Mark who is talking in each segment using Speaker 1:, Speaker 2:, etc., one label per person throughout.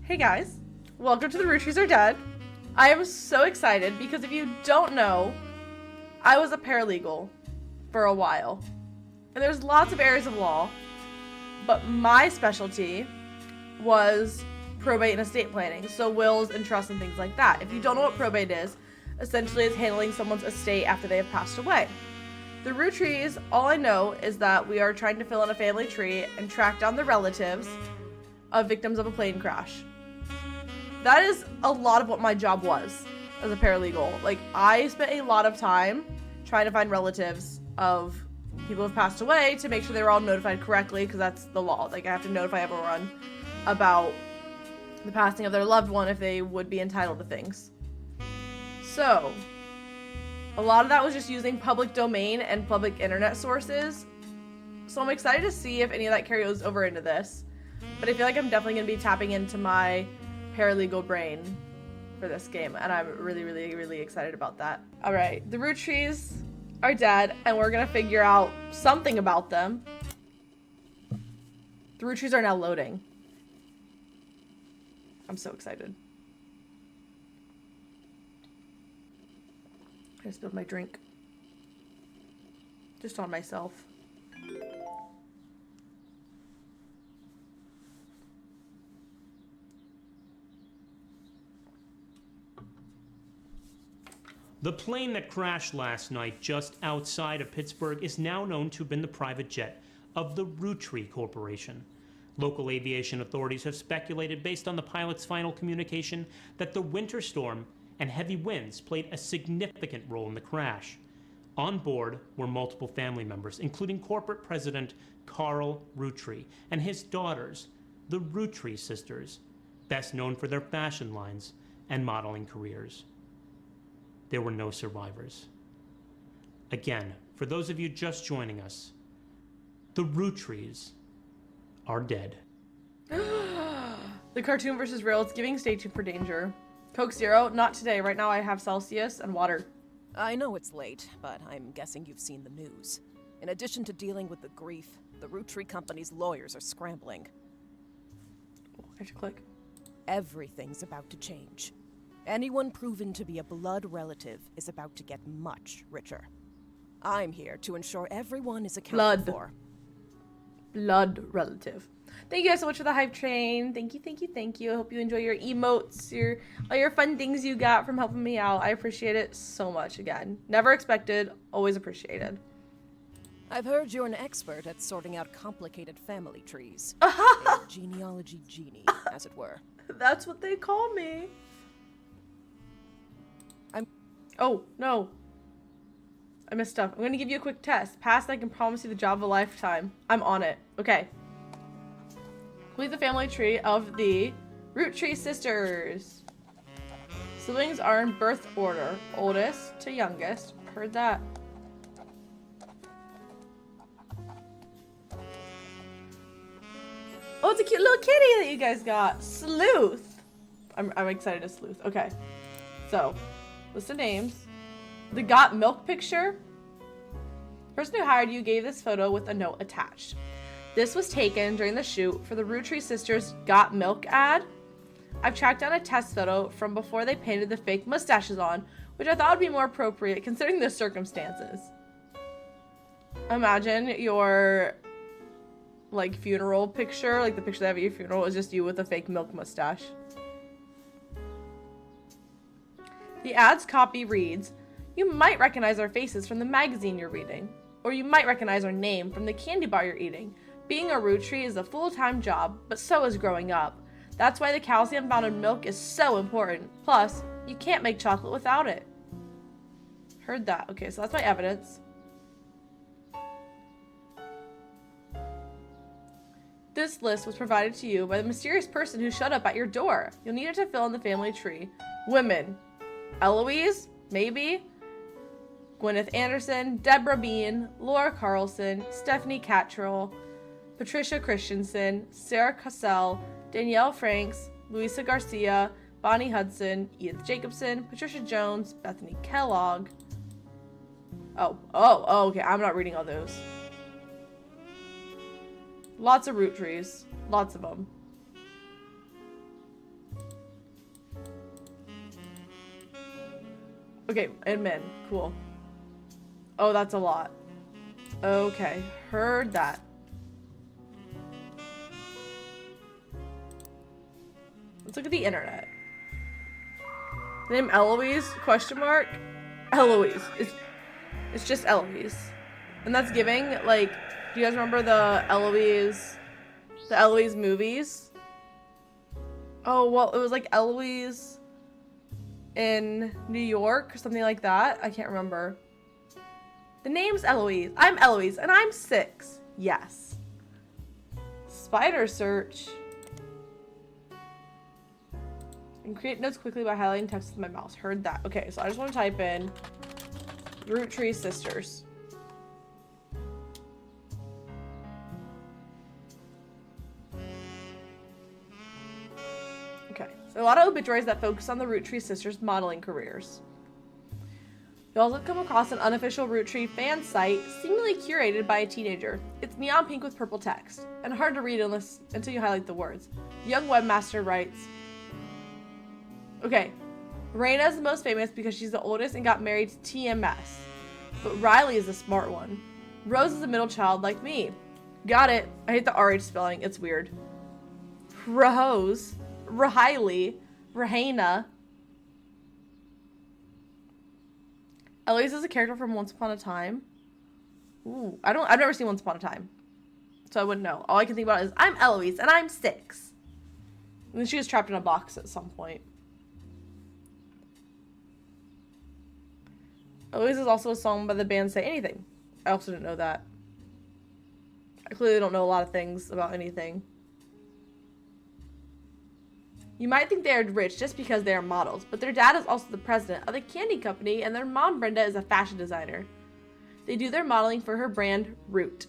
Speaker 1: Hey guys, welcome to the Roottrees Are Dead. I am so excited because if you don't know, I was a paralegal for a while. And there's lots of areas of law, but my specialty was probate and estate planning, so wills and trusts and things like that. If you don't know what probate is, essentially it's handling someone's estate after they have passed away. The Roottrees, all I know is that we are trying to fill in a family tree and track down the relatives of victims of a plane crash. That is a lot of what my job was as a paralegal. Like, I spent a lot of time trying to find relatives of people who've passed away to make sure they were all notified correctly, because that's the law. Like, I have to notify everyone about the passing of their loved one if they would be entitled to things. So, a lot of that was just using public domain and public internet sources. So I'm excited to see if any of that carries over into this. But I feel like I'm definitely going to be tapping into my paralegal brain for this game, and I'm really excited about that. Alright, the Roottrees are dead, and we're gonna figure out something about them. The Roottrees are now loading. I'm so excited. I spilled my drink. Just on myself.
Speaker 2: The plane that crashed last night just outside of Pittsburgh is now known to have been the private jet of the Roottree Corporation. Local aviation authorities have speculated, based on the pilot's final communication, that the winter storm and heavy winds played a significant role in the crash. On board were multiple family members, including corporate president Carl Roottree and his daughters, the Roottrie sisters, best known for their fashion lines and modeling careers. There were no survivors. Again, for those of you just joining us, the Roottrees are dead.
Speaker 1: The cartoon versus real, it's giving. Stay tuned for danger. Coke Zero, not today. Right now I have Celsius and water.
Speaker 3: I know it's late, but I'm guessing you've seen the news. In addition to dealing with the grief, the Roottree company's lawyers are scrambling.
Speaker 1: I should click.
Speaker 3: Everything's about to change. Anyone proven to be a blood relative is about to get much richer. I'm here to ensure everyone is accounted for.
Speaker 1: Blood relative. Thank you guys so much for the hype train. Thank you. I hope you enjoy your emotes, all your fun things you got from helping me out. I appreciate it so much. Again, never expected, always appreciated.
Speaker 3: I've heard you're an expert at sorting out complicated family trees. A genealogy genie, as it were.
Speaker 1: That's what they call me. Oh, no. I messed up. I'm going to give you a quick test. Pass, I can promise you the job of a lifetime. I'm on it. Okay. Complete the family tree of the Roottree sisters. Siblings are in birth order. Oldest to youngest. Heard that. Oh, it's a cute little kitty that you guys got. Sleuth. I'm excited to sleuth. Okay. So, list of names. The got milk picture. Person who hired you gave this photo with a note attached. This was taken during the shoot for the Roottree sisters got milk ad. I've tracked down a test photo from before they painted the fake mustaches on, which I thought would be more appropriate considering the circumstances. Imagine your like funeral picture, like the picture they have at your funeral is just you with a fake milk mustache. The ad's copy reads, "You might recognize our faces from the magazine you're reading, or you might recognize our name from the candy bar you're eating. Being a Roottree is a full-time job, but so is growing up. That's why the calcium found in milk is so important. Plus, you can't make chocolate without it." Heard that. Okay, so that's my evidence. This list was provided to you by the mysterious person who showed up at your door. You'll need it to fill in the family tree. Women. Eloise? Maybe? Gwyneth Anderson, Deborah Bean, Laura Carlson, Stephanie Cattrall, Patricia Christensen, Sarah Cassell, Danielle Franks, Luisa Garcia, Bonnie Hudson, Edith Jacobson, Patricia Jones, Bethany Kellogg. Oh, okay, I'm not reading all those. Lots of Roottrees. Lots of them. Okay, admin. Cool. Oh, that's a lot. Okay, heard that. Let's look at the internet. The name Eloise? Question mark? Eloise. It's just Eloise. And that's giving, like, do you guys remember the Eloise movies? Oh, well, it was like Eloise in New York or something like that. I can't remember. The name's Eloise. I'm Eloise, and I'm 6. Yes. Spider search. And create notes quickly by highlighting text with my mouse. Heard that. Okay, so I just want to type in Roottrees sisters. Okay, so a lot of obituaries that focus on the Roottrees sisters' modeling careers. You also come across an unofficial Roottree fan site, seemingly curated by a teenager. It's neon pink with purple text, and hard to read until you highlight the words. Young webmaster writes, okay, Raina is the most famous because she's the oldest and got married to TMS. But Riley is the smart one. Rose is a middle child like me. Got it. I hate the RH spelling. It's weird. Rose. Riley. Rahana. Eloise is a character from Once Upon a Time. Ooh, I've never seen Once Upon a Time. So I wouldn't know. All I can think about is I'm Eloise and I'm 6. And then she was trapped in a box at some point. Eloise is also a song by the band Say Anything. I also didn't know that. I clearly don't know a lot of things about anything. You might think they are rich just because they are models, but their dad is also the president of the candy company and their mom, Brenda, is a fashion designer. They do their modeling for her brand, Root.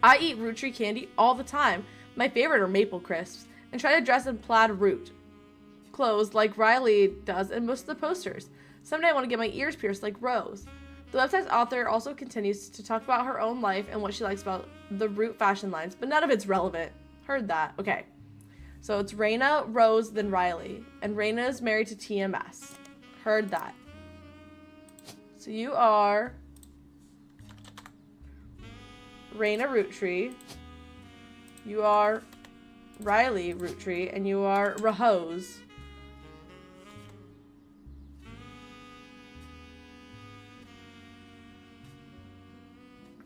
Speaker 1: I eat Roottree candy all the time. My favorite are maple crisps, and try to dress in plaid Root clothes like Riley does in most of the posters. Someday I want to get my ears pierced like Rose. The website's author also continues to talk about her own life and what she likes about the Root fashion lines, but none of it's relevant. Heard that. Okay. So it's Raina, Rose, then Riley. And Raina is married to TMS. Heard that. So you are Raina Roottree. You are Riley Roottree. And you are Rahose.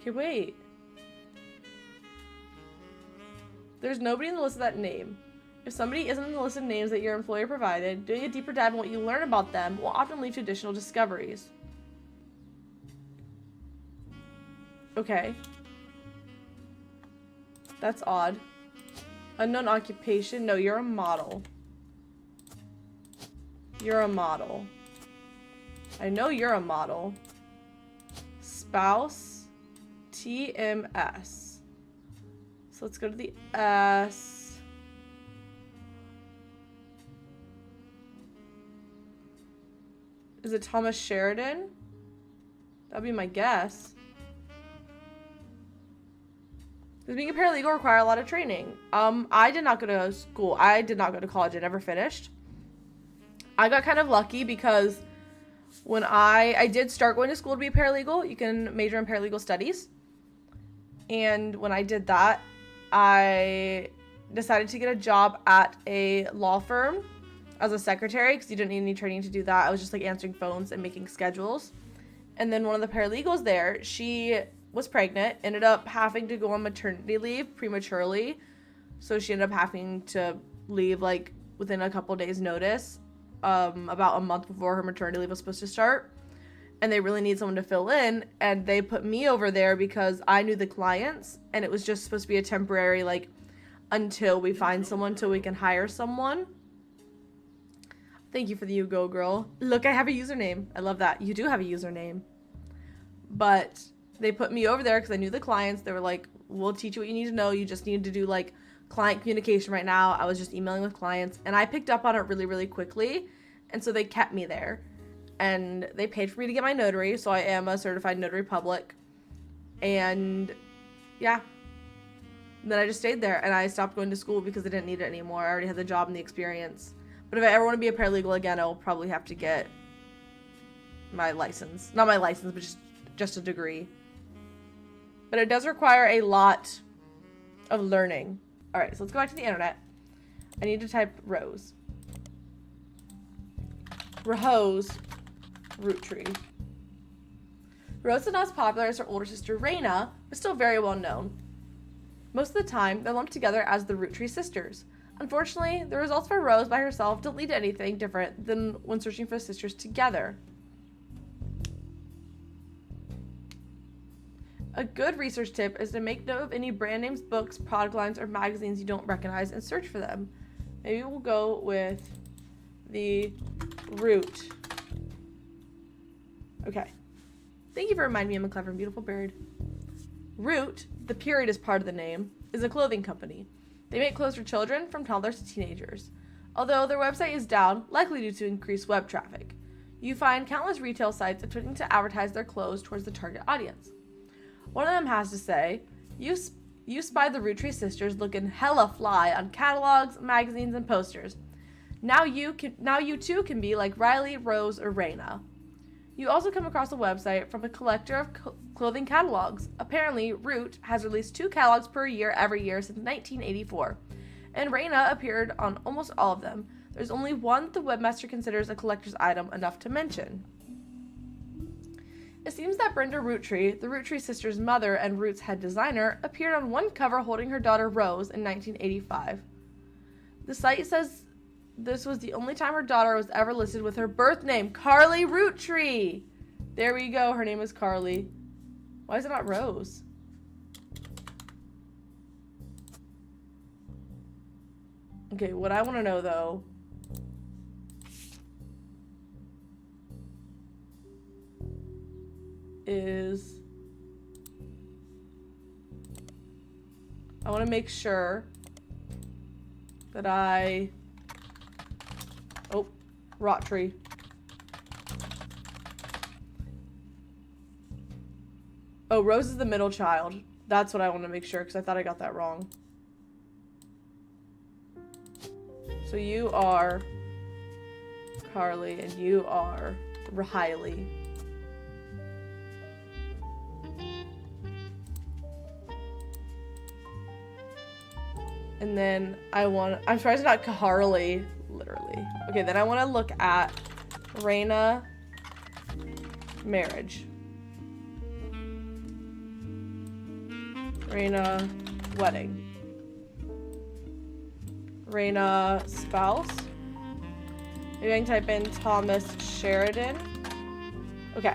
Speaker 1: Okay, wait. There's nobody in the list of that name. If somebody isn't in the list of names that your employer provided, doing a deeper dive on what you learn about them will often lead to additional discoveries. Okay. That's odd. Unknown occupation? No, you're a model. You're a model. I know you're a model. Spouse? TMS. So let's go to the S. Is it Thomas Sheridan? That'd be my guess. Does being a paralegal require a lot of training? I did not go to school. I did not go to college. I never finished. I got kind of lucky because when I did start going to school to be a paralegal, you can major in paralegal studies. And when I did that, I decided to get a job at a law firm as a secretary because you didn't need any training to do that. I was just like answering phones and making schedules. And then one of the paralegals there, she was pregnant, ended up having to go on maternity leave prematurely. So she ended up having to leave like within a couple days notice, about a month before her maternity leave was supposed to start. And they really need someone to fill in. And they put me over there because I knew the clients and it was just supposed to be a temporary, like until we find someone, till we can hire someone. Thank you for the you go girl. Look, I have a username. I love that. You do have a username. But they put me over there because I knew the clients. They were like, we'll teach you what you need to know. You just need to do like client communication right now. I was just emailing with clients and I picked up on it really, really quickly. And so they kept me there and they paid for me to get my notary. So I am a certified notary public. And yeah, then I just stayed there and I stopped going to school because I didn't need it anymore. I already had the job and the experience. But if I ever want to be a paralegal again, I will probably have to get my license. Not my license, but just a degree. But it does require a lot of learning. Alright, so let's go back to the internet. I need to type Rose. Rose Roottree. Rose is not as popular as her older sister Raina, but still very well known. Most of the time, they're lumped together as the Roottree sisters. Unfortunately, the results for Rose by herself don't lead to anything different than when searching for the sisters together. A good research tip is to make note of any brand names, books, product lines, or magazines you don't recognize and search for them. Maybe we'll go with the Root. Okay. Thank you for reminding me I'm a clever and beautiful bird. Root, the period is part of the name, is a clothing company. They make clothes for children from toddlers to teenagers. Although their website is down, likely due to increased web traffic. You find countless retail sites attempting to advertise their clothes towards the target audience. One of them has to say, you spy the Roottree sisters looking hella fly on catalogs, magazines, and posters. Now you too can be like Riley, Rose, or Raina. You also come across a website from a collector of clothing catalogs. Apparently, Root has released 2 catalogs per year every year since 1984, and Raina appeared on almost all of them. There's only one that the webmaster considers a collector's item enough to mention. It seems that Brenda Roottree, the Roottree sisters' mother and Root's head designer, appeared on one cover holding her daughter Rose in 1985. The site says this was the only time her daughter was ever listed with her birth name, Carly Roottree. There we go, her name is Carly. Why is it not Rose? Okay, what I want to know though is I want to make sure that Roottree. Oh, Rose is the middle child. That's what I want to make sure, because I thought I got that wrong. So you are Carly, and you are Riley. And then I'm surprised it's not Carly, literally. Okay, then I want to look at Raina marriage. Raina wedding. Raina spouse. Maybe I can type in Thomas Sheridan. Okay.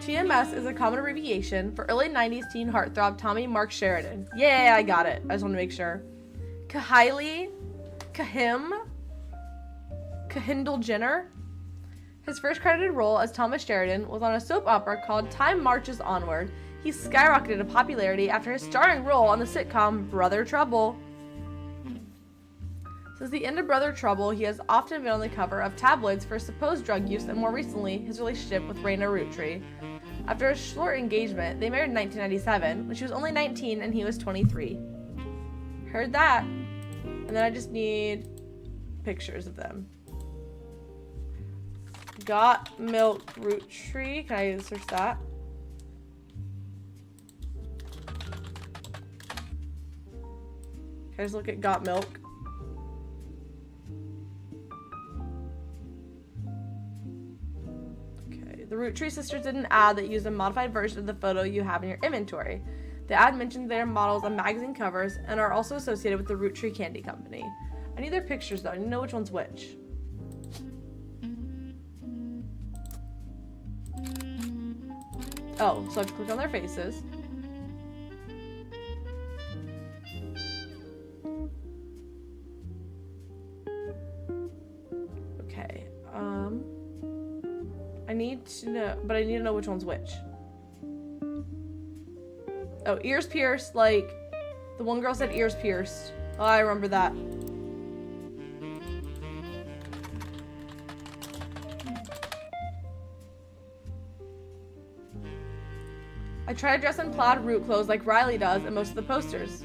Speaker 1: TMS is a common abbreviation for early 90s teen heartthrob Tommy Mark Sheridan. Yeah, I got it. I just want to make sure. Kahili, Kahindle Jenner. His first credited role as Thomas Sheridan was on a soap opera called Time Marches Onward. He skyrocketed in popularity after his starring role on the sitcom Brother Trouble. Since the end of Brother Trouble, he has often been on the cover of tabloids for supposed drug use and more recently, his relationship with Raina Roottree. After a short engagement, they married in 1997 when she was only 19 and he was 23. Heard that. And then I just need pictures of them. Got Milk Roottree. Can I search that? Can I just look at Got Milk? Okay. The Roottree sisters did an ad that used a modified version of the photo you have in your inventory. The ad mentioned their models on magazine covers and are also associated with the Roottree Candy Company. I need their pictures though. I need to know which one's which. Oh, so I have to click on their faces. Okay, I need to know, but I need to know which one's which. Oh, ears pierced, like, the one girl said ears pierced. Oh, I remember that. I try to dress in plaid root clothes like Riley does in most of the posters.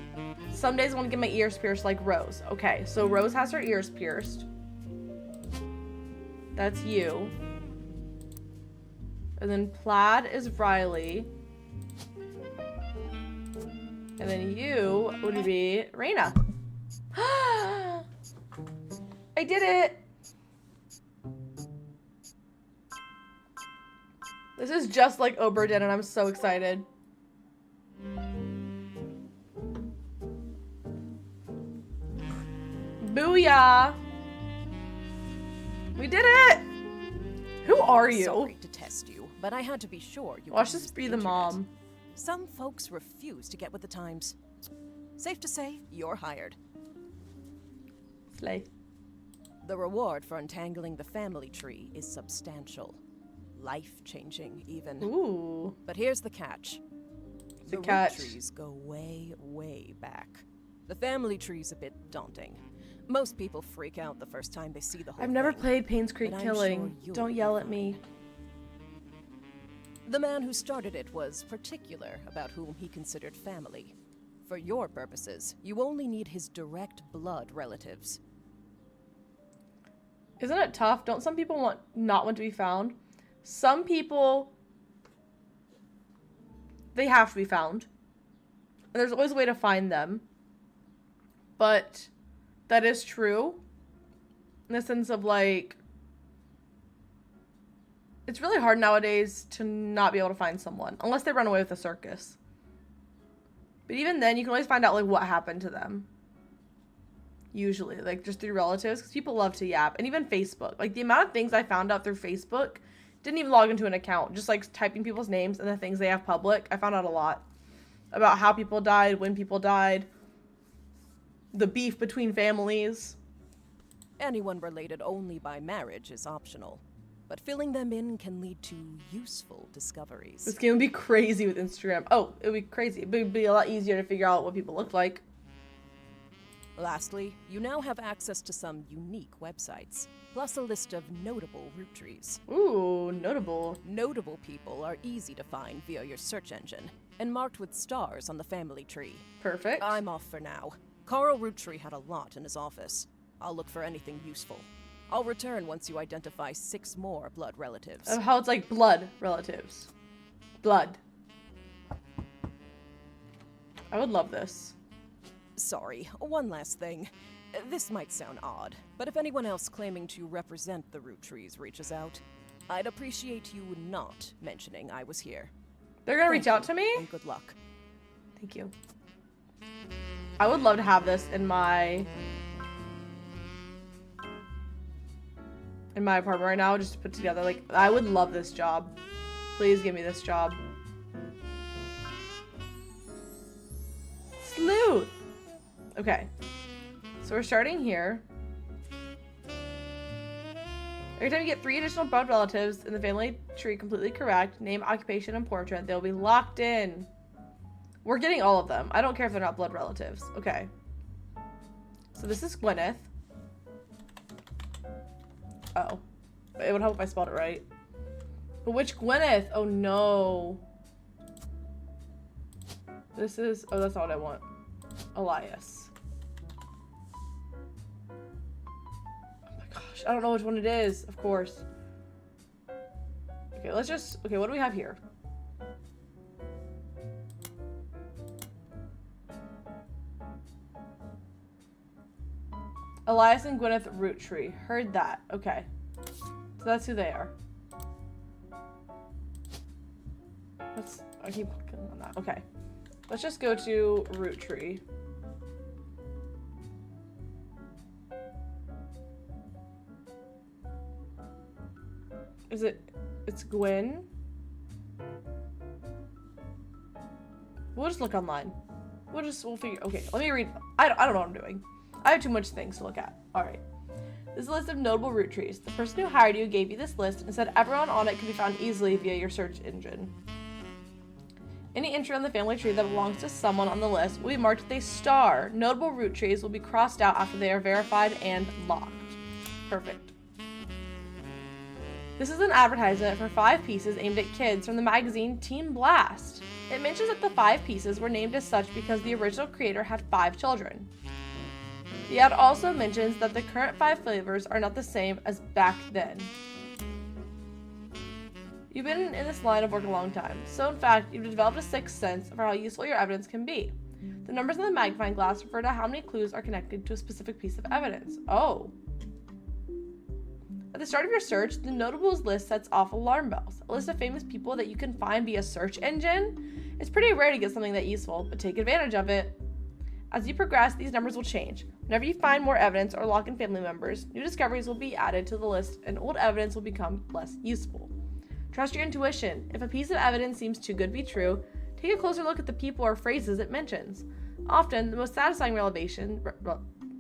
Speaker 1: Some days I want to get my ears pierced like Rose. Okay, so Rose has her ears pierced. That's you. And then plaid is Riley. And then you would be Raina. I did it! This is just like Oberden, and I'm so excited. Booyah! We did it! Who are you?
Speaker 3: Sorry to test you, but I had to be sure you
Speaker 1: Watch
Speaker 3: could
Speaker 1: this
Speaker 3: use
Speaker 1: be the
Speaker 3: internet.
Speaker 1: mom.
Speaker 3: Some folks refuse to get with the times. Safe to say, you're hired.
Speaker 1: Slay.
Speaker 3: The reward for untangling the family tree is substantial. Life-changing, even.
Speaker 1: Ooh.
Speaker 3: But here's the catch.
Speaker 1: The catch.
Speaker 3: Roottrees go way, way back. The family tree's a bit daunting. Most people freak out the first time they see the whole
Speaker 1: I've never
Speaker 3: thing,
Speaker 1: played Payne's Creek
Speaker 3: but I'm
Speaker 1: Killing.
Speaker 3: sure you'll
Speaker 1: Don't
Speaker 3: be
Speaker 1: yell at
Speaker 3: fine.
Speaker 1: me.
Speaker 3: The man who started it was particular about whom he considered family. For your purposes, you only need his direct blood relatives.
Speaker 1: Isn't it tough? Don't some people not want to be found? Some people, they have to be found. And there's always a way to find them. But that is true. In the sense of like, it's really hard nowadays to not be able to find someone. Unless they run away with a circus. But even then, you can always find out like what happened to them. Usually, like just through relatives, because people love to yap. And even Facebook. Like the amount of things I found out through Facebook, didn't even log into an account. Just like typing people's names and the things they have public. I found out a lot. About how people died, when people died. The beef between families.
Speaker 3: Anyone related only by marriage is optional, but filling them in can lead to useful discoveries.
Speaker 1: This game would be crazy with Instagram. Oh, it would be crazy. It would be a lot easier to figure out what people look like.
Speaker 3: Lastly, you now have access to some unique websites, plus a list of notable Roottrees.
Speaker 1: Ooh, notable.
Speaker 3: Notable people are easy to find via your search engine, and marked with stars on the family tree.
Speaker 1: Perfect.
Speaker 3: I'm off for now. Carl Roottree had a lot in his office. I'll look for anything useful. I'll return once you identify 6 more blood relatives.
Speaker 1: Of how it's like blood relatives. Blood. I would love this.
Speaker 3: Sorry, one last thing. This might sound odd, but if anyone else claiming to represent the Rootrees reaches out, I'd appreciate you not mentioning I was here.
Speaker 1: They're gonna reach out to me?
Speaker 3: And good luck.
Speaker 1: Thank you. I would love to have this in my apartment right now, just to put together. Like, I would love this job. Please give me this job. Sleuth! Okay. So we're starting here. Every time you get 3 additional blood relatives in the family tree completely correct, name, occupation, and portrait, they'll be locked in. We're getting all of them. I don't care if they're not blood relatives. Okay. So this is Gwyneth. Oh. It would help if I spelled it right. But which Gwyneth? Oh no. This is... Oh, that's not what I want. Elias. Oh my gosh. I don't know which one it is. Of course. Okay, let's just... Okay, what do we have here? Elias and Gwyneth Roottree. Heard that. Okay. So that's who they are. I keep clicking on that. Okay. Let's just go to Roottree. It's Gwen? We'll just look online. We'll figure, okay, let me read. I don't know what I'm doing. I have too much things to look at. Alright. This is a list of notable Rootrees. The person who hired you gave you this list and said everyone on it can be found easily via your search engine. Any entry on the family tree that belongs to someone on the list will be marked with a star. Notable Rootrees will be crossed out after they are verified and locked. Perfect. This is an advertisement for 5 pieces aimed at kids from the magazine Teen Blast. It mentions that the 5 pieces were named as such because the original creator had 5 children. The ad also mentions that the current 5 flavors are not the same as back then. You've been in this line of work a long time, so in fact, you've developed a sixth sense for how useful your evidence can be. The numbers on the magnifying glass refer to how many clues are connected to a specific piece of evidence. Oh. At the start of your search, the notables list sets off alarm bells, a list of famous people that you can find via search engine. It's pretty rare to get something that useful, but take advantage of it. As you progress, these numbers will change. Whenever you find more evidence or lock in family members, new discoveries will be added to the list and old evidence will become less useful. Trust your intuition. If a piece of evidence seems too good to be true, take a closer look at the people or phrases it mentions. Often, the most satisfying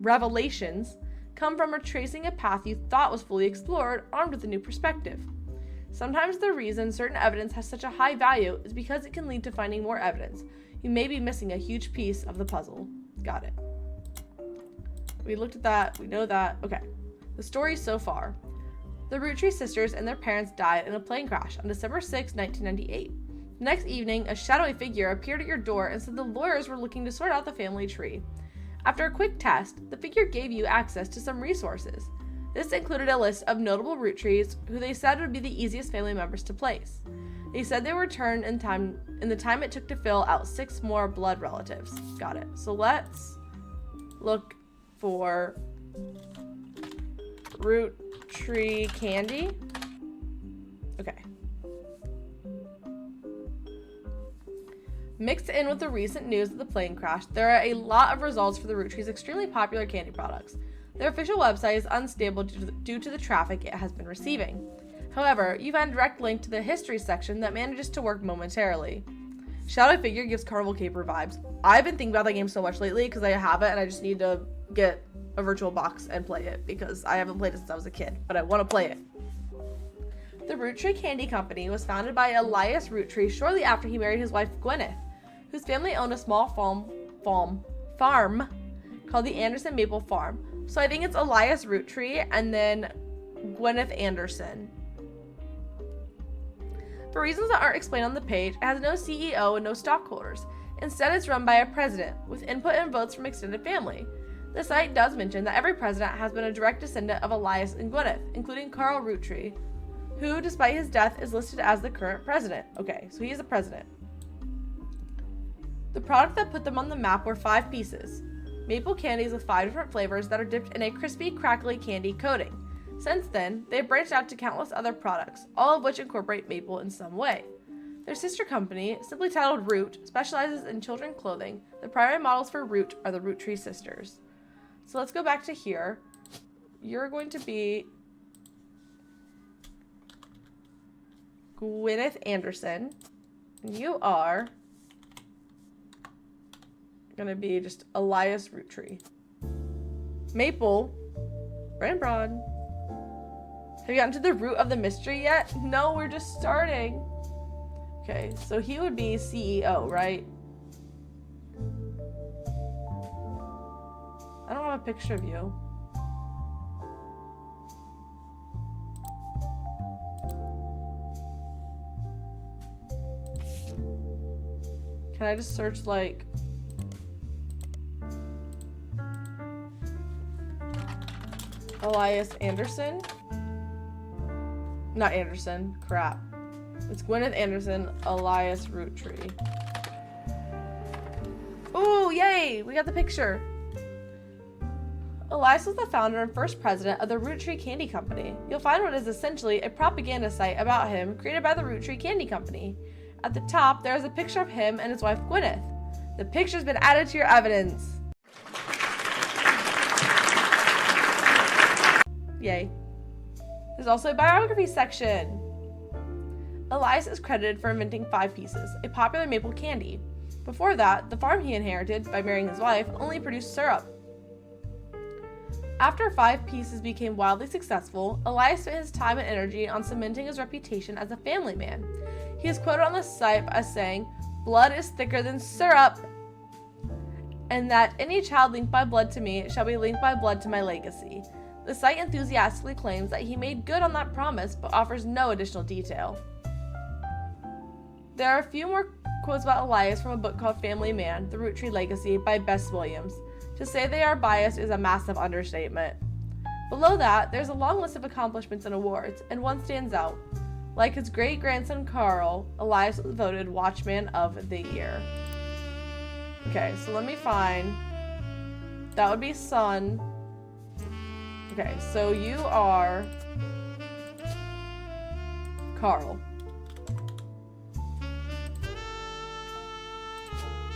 Speaker 1: revelations come from retracing a path you thought was fully explored, armed with a new perspective. Sometimes the reason certain evidence has such a high value is because it can lead to finding more evidence. You may be missing a huge piece of the puzzle. Got it. We looked at that. We know that. Okay. The story so far. The Roottree sisters and their parents died in a plane crash on December 6, 1998. The next evening, a shadowy figure appeared at your door and said the lawyers were looking to sort out the family tree. After a quick test, the figure gave you access to some resources. This included a list of notable Roottrees who they said would be the easiest family members to place. They said they would return in the time it took to fill out 6 more blood relatives. Got it. So let's look for Roottree candy. Okay. Mixed in with the recent news of the plane crash, there are a lot of results for the Roottree's extremely popular candy products. Their official website is unstable due to the traffic it has been receiving. However, you find a direct link to the history section that manages to work momentarily. Shadow Figure gives Carnival Caper vibes. I've been thinking about that game so much lately because I have it and I just need to get a virtual box and play it because I haven't played it since I was a kid, but I want to play it. The Roottree Candy Company was founded by Elias Roottree shortly after he married his wife Gwyneth, whose family owned a small farm called the Anderson Maple Farm. So I think it's Elias Roottree and then Gwyneth Anderson. For reasons that aren't explained on the page, it has no CEO and no stockholders. Instead, it's run by a president, with input and votes from extended family. The site does mention that every president has been a direct descendant of Elias and Gwyneth, including Carl Roottree, who, despite his death, is listed as the current president. Okay, so he is the president. The product that put them on the map were 5 pieces. Maple candies with 5 different flavors that are dipped in a crispy, crackly candy coating. Since then, they've branched out to countless other products, all of which incorporate maple in some way. Their sister company, simply titled Root, specializes in children's clothing. The primary models for Root are the Roottree sisters. So let's go back to here. You're going to be Gwyneth Anderson. And you are going to be just Elias Roottree. Maple, Brand Braun. Have you gotten to the root of the mystery yet? No, we're just starting. Okay, so he would be CEO, right? I don't have a picture of you. Can I just search like Elias Anderson? Not Anderson, crap. It's Gwyneth Anderson, Elias Roottree. Ooh, yay! We got the picture. Elias was the founder and first president of the Roottree Candy Company. You'll find what is essentially a propaganda site about him created by the Roottree Candy Company. At the top, there is a picture of him and his wife Gwyneth. The picture's been added to your evidence. Yay. There's also a biography section. Elias is credited for inventing 5 pieces, a popular maple candy. Before that, the farm he inherited by marrying his wife only produced syrup. After 5 pieces became wildly successful, Elias spent his time and energy on cementing his reputation as a family man. He is quoted on the site as saying, "Blood is thicker than syrup, and that any child linked by blood to me shall be linked by blood to my legacy." The site enthusiastically claims that he made good on that promise, but offers no additional detail. There are a few more quotes about Elias from a book called Family Man, The Roottree Legacy by Bess Williams. To say they are biased is a massive understatement. Below that, there's a long list of accomplishments and awards, and one stands out. Like his great-grandson Carl, Elias was voted Watchman of the Year. Okay, so let me find... That would be son. Okay, so you are... Carl.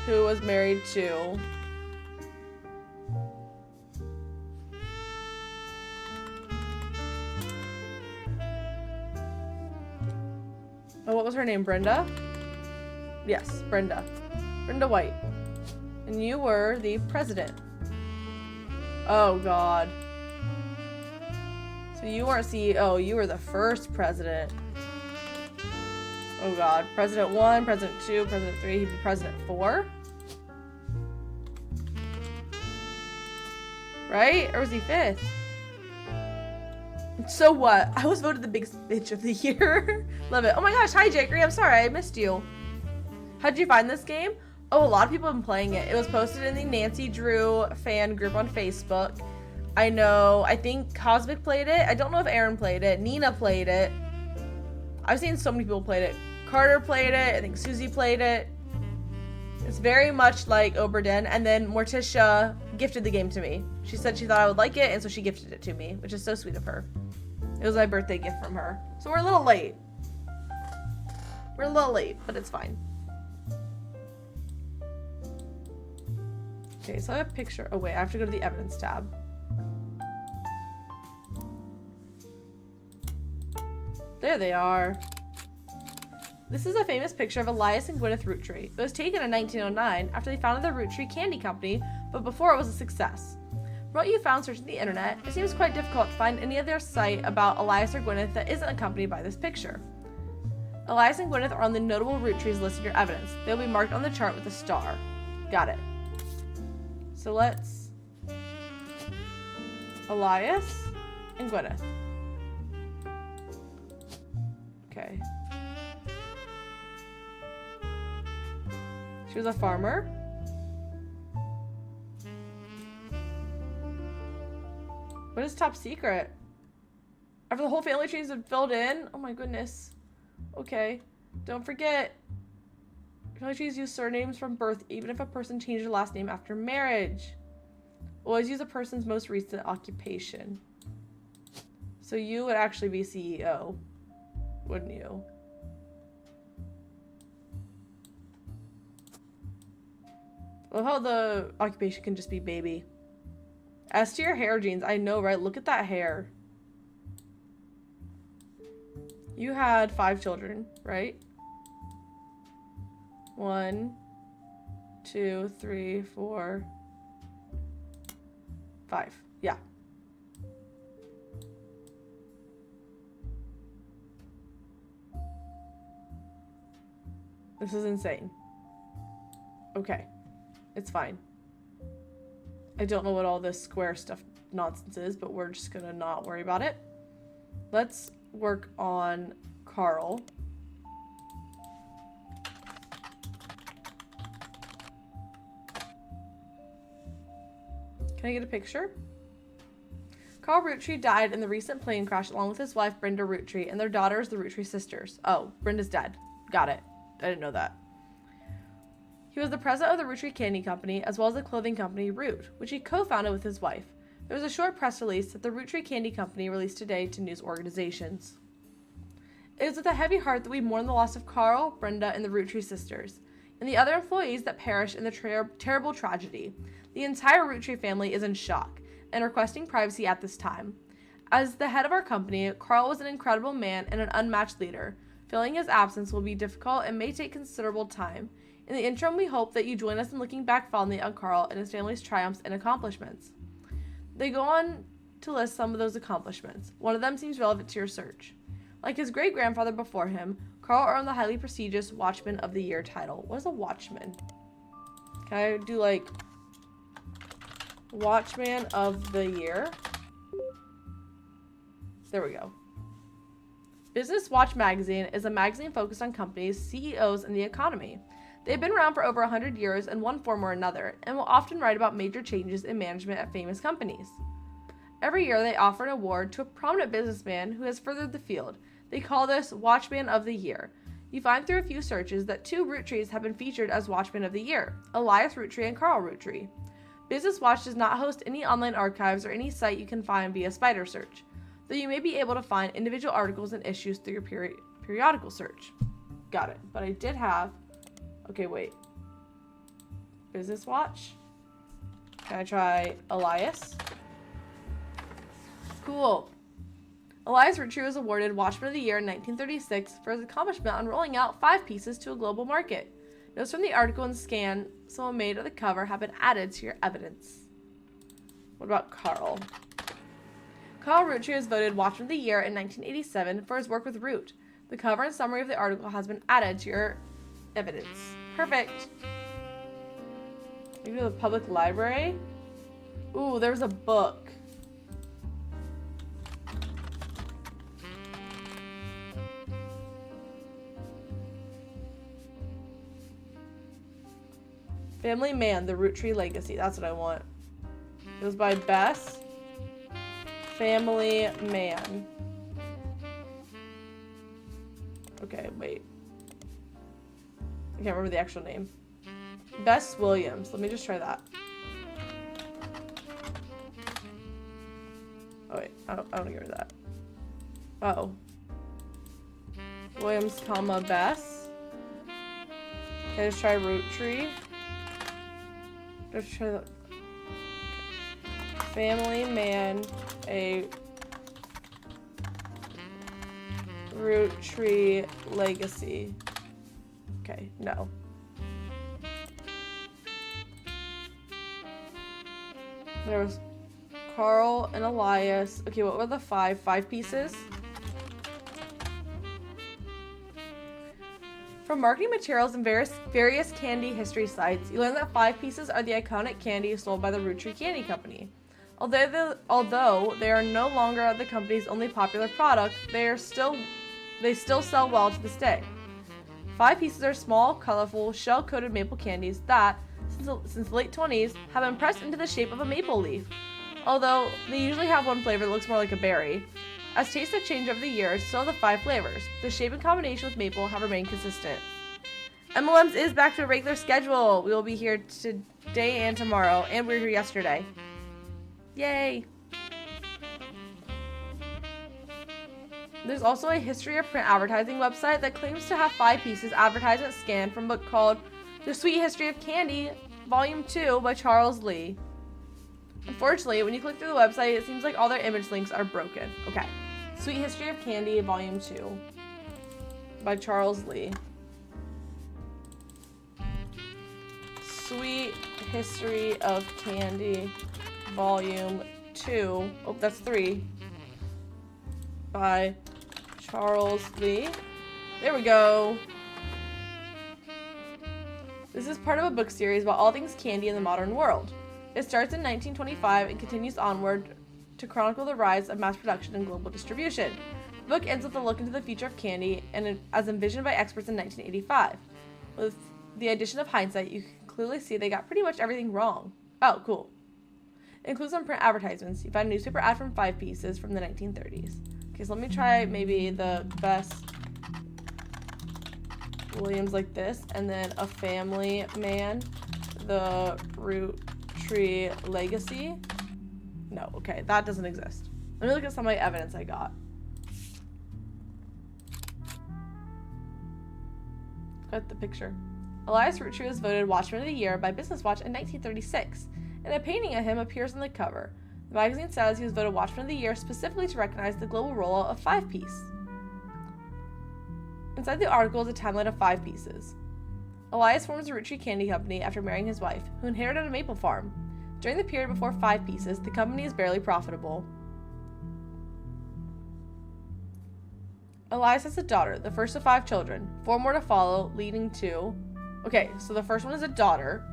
Speaker 1: Who was married to... Oh, what was her name? Brenda? Yes, Brenda. Brenda White. And you were the president. Oh, God. So you weren't CEO, you were the first president. Oh, God. President 1, President 2, President 3, he'd be President 4? Right? Or was he 5th? So what? I was voted the biggest bitch of the year. Love it. Oh my gosh, hi Jackery. I'm sorry, I missed you. How'd you find this game? Oh, a lot of people have been playing it. It was posted in the Nancy Drew fan group on Facebook. I think Cosmic played it. I don't know if Aaron played it. Nina played it. I've seen so many people played it. Carter played it. I think Susie played it. It's very much like Oberden. And then Morticia gifted the game to me. She said she thought I would like it, and so she gifted it to me, which is so sweet of her. It was my birthday gift from her. So we're a little late. We're a little late, but it's fine. Okay, so I have a picture. Oh wait, I have to go to the evidence tab. There they are. This is a famous picture of Elias and Gwyneth Roottree. It was taken in 1909 after they founded the Roottree Candy Company, but before it was a success. From what you found searching the internet, it seems quite difficult to find any other site about Elias or Gwyneth that isn't accompanied by this picture. Elias and Gwyneth are on the notable Roottrees list in your evidence. They'll be marked on the chart with a star. Got it. So let's... Elias and Gwyneth. Okay. She was a farmer. What is top secret? After the whole family trees have filled in? Oh my goodness. Okay. Don't forget. Family trees use surnames from birth even if a person changed their last name after marriage. Always use a person's most recent occupation. So you would actually be CEO, wouldn't you? I love how the occupation can just be baby. As to your hair, Jeans, I know, right? Look at that hair. You had 5 children, right? 1, 2, 3, 4, 5. Yeah. This is insane. Okay. It's fine. I don't know what all this square stuff nonsense is, but we're just gonna not worry about it. Let's work on Carl. Can I get a picture? Carl Roottree died in the recent plane crash along with his wife Brenda Roottree and their daughters, the Roottree sisters. Oh, Brenda's dead. Got it. I didn't know that. He was the president of the Roottree Candy Company, as well as the clothing company Root, which he co-founded with his wife. There was a short press release that the Roottree Candy Company released today to news organizations. It is with a heavy heart that we mourn the loss of Carl, Brenda, and the Roottree sisters, and the other employees that perished in the terrible tragedy. The entire Roottree family is in shock and requesting privacy at this time. As the head of our company, Carl was an incredible man and an unmatched leader. Filling his absence will be difficult and may take considerable time. In the interim, we hope that you join us in looking back fondly on Carl and his family's triumphs and accomplishments. They go on to list some of those accomplishments. One of them seems relevant to your search. Like his great-grandfather before him, Carl earned the highly prestigious Watchman of the Year title. What is a Watchman? Can I do, like, Watchman of the Year? There we go. Business Watch magazine is a magazine focused on companies, CEOs, and the economy. They've been around for over 100 years in one form or another, and will often write about major changes in management at famous companies. Every year, they offer an award to a prominent businessman who has furthered the field. They call this Watchman of the Year. You find through a few searches that 2 Roottrees have been featured as Watchmen of the Year, Elias Roottree and Carl Roottree. Business Watch does not host any online archives or any site you can find via spider search, though you may be able to find individual articles and issues through your periodical search. Got it. But I did have... Okay, wait. Business Watch? Can I try Elias? Cool. Elias Roottree was awarded Watchman of the Year in 1936 for his accomplishment on rolling out 5 pieces to a global market. Notes from the article and scan someone made of the cover have been added to your evidence. What about Carl? Carl Roottree was voted Watchman of the Year in 1987 for his work with Root. The cover and summary of the article has been added to your evidence. Perfect. Maybe the public library? Ooh, there's a book. Family Man, the Roottree Legacy. That's what I want. It was by Bess. Family Man. Okay, wait. I can't remember the actual name. Bess Williams. Let me just try that. Oh, wait. I don't want to get rid of that. Oh. Williams, comma, Bess. Okay, let's try Roottree. Let's try the Family Man, a Roottree Legacy. Okay, no. There was Carl and Elias. Okay, what were the 5 pieces? From marketing materials and various candy history sites, you learn that 5 pieces are the iconic candy sold by the Roottree Candy Company. Although they are no longer the company's only popular product, they still sell well to this day. 5 pieces are small, colorful, shell-coated maple candies that, since the late 20s, have been pressed into the shape of a maple leaf. Although they usually have one flavor that looks more like a berry. As tastes have changed over the years, so have the 5 flavors. The shape and combination with maple have remained consistent. MLMs is back to a regular schedule. We will be here today and tomorrow, and we were here yesterday. Yay! There's also a history of print advertising website that claims to have 5 pieces advertisement scanned from a book called The Sweet History of Candy, Volume 2 by Charles Lee. Unfortunately, when you click through the website, it seems like all their image links are broken. Okay. Sweet History of Candy, Volume 2 by Charles Lee. Sweet History of Candy, Volume 2. Oh, that's 3. By Charles Lee. There we go. This is part of a book series about all things candy in the modern world. It starts in 1925 and continues onward to chronicle the rise of mass production and global distribution. The book ends with a look into the future of candy and as envisioned by experts in 1985. With the addition of hindsight, you can clearly see they got pretty much everything wrong. Oh, cool. It includes some print advertisements. You find a newspaper ad from 5 pieces from the 1930s. Okay, so let me try maybe the Bess Williams like this, and then a Family Man, the Roottree Legacy. No, okay, that doesn't exist. Let me look at some of my evidence I got. Look at the picture. Elias Roottree was voted Watchman of the Year by Business Watch in 1936, and a painting of him appears on the cover. The magazine says he was voted Watchman of the Year specifically to recognize the global rollout of 5 piece. Inside the article is a timeline of 5 pieces. Elias forms the Roottree Candy Company after marrying his wife, who inherited a maple farm. During the period before 5 pieces, the company is barely profitable. Elias has a daughter, the first of 5 children, 4 more to follow, leading to... Okay, so the first one is a daughter.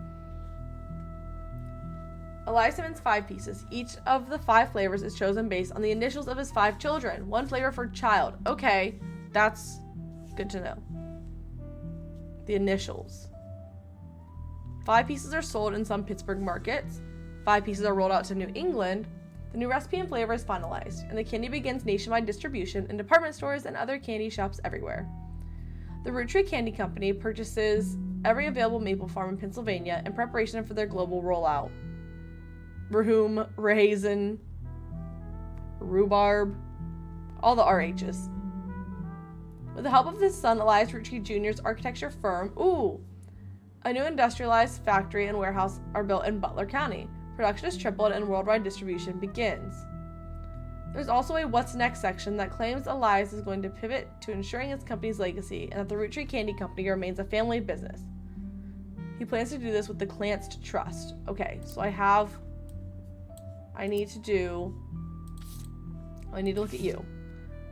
Speaker 1: Elias invents 5 pieces. Each of the 5 flavors is chosen based on the initials of his 5 children. 1 flavor for child. Okay, that's good to know. The initials. 5 pieces are sold in some Pittsburgh markets. 5 pieces are rolled out to New England. The new recipe and flavor is finalized, and the candy begins nationwide distribution in department stores and other candy shops everywhere. The Roottree Candy Company purchases every available maple farm in Pennsylvania in preparation for their global rollout. Raisin, rhubarb, all the RHs. With the help of his son Elias Roottree Jr.'s architecture firm, a new industrialized factory and warehouse are built in Butler County. Production is tripled and worldwide distribution begins. There's also a What's Next section that claims Elias is going to pivot to ensuring his company's legacy and that the Roottree Candy Company remains a family business. He plans to do this with the Clanced Trust. Okay, so I need to look at you.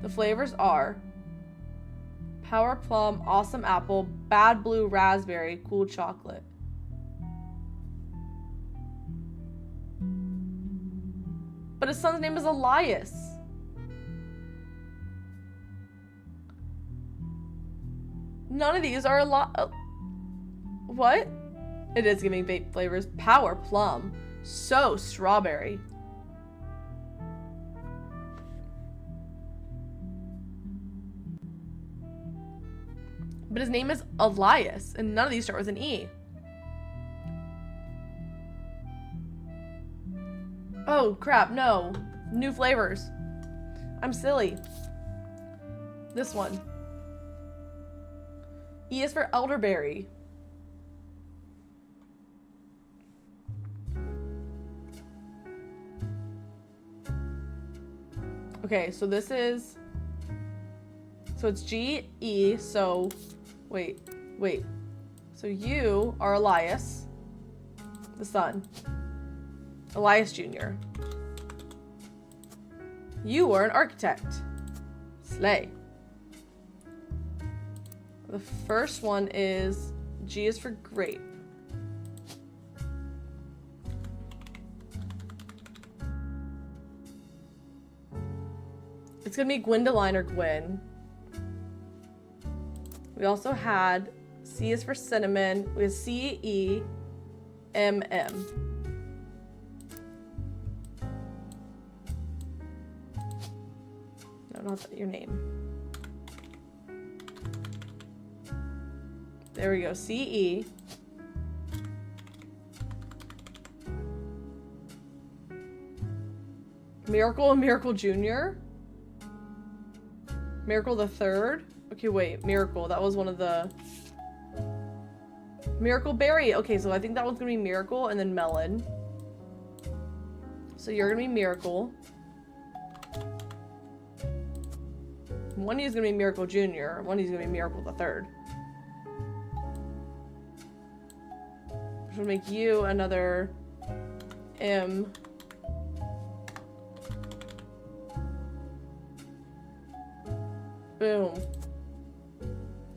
Speaker 1: The flavors are Power Plum, Awesome Apple, Bad Blue Raspberry, Cool Chocolate. But his son's name is Elias. None of these are what? It is giving vape flavors. Power Plum. So strawberry. But his name is Elias, and none of these start with an E. Oh, crap, no. New flavors. I'm silly. This one. E is for elderberry. Okay, so this is... So it's G-E, so... Wait. So you are Elias, the son. Elias Jr. You are an architect. Slay. The first one is G is for grape. It's gonna be Gwendoline or Gwen. We also had C is for cinnamon. We have C-E-M-M. No, not your name. There we go. C-E. Miracle and Miracle Jr. Miracle the Third. Okay, wait. Miracle. That was one of the... Miracle Berry. Okay, so I think that one's gonna be Miracle and then Melon. So you're gonna be Miracle. One is gonna be Miracle Jr. One is gonna be Miracle the Third. Which will make you another M. Boom.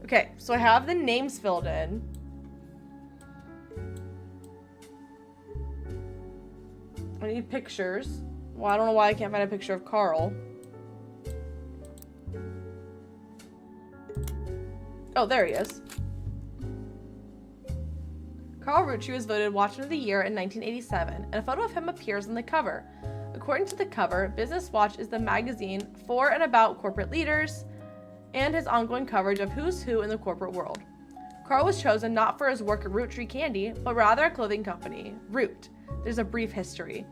Speaker 1: Okay, so I have the names filled in. I need pictures. Well, I don't know why I can't find a picture of Carl. Oh, there he is. Carl Roottree was voted Watchman of the Year in 1987, and a photo of him appears on the cover. According to the cover, Business Watch is the magazine for and about corporate leaders, and his ongoing coverage of who's who in the corporate world. Carl was chosen not for his work at Roottree Candy, but rather a clothing company, Root. There's a brief history.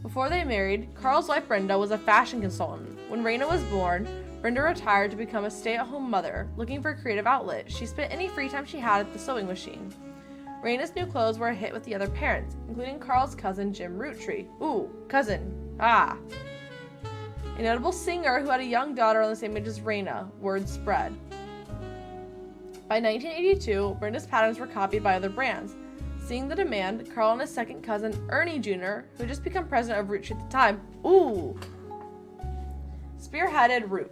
Speaker 1: Before they married, Carl's wife Brenda was a fashion consultant. When Raina was born, Brenda retired to become a stay-at-home mother, looking for a creative outlet. She spent any free time she had at the sewing machine. Raina's new clothes were a hit with the other parents, including Carl's cousin Jim Roottree. Ooh, cousin. Ah. A notable singer who had a young daughter on the same age as Raina. Word spread. By 1982, Brenda's patterns were copied by other brands. Seeing the demand, Carl and his second cousin, Ernie Jr., who had just become president of Roottree at the time, spearheaded Root.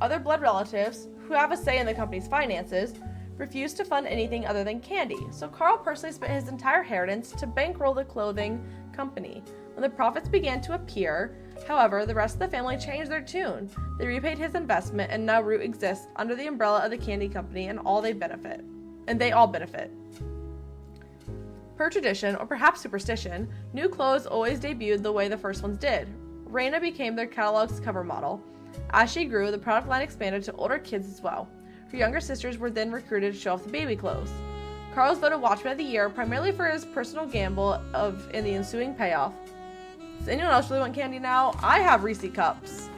Speaker 1: Other blood relatives, who have a say in the company's finances, refused to fund anything other than candy, so Carl personally spent his entire inheritance to bankroll the clothing company. When the profits began to appear, however, the rest of the family changed their tune. They repaid his investment, and now Root exists under the umbrella of the candy company, and they all benefit. Per tradition, or perhaps superstition, new clothes always debuted the way the first ones did. Raina became their catalog's cover model. As she grew, the product line expanded to older kids as well. Her younger sisters were then recruited to show off the baby clothes. Carl was voted Watchman of the Year primarily for his personal gamble in the ensuing payoff. Does anyone else really want candy now? I have Reese cups.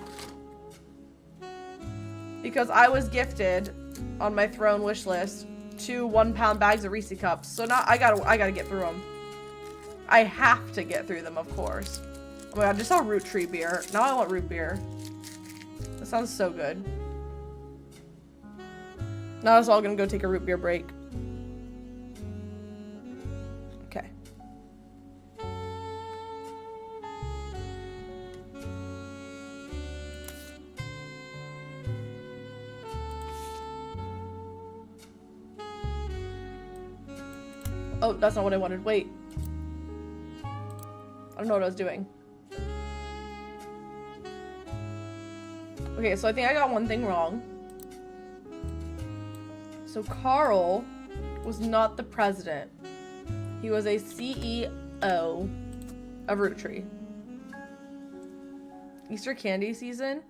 Speaker 1: Because I was gifted on my throne wish list 2 1-pound bags of Reese cups. So now I gotta get through them. I have to get through them, of course. Oh my god, I just saw Roottree beer. Now I want root beer. That sounds so good. Now it's all gonna go take a root beer break. Okay. Oh, that's not what I wanted. Wait. I don't know what I was doing. Okay, so I think I got one thing wrong. So Carl was not the president. He was a CEO of Roottree. Easter candy season?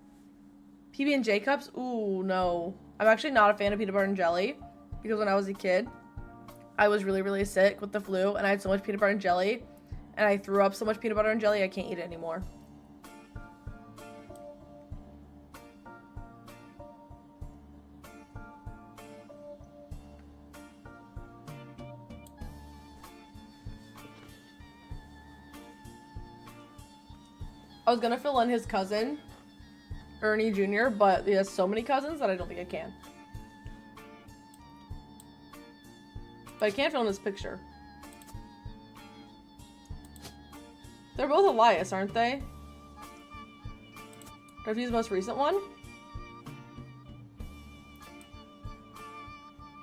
Speaker 1: PB&J cups? Ooh, no. I'm actually not a fan of peanut butter and jelly because when I was a kid, I was really, really sick with the flu and I had so much peanut butter and jelly and I threw up so much peanut butter and jelly I can't eat it anymore. I was gonna fill in his cousin, Ernie Jr., but he has so many cousins that I don't think I can. But I can't fill in his picture. They're both Elias, aren't they? Or if he's the most recent one?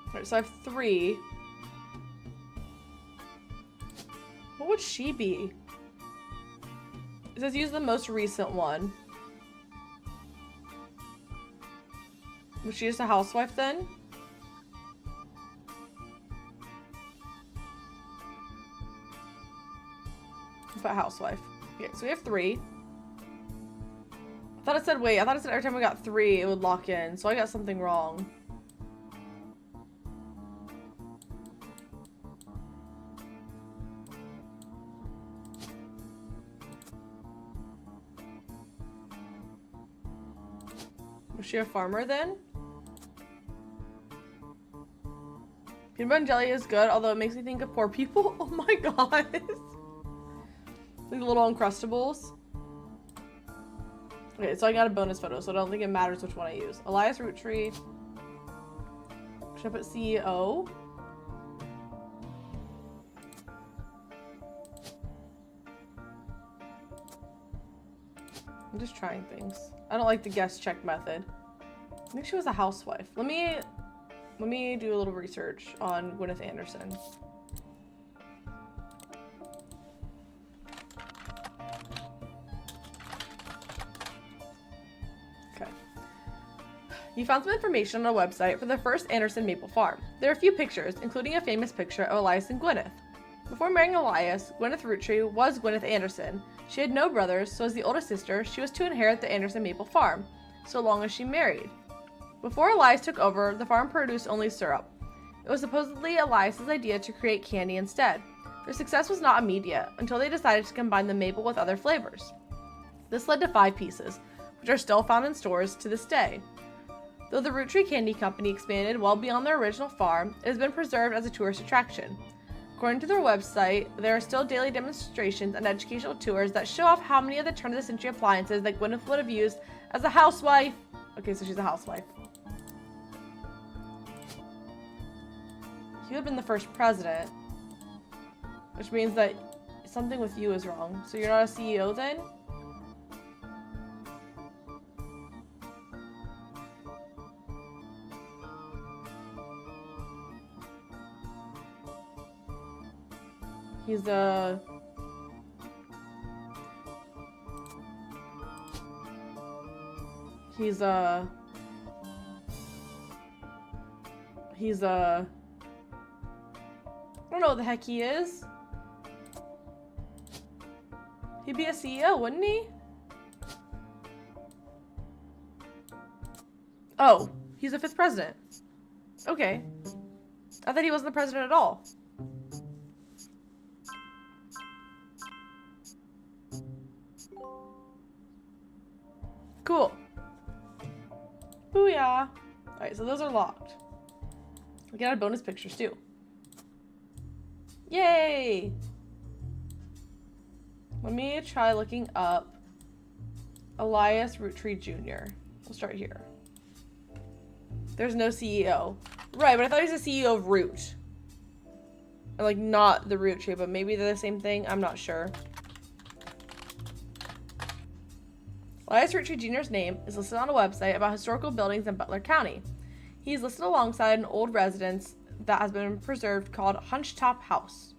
Speaker 1: Alright, so I have 3. What would she be? It says use the most recent one. Was she just a housewife then? Let's put housewife. Okay, so we have 3. I thought it said wait, I thought it said every time we got 3 it would lock in, so I got something wrong. Was she a farmer then? Peanut butter and jelly is good, although it makes me think of poor people. Oh my god. These little Uncrustables. Okay, so I got a bonus photo, so I don't think it matters which one I use. Elias Roottree. Should I put CEO? I'm just trying things. I don't like the guest check method. I think she was a housewife. Let me do a little research on Gwyneth Anderson. Okay. You found some information on a website for the first Anderson maple farm. There are a few pictures, including a famous picture of Elias and Gwyneth. Before marrying Elias, Gwyneth Roottree was Gwyneth Anderson. She had no brothers, so as the oldest sister, she was to inherit the Anderson maple farm, so long as she married. Before Elias took over, the farm produced only syrup. It was supposedly Elias's idea to create candy instead. Their success was not immediate, until they decided to combine the maple with other flavors. This led to 5 pieces, which are still found in stores to this day. Though the Roottree Candy Company expanded well beyond their original farm, it has been preserved as a tourist attraction. According to their website, there are still daily demonstrations and educational tours that show off how many of the turn-of-the-century appliances that Gwyneth would have used as a housewife. Okay, so she's a housewife. You have been the first president, which means that something with you is wrong. So you're not a CEO then? He's a... I don't know what the heck he is. He'd be a CEO, wouldn't he? Oh, he's the 5th president. Okay. I thought he wasn't the president at all. Cool. Booyah. Alright, so those are locked. We got bonus pictures too. Yay! Let me try looking up Elias Roottree Jr. We'll start here. There's no CEO. Right, but I thought he was the CEO of Root. And like not the Roottree, but maybe they're the same thing. I'm not sure. Elias Roottree Jr.'s name is listed on a website about historical buildings in Butler County. He's listed alongside an old residence that has been preserved called Hunchetop House.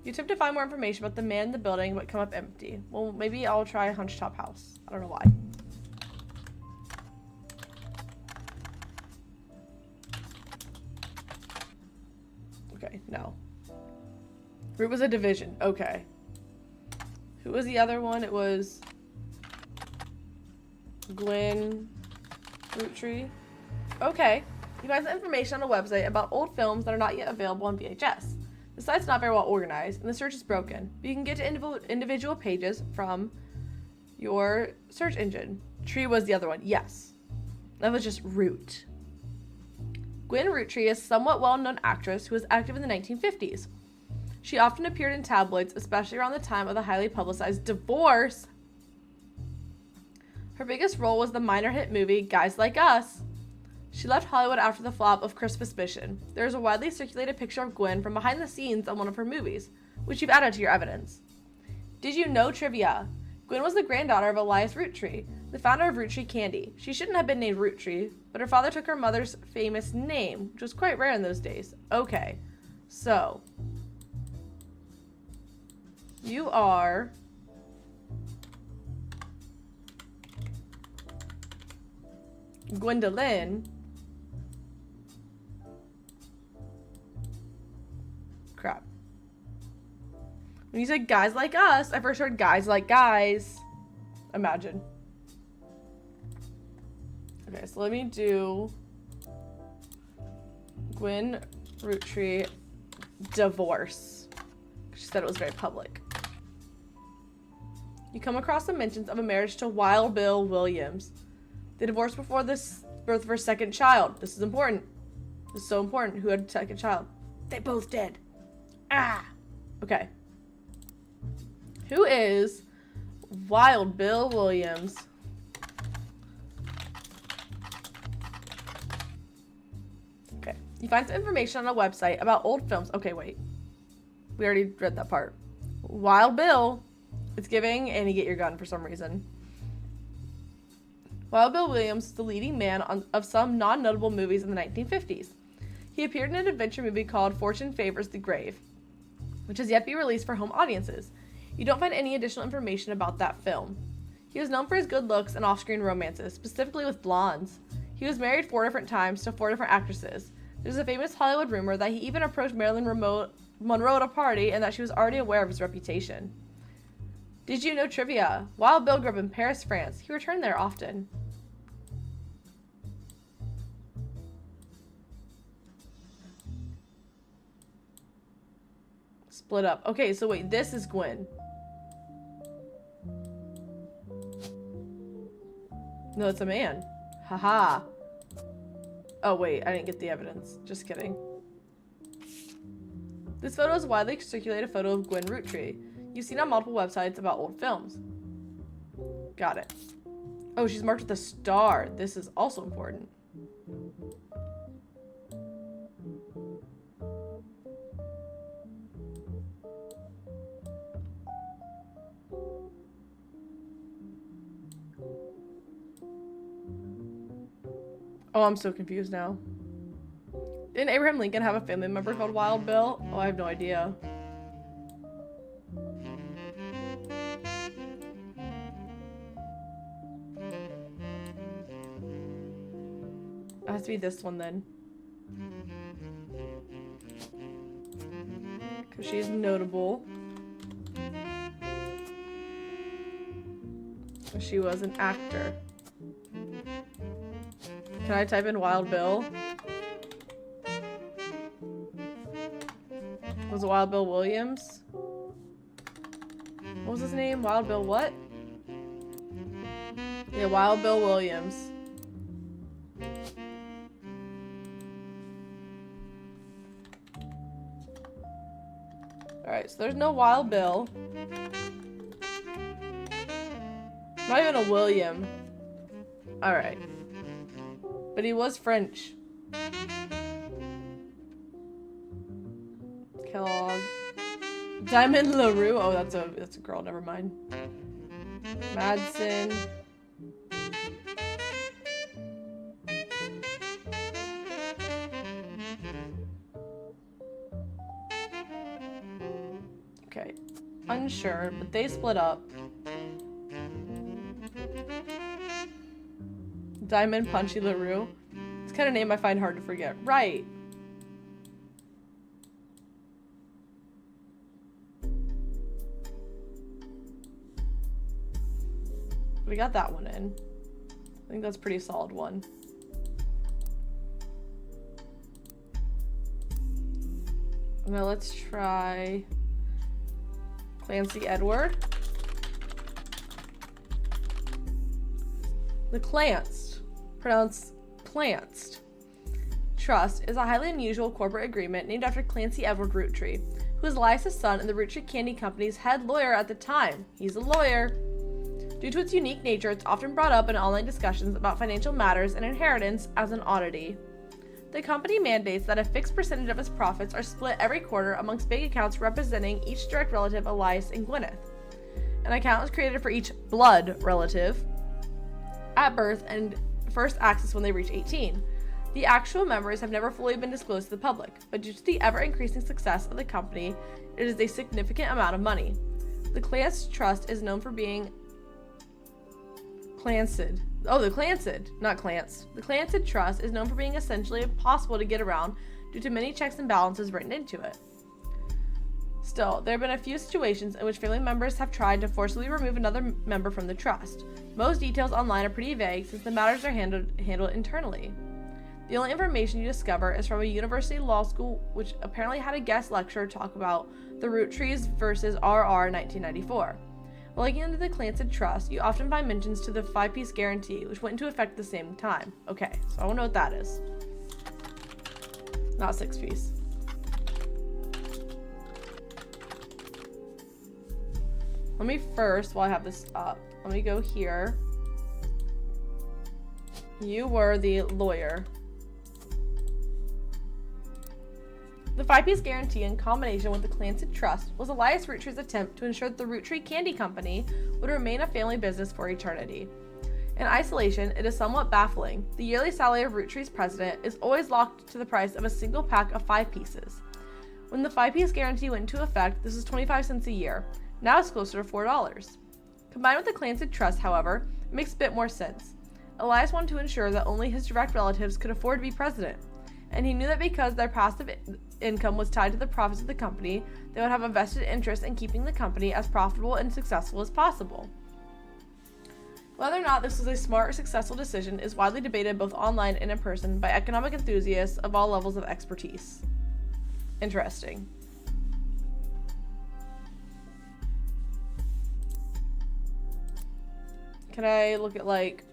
Speaker 1: You attempt to find more information about the man in the building, but come up empty. Well, maybe I'll try Hunchetop House. I don't know why. Okay, no. Root was a division. Okay. Who was the other one? It was Gwen Roottree. Okay. You find some information on a website about old films that are not yet available on VHS. The site's not very well organized, and the search is broken. But you can get to individual pages from your search engine. Tree was the other one. Yes. That was just Root. Gwen Roottree is a somewhat well-known actress who was active in the 1950s. She often appeared in tabloids, especially around the time of the highly publicized divorce. Her biggest role was the minor hit movie Guys Like Us. She left Hollywood after the flop of Christmas Mission. There is a widely circulated picture of Gwen from behind the scenes on one of her movies, which you've added to your evidence. Did you know trivia? Gwen was the granddaughter of Elias Roottree, the founder of Roottree Candy. She shouldn't have been named Roottree, but her father took her mother's famous name, which was quite rare in those days. Okay, so you are Gwendolyn. Crap. When you said Guys Like Us, I first heard Guys Like Guys. Imagine. Okay, so let me do Gwen Roottree divorce. She said it was very public. You come across some mentions of a marriage to Wild Bill Williams. They divorced before the birth of her second child. This is important. This is so important. Who had a second child? They both did. Ah! Okay. Who is Wild Bill Williams? Okay. You find some information on a website about old films. Okay, wait. We already read that part. Wild Bill. It's giving Annie Get Your Gun for some reason. Wild Bill Williams is the leading man of some non-notable movies in the 1950s. He appeared in an adventure movie called Fortune Favors the Grave, which has yet to be released for home audiences. You don't find any additional information about that film. He was known for his good looks and off-screen romances, specifically with blondes. He was married 4 different times to 4 different actresses. There's a famous Hollywood rumor that he even approached Marilyn Monroe at a party and that she was already aware of his reputation. Did you know trivia? Wild Bill grew up in Paris, France. He returned there often. Split up. Okay, so wait, this is Gwen. No, it's a man. Haha. Oh, wait, I didn't get the evidence. Just kidding. This photo is a widely circulated photo of Gwen Roottree. You've seen on multiple websites about old films. Got it. Oh, she's marked with a star. This is also important. Oh, I'm so confused now. Didn't Abraham Lincoln have a family member called Wild Bill? Oh, I have no idea. It has to be this one then. Because she's notable. She was an actor. Can I type in Wild Bill? Was it Wild Bill Williams? What was his name? Wild Bill what? Yeah, Wild Bill Williams. Alright, so there's no Wild Bill. Not even a William. Alright. But he was French. Kellogg. Diamond LaRue. Oh, that's a girl, never mind. Madsen. Okay. Unsure, but they split up. Diamond Punchy LaRue. It's kind of name I find hard to forget. Right. We got that one in. I think that's a pretty solid one. Now let's try Clancy Edward. The Clanced, pronounced Clanced, Trust is a highly unusual corporate agreement named after Clancy Edward Roottree, who was Elias's son and the Roottree Candy Company's head lawyer at the time. He's a lawyer. Due to its unique nature, it's often brought up in online discussions about financial matters and inheritance as an oddity. The company mandates that a fixed percentage of its profits are split every quarter amongst bank accounts representing each direct relative, Elias and Gwyneth. An account is created for each blood relative at birth and first access when they reach 18. The actual members have never fully been disclosed to the public, but due to the ever-increasing success of the company, it is a significant amount of money. The Clanced Trust is known for being Clanced. Oh, the Clanced, not Clanced. The Clanced Trust is known for being essentially impossible to get around due to many checks and balances written into it. Still, there have been a few situations in which family members have tried to forcibly remove another member from the trust. Most details online are pretty vague since the matters are handled internally. The only information you discover is from a university law school which apparently had a guest lecturer talk about the Roottrees versus RR 1994. While looking into the Clanced Trust, you often find mentions to the 5-piece guarantee, which went into effect at the same time. Okay, so I want to know what that is. Not 6-piece. Let me first, while I have this up, let me go here. You were the lawyer. The 5-piece guarantee in combination with the Clanced Trust was Elias Roottree's attempt to ensure that the Roottree Candy Company would remain a family business for eternity. In isolation, it is somewhat baffling. The yearly salary of Roottree's president is always locked to the price of a single pack of 5 pieces. When the 5-piece guarantee went into effect, this was 25 cents a year. Now it's closer to $4. Combined with the Clanced Trust, however, it makes a bit more sense. Elias wanted to ensure that only his direct relatives could afford to be president, and he knew that because their passive income was tied to the profits of the company, they would have a vested interest in keeping the company as profitable and successful as possible. Whether or not this was a smart or successful decision is widely debated both online and in person by economic enthusiasts of all levels of expertise. Interesting. Can I look at like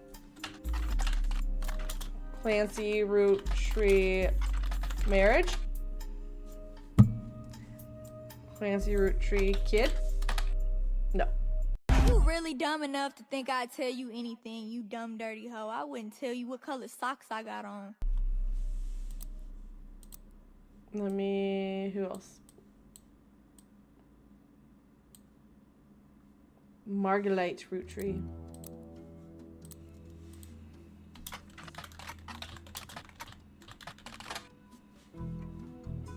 Speaker 1: Clancy Roottree marriage? Clancy Roottree kid? No.
Speaker 4: You really dumb enough to think I'd tell you anything, you dumb dirty hoe. I wouldn't tell you what color socks I got on.
Speaker 1: Who else? Marguerite Roottree.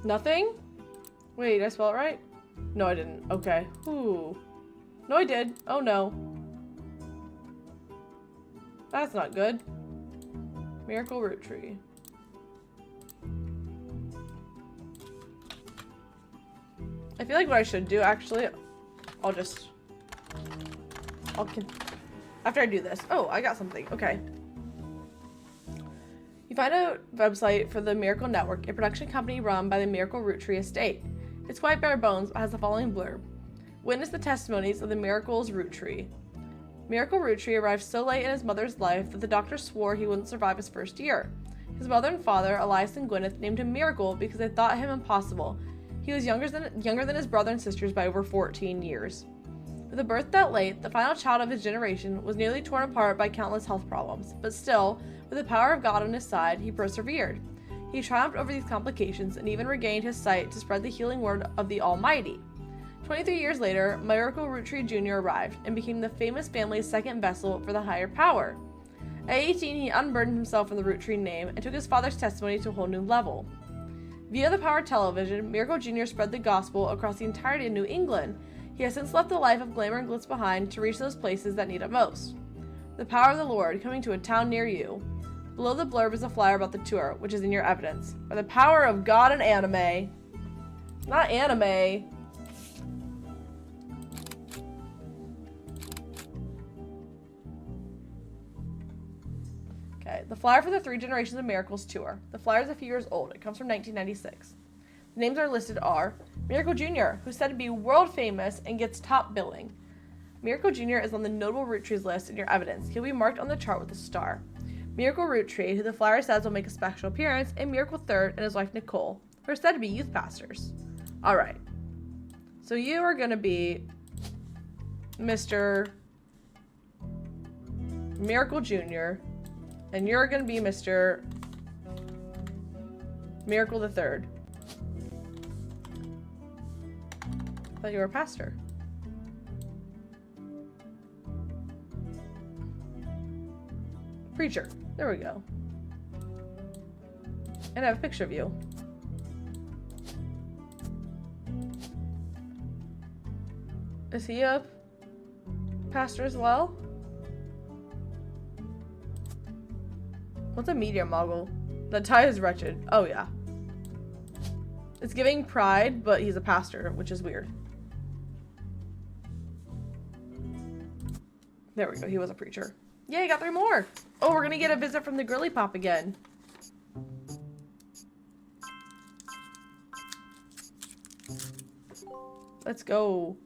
Speaker 1: Nothing? Wait, did I spell it right? No, I didn't. Okay. Ooh. No, I did. Oh, no. That's not good. Miracle Roottree. I feel like what I should do, actually, I'll After I do this. Oh, I got something. Okay. You find a website for the Miracle Network, a production company run by the Miracle Roottree estate. It's quite bare bones, but has the following blurb. Witness the testimonies of the Miracle's Roottree. Miracle Roottree arrived so late in his mother's life that the doctor swore he wouldn't survive his first year. His mother and father, Elias and Gwyneth, named him Miracle because they thought him impossible. He was younger than his brother and sisters by over 14 years. With a birth that late, the final child of his generation was nearly torn apart by countless health problems, but still, with the power of God on his side, he persevered. He triumphed over these complications and even regained his sight to spread the healing word of the Almighty. 23 years later, Miracle Roottree Jr. arrived and became the famous family's second vessel for the higher power. At 18, he unburdened himself from the Roottree name and took his father's testimony to a whole new level. Via the power of television, Miracle Jr. spread the gospel across the entirety of New England. He has since left the life of glamour and glitz behind to reach those places that need it most. The power of the Lord, coming to a town near you. Below the blurb is a flyer about the tour, which is in your evidence. By the power of God and anime. Not anime. Okay, the flyer for the Three Generations of Miracles tour. The flyer is a few years old. It comes from 1996. The names are listed are Miracle Jr., who's said to be world famous and gets top billing. Miracle Jr. is on the notable Roottrees list in your evidence. He'll be marked on the chart with a star. Miracle Roottree, who the flyer says will make a special appearance, and Miracle Third and his wife Nicole, who are said to be youth pastors. Alright. So you are going to be Mr. Miracle Jr., and you're going to be Mr. Miracle the Third. I thought you were a pastor. Preacher. There we go. And I have a picture of you. Is he a pastor as well? What's a media mogul? The tie is wretched. Oh yeah. It's giving pride, but he's a pastor, which is weird. There we go. He was a preacher. Yay, got 3 more. Oh, we're gonna get a visit from the Girly Pop again. Let's go.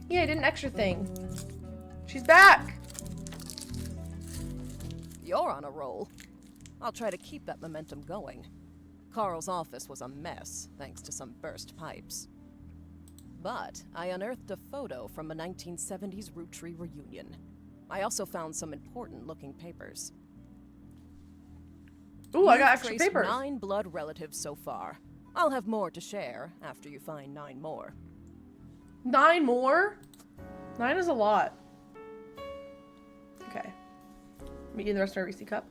Speaker 1: Yeah, I did an extra thing. She's back.
Speaker 3: You're on a roll. I'll try to keep that momentum going. Carl's office was a mess, thanks to some burst pipes. But I unearthed a photo from a 1970s Roottree reunion. I also found some important-looking papers.
Speaker 1: Ooh, I got
Speaker 3: You've
Speaker 1: extra
Speaker 3: traced
Speaker 1: papers.
Speaker 3: 9 blood relatives so far. I'll have more to share after you find 9 more.
Speaker 1: 9 more? 9 is a lot. Okay. Let me get the rest of my Reese cup.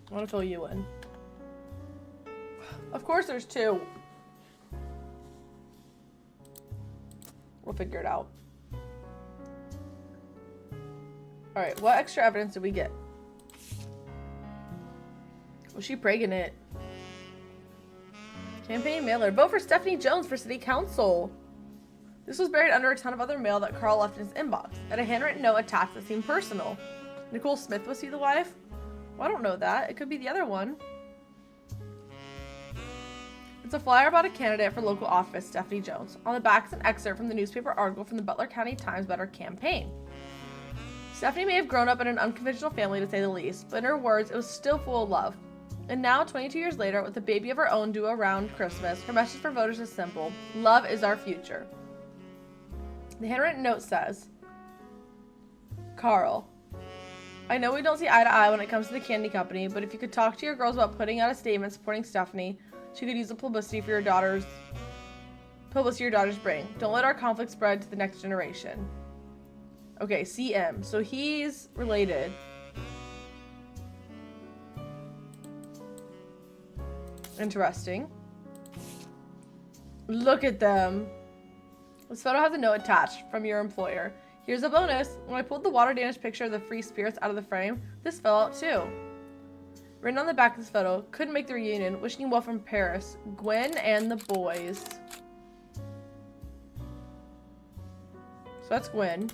Speaker 1: I want to fill you in. Of course there's 2. We'll figure it out. Alright, what extra evidence did we get? Was she pregnant? Campaign mailer. Vote for Stephanie Jones for city council. This was buried under a ton of other mail that Carl left in his inbox. Had a handwritten note attached that seemed personal. Nicole Smith was he the wife? Well, I don't know that. It could be the other one. It's a flyer about a candidate for local office, Stephanie Jones. On the back is an excerpt from the newspaper article from the Butler County Times about her campaign. Stephanie may have grown up in an unconventional family to say the least, but in her words, it was still full of love. And now, 22 years later, with a baby of her own due around Christmas, her message for voters is simple. Love is our future. The handwritten note says, Carl, I know we don't see eye to eye when it comes to the candy company, but if you could talk to your girls about putting out a statement supporting Stephanie, she could use the publicity your daughters bring. Don't let our conflict spread to the next generation. Okay, CM. So he's related. Interesting. Look at them. This photo has a note attached from your employer. Here's a bonus. When I pulled the water damaged picture of the free spirits out of the frame, this fell out too. Written on the back of this photo, couldn't make the reunion, wishing you well from Paris, Gwen and the boys. So that's Gwen.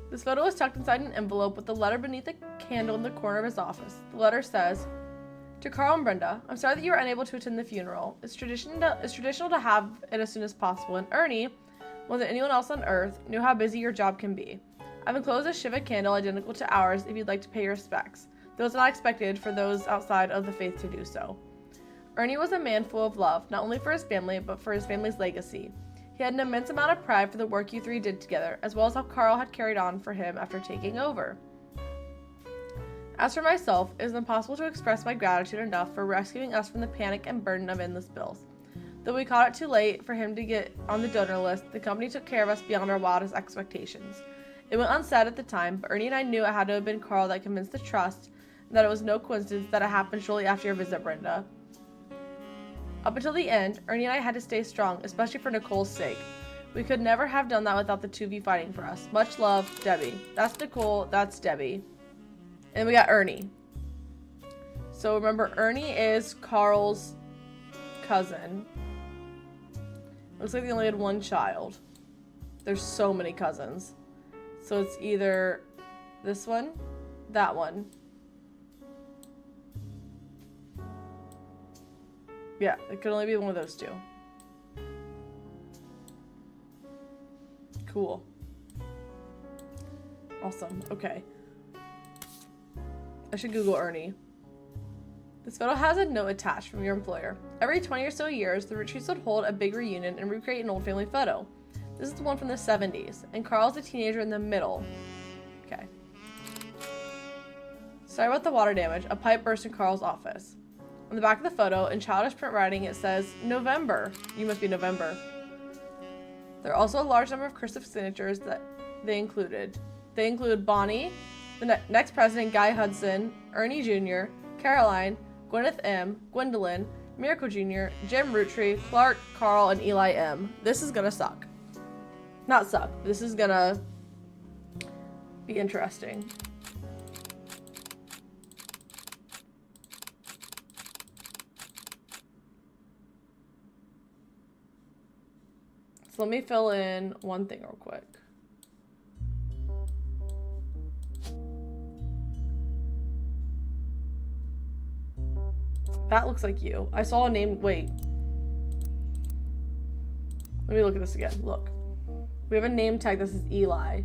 Speaker 1: This photo was tucked inside an envelope with the letter beneath a candle in the corner of his office. The letter says, "To Carl and Brenda, I'm sorry that you were unable to attend the funeral. It's traditional to have it as soon as possible, and Ernie, more than anyone else on earth, knew how busy your job can be. I've enclosed a Shiva candle identical to ours if you'd like to pay your respects, though it's not expected for those outside of the faith to do so." Ernie was a man full of love, not only for his family, but for his family's legacy. He had an immense amount of pride for the work you three did together, as well as how Carl had carried on for him after taking over. As for myself, it is impossible to express my gratitude enough for rescuing us from the panic and burden of endless bills. Though we caught it too late for him to get on the donor list, the company took care of us beyond our wildest expectations. It went unsaid at the time, but Ernie and I knew it had to have been Carl that convinced the trust, and that it was no coincidence that it happened shortly after your visit, Brenda. Up until the end, Ernie and I had to stay strong, especially for Nicole's sake. We could never have done that without the two of you fighting for us. Much love, Debbie. That's Nicole, that's Debbie. And we got Ernie. So remember, Ernie is Carl's cousin. Looks like they only had one child. There's so many cousins. So it's either this one, that one. Yeah, it could only be one of those two. Cool. Awesome. Okay. I should Google Ernie. This photo has a note attached from your employer. Every 20 or so years, the Roottree would hold a big reunion and recreate an old family photo. This is the one from the 70s, and Carl's a teenager in the middle. Okay. Sorry about the water damage. A pipe burst in Carl's office. On the back of the photo, in childish print writing, it says, November. You must be November. There are also a large number of cursive signatures that they included. They include Bonnie, the next president Guy Hudson, Ernie Jr., Caroline, Gwyneth M., Gwendolyn, Miracle Jr., Jim Roottree, Clark, Carl, and Eli M. This is gonna suck. Not suck. This is gonna be interesting. So let me fill in one thing real quick. That looks like you. I saw a name. Wait. Let me look at this again. Look. We have a name tag that says Eli.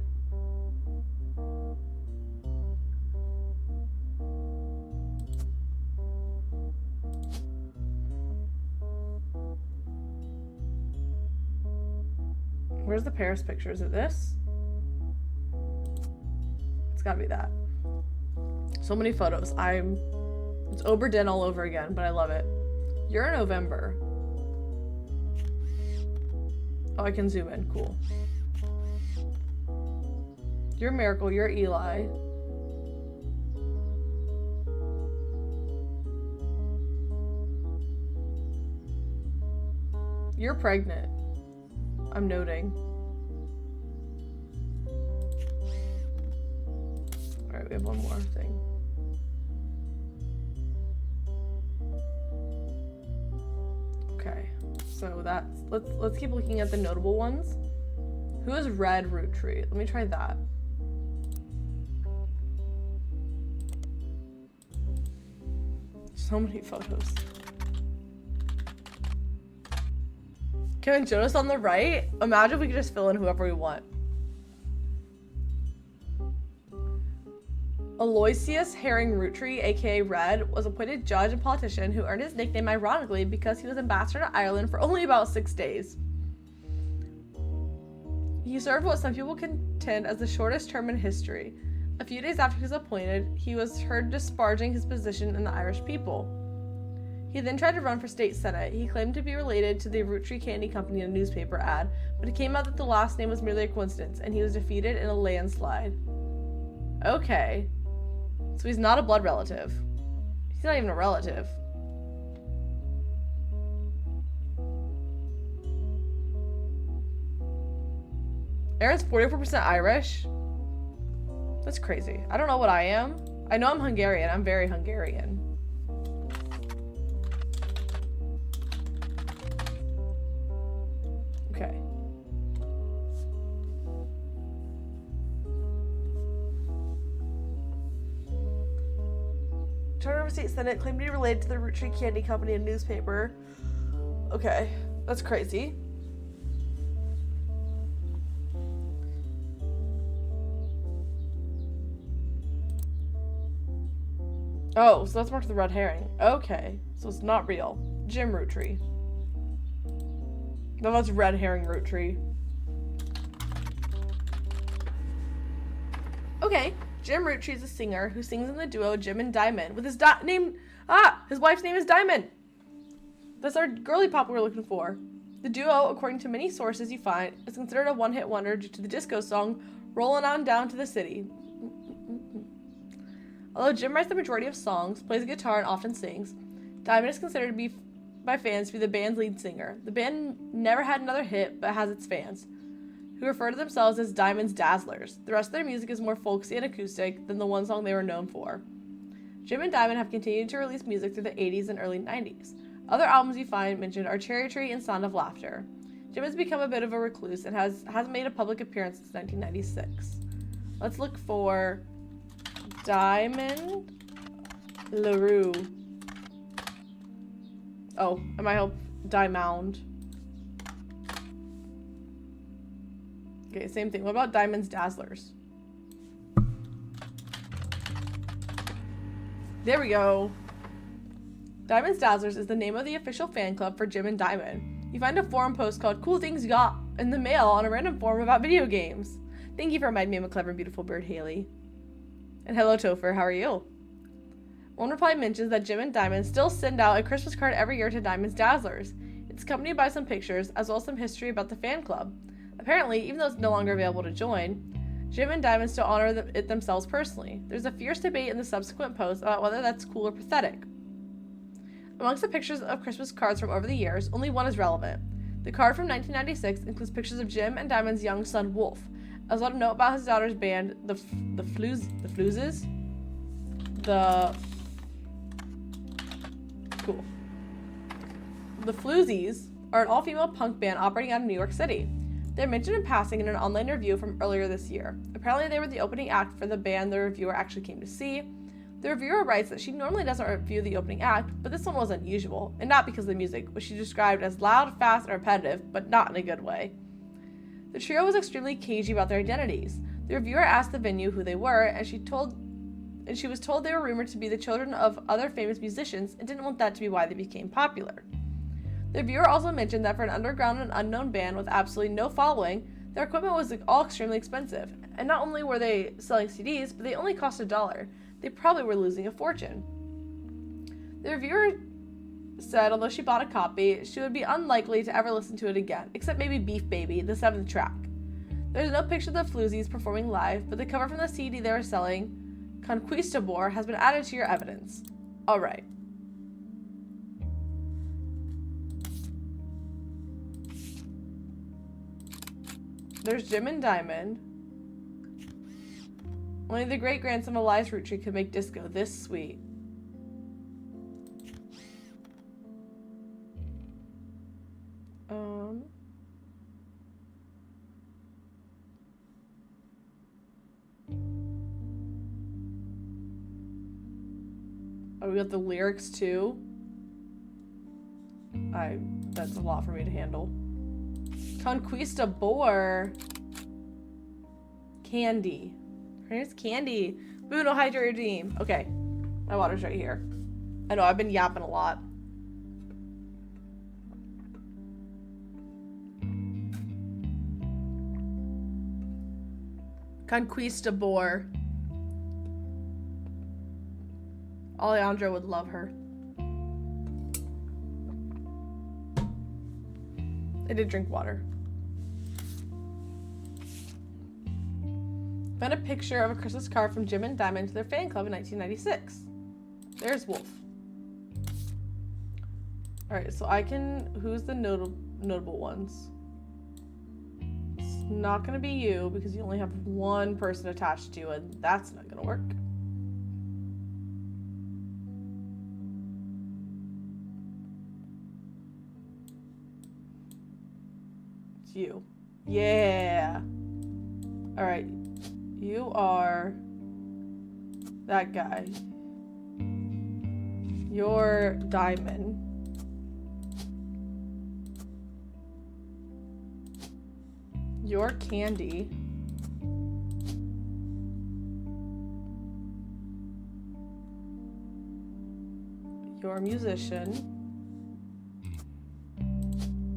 Speaker 1: Where's the Paris picture? Is it this? It's gotta be that. So many photos. It's Oberdin all over again, but I love it. You're in November. Oh, I can zoom in. Cool. You're Miracle. You're Eli. You're pregnant. I'm noting. Alright, we have one more thing. Okay, so that's let's keep looking at the notable ones. Who is Red Roottree? Let me try that. So many photos. Kevin Jonas on the right? Imagine if we could just fill in whoever we want. Aloysius Herring Roottree, aka Red, was appointed judge and politician who earned his nickname ironically because he was ambassador to Ireland for only about 6 days. He served what some people contend as the shortest term in history. A few days after he was appointed, he was heard disparaging his position in the Irish people. He then tried to run for state senate. He claimed to be related to the Roottree Candy Company in a newspaper ad, but it came out that the last name was merely a coincidence, and he was defeated in a landslide. Okay. So he's not a blood relative. He's not even a relative. Aaron's 44% Irish. That's crazy. I don't know what I am. I know I'm Hungarian. I'm very Hungarian. Okay. Charter of State Senate claimed to be related to the Roottree Candy Company and newspaper. Okay, that's crazy. Oh, so that's marked with the red herring. Okay, so it's not real. Jim Roottree. No, that's red herring Roottree. Okay, Jim Roottree is a singer who sings in the duo Jim and Diamond with his his wife's name is Diamond. That's our girly pop we're looking for. The duo, according to many sources you find, is considered a one-hit wonder due to the disco song "Rollin' On Down to the City." Although Jim writes the majority of songs, plays a guitar, and often sings, Diamond is considered to be by fans to be the band's lead singer. The band never had another hit, but has its fans, who refer to themselves as Diamond's Dazzlers. The rest of their music is more folksy and acoustic than the one song they were known for. Jim and Diamond have continued to release music through the 80s and early 90s. Other albums you find mentioned are Cherry Tree and Sound of Laughter. Jim has become a bit of a recluse and hasn't made a public appearance since 1996. Let's look for Diamond LaRue. Oh, am I help? Diamond. Okay, same thing. What about Diamond's Dazzlers? There we go. Diamond's Dazzlers is the name of the official fan club for Jim and Diamond. You find a forum post called Cool Things You Got in the mail on a random forum about video games. Thank you for reminding me I'm a clever, beautiful bird, Haley. And hello, Topher. How are you? One reply mentions that Jim and Diamond still send out a Christmas card every year to Diamond's Dazzlers. It's accompanied by some pictures, as well as some history about the fan club. Apparently, even though it's no longer available to join, Jim and Diamond still honor it themselves personally. There's a fierce debate in the subsequent posts about whether that's cool or pathetic. Amongst the pictures of Christmas cards from over the years, only one is relevant. The card from 1996 includes pictures of Jim and Diamond's young son, Wolf, as well as a note about his daughter's band, the Floozes? Cool. The Floozies are an all-female punk band operating out of New York City. They're mentioned in passing in an online review from earlier this year. Apparently they were the opening act for the band the reviewer actually came to see. The reviewer writes that she normally doesn't review the opening act, but this one was unusual, and not because of the music, which she described as loud, fast, and repetitive, but not in a good way. The trio was extremely cagey about their identities. The reviewer asked the venue who they were, and she was told they were rumored to be the children of other famous musicians and didn't want that to be why they became popular. The reviewer also mentioned that for an underground and unknown band with absolutely no following, their equipment was all extremely expensive. And not only were they selling CDs, but they only cost $1. They probably were losing a fortune. The reviewer said although she bought a copy, she would be unlikely to ever listen to it again, except maybe Beef Baby, the 7th track. There's no picture of the Floozies performing live, but the cover from the CD they were selling, Conquistador, has been added to your evidence. Alright. There's Jim and Diamond. Only the great-grandson of Elias Roottree could make disco this sweet. Oh, we got the lyrics too? That's a lot for me to handle. Conquistador. Candy. Her name's Candy. Bruno, hydrate your dream. Okay. My water's right here. I know, I've been yapping a lot. Conquistador. Alejandro would love her. I did drink water. Found a picture of a Christmas card from Jim and Diamond to their fan club in 1996. There's Wolf. Alright, so I can... Who's the notable ones? not gonna be you because you only have one person attached to you, and that's not gonna work. It's you. Yeah. Alright. You are that guy. You're Diamond. You're Candy. You're a musician.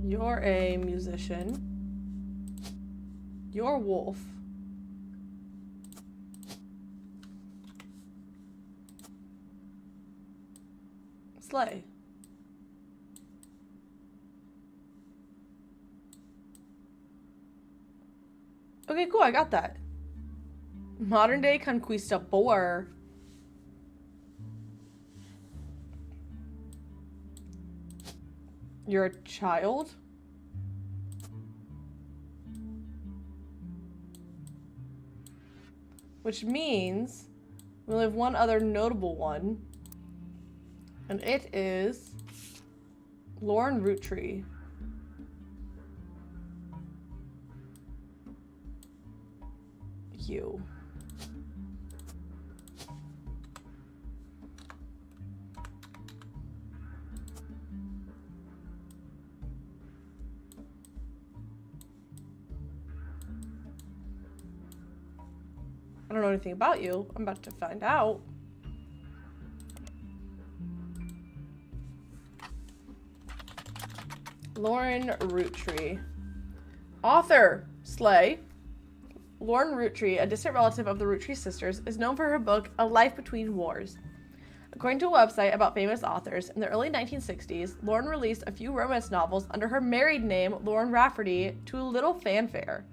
Speaker 1: You're a musician. You're Wolf. Slay. Okay, cool, I got that. Modern day conquistador. You're a child? Which means we only have one other notable one. And it is Lauren Roottree. You. I don't know anything about you. I'm about to find out. Lauren Roottree. Author, slay. Lauren Roottree, a distant relative of the Roottree sisters, is known for her book, A Life Between Wars. According to a website about famous authors, in the early 1960s, Lauren released a few romance novels under her married name, Lauren Rafferty, to little fanfare.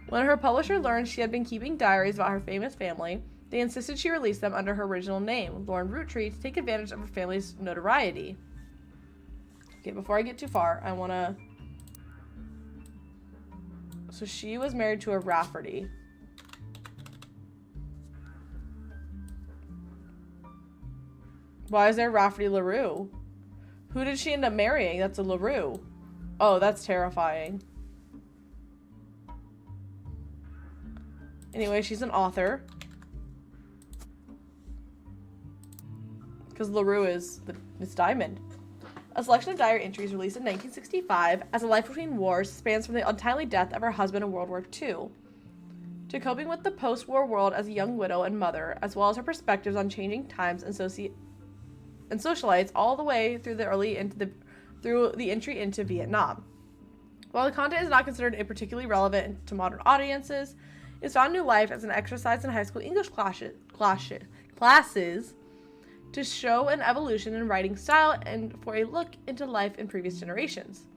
Speaker 1: When her publisher learned she had been keeping diaries about her famous family, they insisted she release them under her original name, Lauren Roottree, to take advantage of her family's notoriety. Okay, before I get too far, I want to... So she was married to a Rafferty. Why is there Rafferty LaRue? Who did she end up marrying? That's a LaRue. Oh, that's terrifying. Anyway, she's an author. Because LaRue is Miss Diamond. A selection of diary entries released in 1965 as A Life Between Wars spans from the untimely death of her husband in World War II to coping with the post-war world as a young widow and mother, as well as her perspectives on changing times and socialites all the way through the entry into Vietnam. While the content is not considered particularly relevant to modern audiences, it's found new life as an exercise in high school English classes to show an evolution in writing style and for a look into life in previous generations.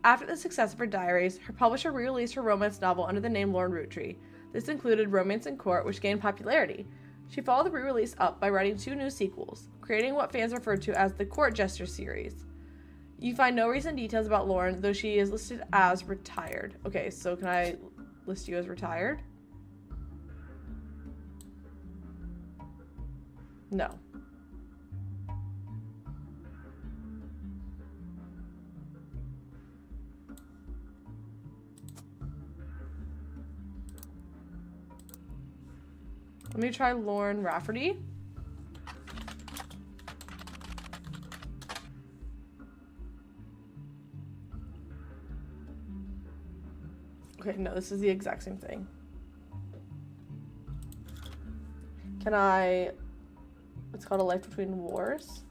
Speaker 1: After the success of her diaries, her publisher re-released her romance novel under the name Lauren Roottree. This included Romance in Court, which gained popularity. She followed the re-release up by writing 2 new sequels, creating what fans refer to as the Court Jester series. You find no recent details about Lauren, though she is listed as retired. Okay, so can I list you as retired? No. Let me try Lauren Rafferty. Okay, no, this is the exact same thing. Can I... It's called A Life Between Wars.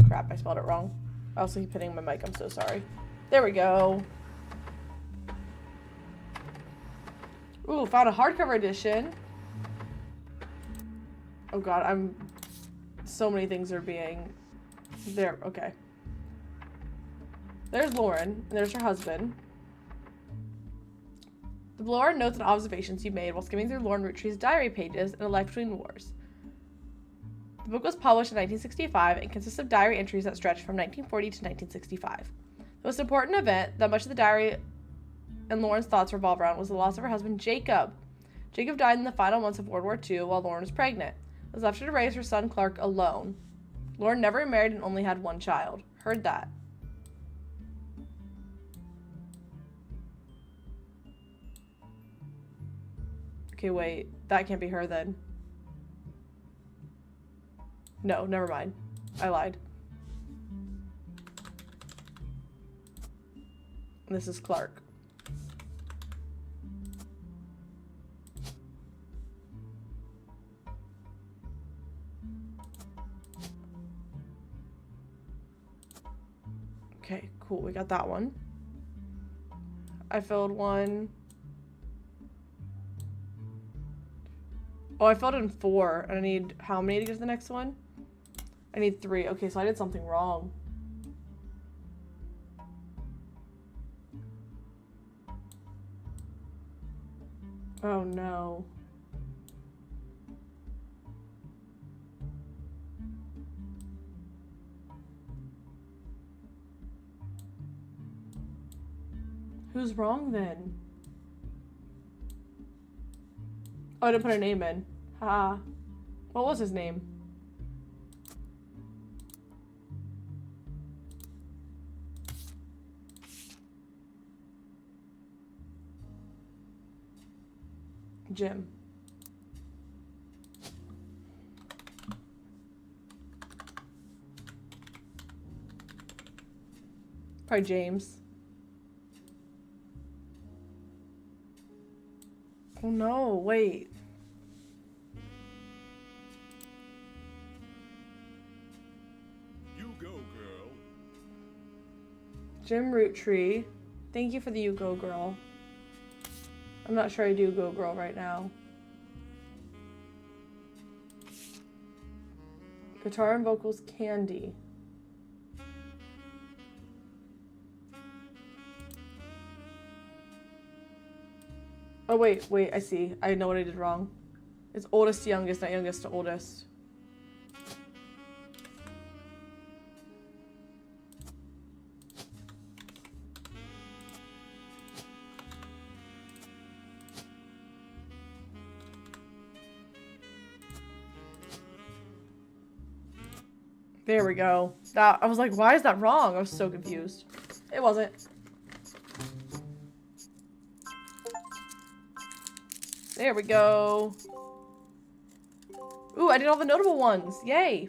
Speaker 1: Crap, I spelled it wrong. I also keep hitting my mic, I'm so sorry. There we go. Ooh, found a hardcover edition. Oh god, so many things are being... There, okay. There's Lauren, and there's her husband. The below are notes and observations you made while skimming through Lauren Roottree's diary pages in A Life Between Wars. The book was published in 1965 and consists of diary entries that stretch from 1940 to 1965. The most important event that much of the diary and Lauren's thoughts revolve around was the loss of her husband, Jacob. Jacob died in the final months of World War II while Lauren was pregnant. It was left her to raise her son, Clark, alone. Lauren never remarried and only had one child. Heard that. Okay, wait. That can't be her then. No, never mind. I lied. This is Clark. Okay, cool. We got that one. I filled one. Oh, I filled in 4. And I need how many to get to the next one? I need 3. Okay, so I did something wrong. Oh no. Who's wrong then? Oh, I didn't put a name in. Ha. What was his name? Jim. Probably James. Oh no, wait.
Speaker 5: You go, girl.
Speaker 1: Jim Roottree. Thank you for the You Go Girl. I'm not sure I do Go Girl right now. Guitar and vocals, Candy. Oh, wait, I see. I know what I did wrong. It's oldest to youngest, not youngest to oldest. There we go. That I was like, why is that wrong? I was so confused. It wasn't. There we go. Ooh, I did all the notable ones. Yay.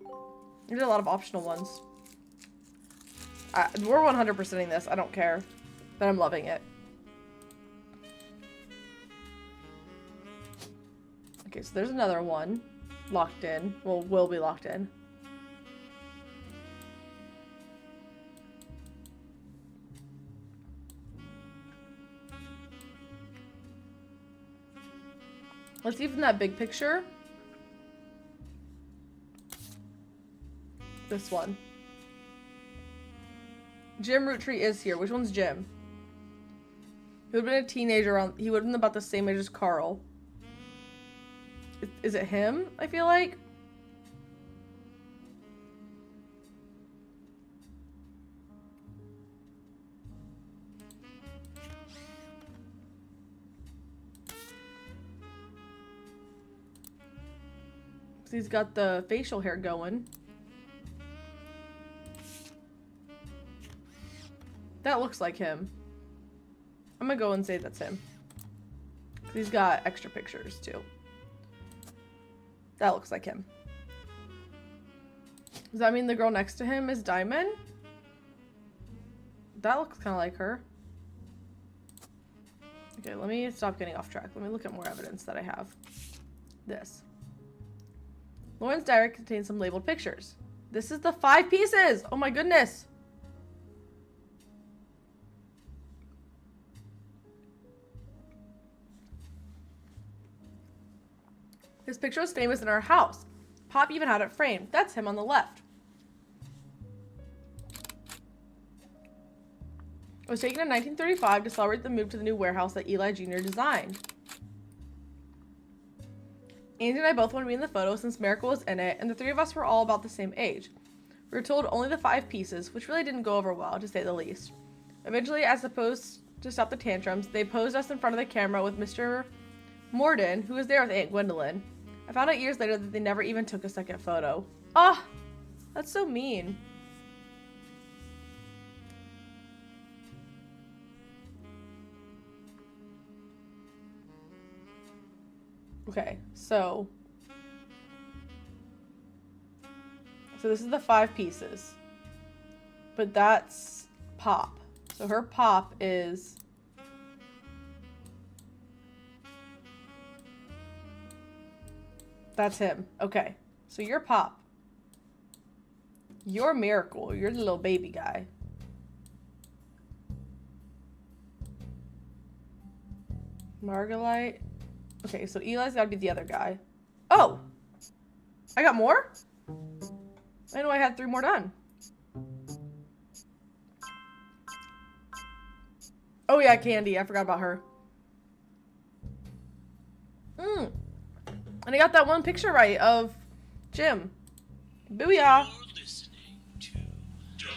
Speaker 1: I did a lot of optional ones. We're 100%ing this. I don't care. But I'm loving it. Okay, so there's another one. Locked in. Well, will be locked in. Let's see from that big picture. This one. Jim Roottree is here. Which one's Jim? He would have been a teenager he would have been about the same age as Carl. Is it him, I feel like? He's got the facial hair going. That looks like him. I'm gonna go and say that's him. He's got extra pictures too. That looks like him. Does that mean the girl next to him is Diamond? That looks kind of like her. Okay, let me stop getting off track. Let me look at more evidence that I have. This. Lauren's diary contains some labeled pictures. This is the 5 pieces! Oh my goodness! This picture was famous in our house. Pop even had it framed. That's him on the left. It was taken in 1935 to celebrate the move to the new warehouse that Eli Jr. designed. Andy and I both wanted to be in the photo since Miracle was in it, and the three of us were all about the same age. We were told only the 5 pieces, which really didn't go over well, to say the least. Eventually, as opposed to stop the tantrums, they posed us in front of the camera with Mr. Morden, who was there with Aunt Gwendolyn. I found out years later that they never even took a second photo. Ah! That's so mean. Okay, so this is the 5 pieces. But that's Pop. So her Pop is that's him. Okay. So you're Pop. You're Miracle. You're the little baby guy. Margalite. Okay, so Eli's gotta be the other guy. Oh! I got more? I know I had 3 more done. Oh yeah, Candy. I forgot about her. And I got that one picture right of Jim. Booyah!
Speaker 6: You're listening to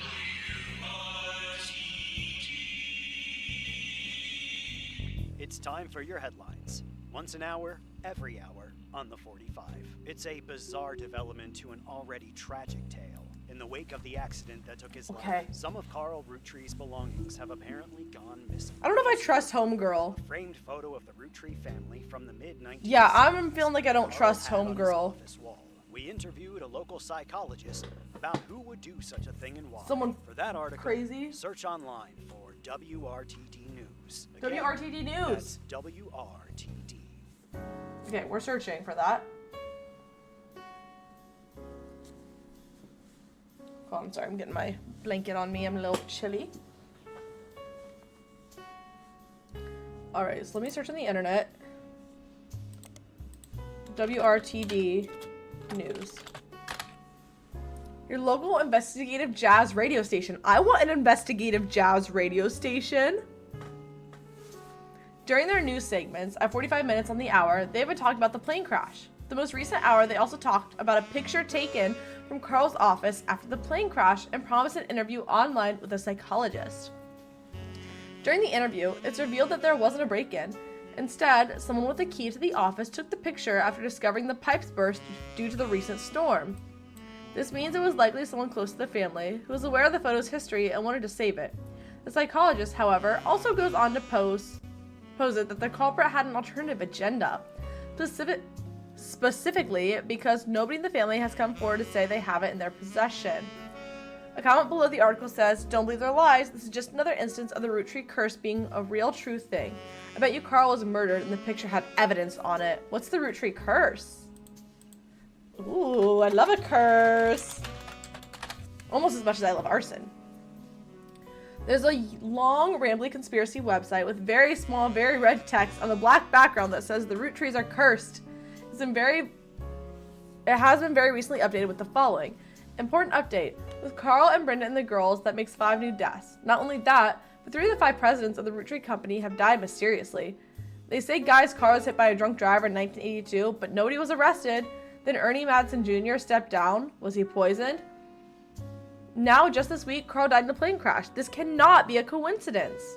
Speaker 7: It's time for your headlines. Once an hour, every hour, on the 45. It's a bizarre development to an already tragic tale. In the wake of the accident that took his life, some of Carl Roottree's belongings have apparently gone missing.
Speaker 1: I don't know if I trust Homegirl.
Speaker 7: A framed photo of the Rootree family from the mid-1960s.
Speaker 1: Yeah, I'm feeling like I don't trust Homegirl.
Speaker 7: We interviewed a local psychologist about who would do such a thing and why.
Speaker 1: Someone
Speaker 7: for that article,
Speaker 1: crazy?
Speaker 7: Search online for WRTD News. Again,
Speaker 1: WRTD News.
Speaker 7: that's WRTD.
Speaker 1: Okay, we're searching for that. Oh, I'm sorry, I'm getting my blanket on me. I'm a little chilly. Alright, so let me search on the internet. WRTD News. Your local investigative jazz radio station. I want an investigative jazz radio station. During their news segments, at 45 minutes on the hour, they would talk about the plane crash. The most recent hour, they also talked about a picture taken from Carl's office after the plane crash and promised an interview online with a psychologist. During the interview, it's revealed that there wasn't a break-in. Instead, someone with a key to the office took the picture after discovering the pipes burst due to the recent storm. This means it was likely someone close to the family who was aware of the photo's history and wanted to save it. The psychologist, however, also goes on to pose it that the culprit had an alternative agenda, specifically because nobody in the family has come forward to say they have it in their possession. A comment below the article says, "Don't believe their lies, this is just another instance of the Roottree curse being a real true thing. I bet you Carl was murdered and the picture had evidence on it. What's the Roottree curse?" Ooh, I love a curse. Almost as much as I love arson. There's a long, rambly conspiracy website with very small, very red text on a black background that says the Roottrees are cursed. It has been very recently updated with the following. Important update. With Carl and Brenda and the girls, that makes 5 new deaths. Not only that, but 3 of the 5 presidents of the Roottree company have died mysteriously. They say Guy's car was hit by a drunk driver in 1982, but nobody was arrested. Then Ernie Madsen Jr. stepped down. Was he poisoned? Now, just this week, Carl died in a plane crash. This cannot be a coincidence.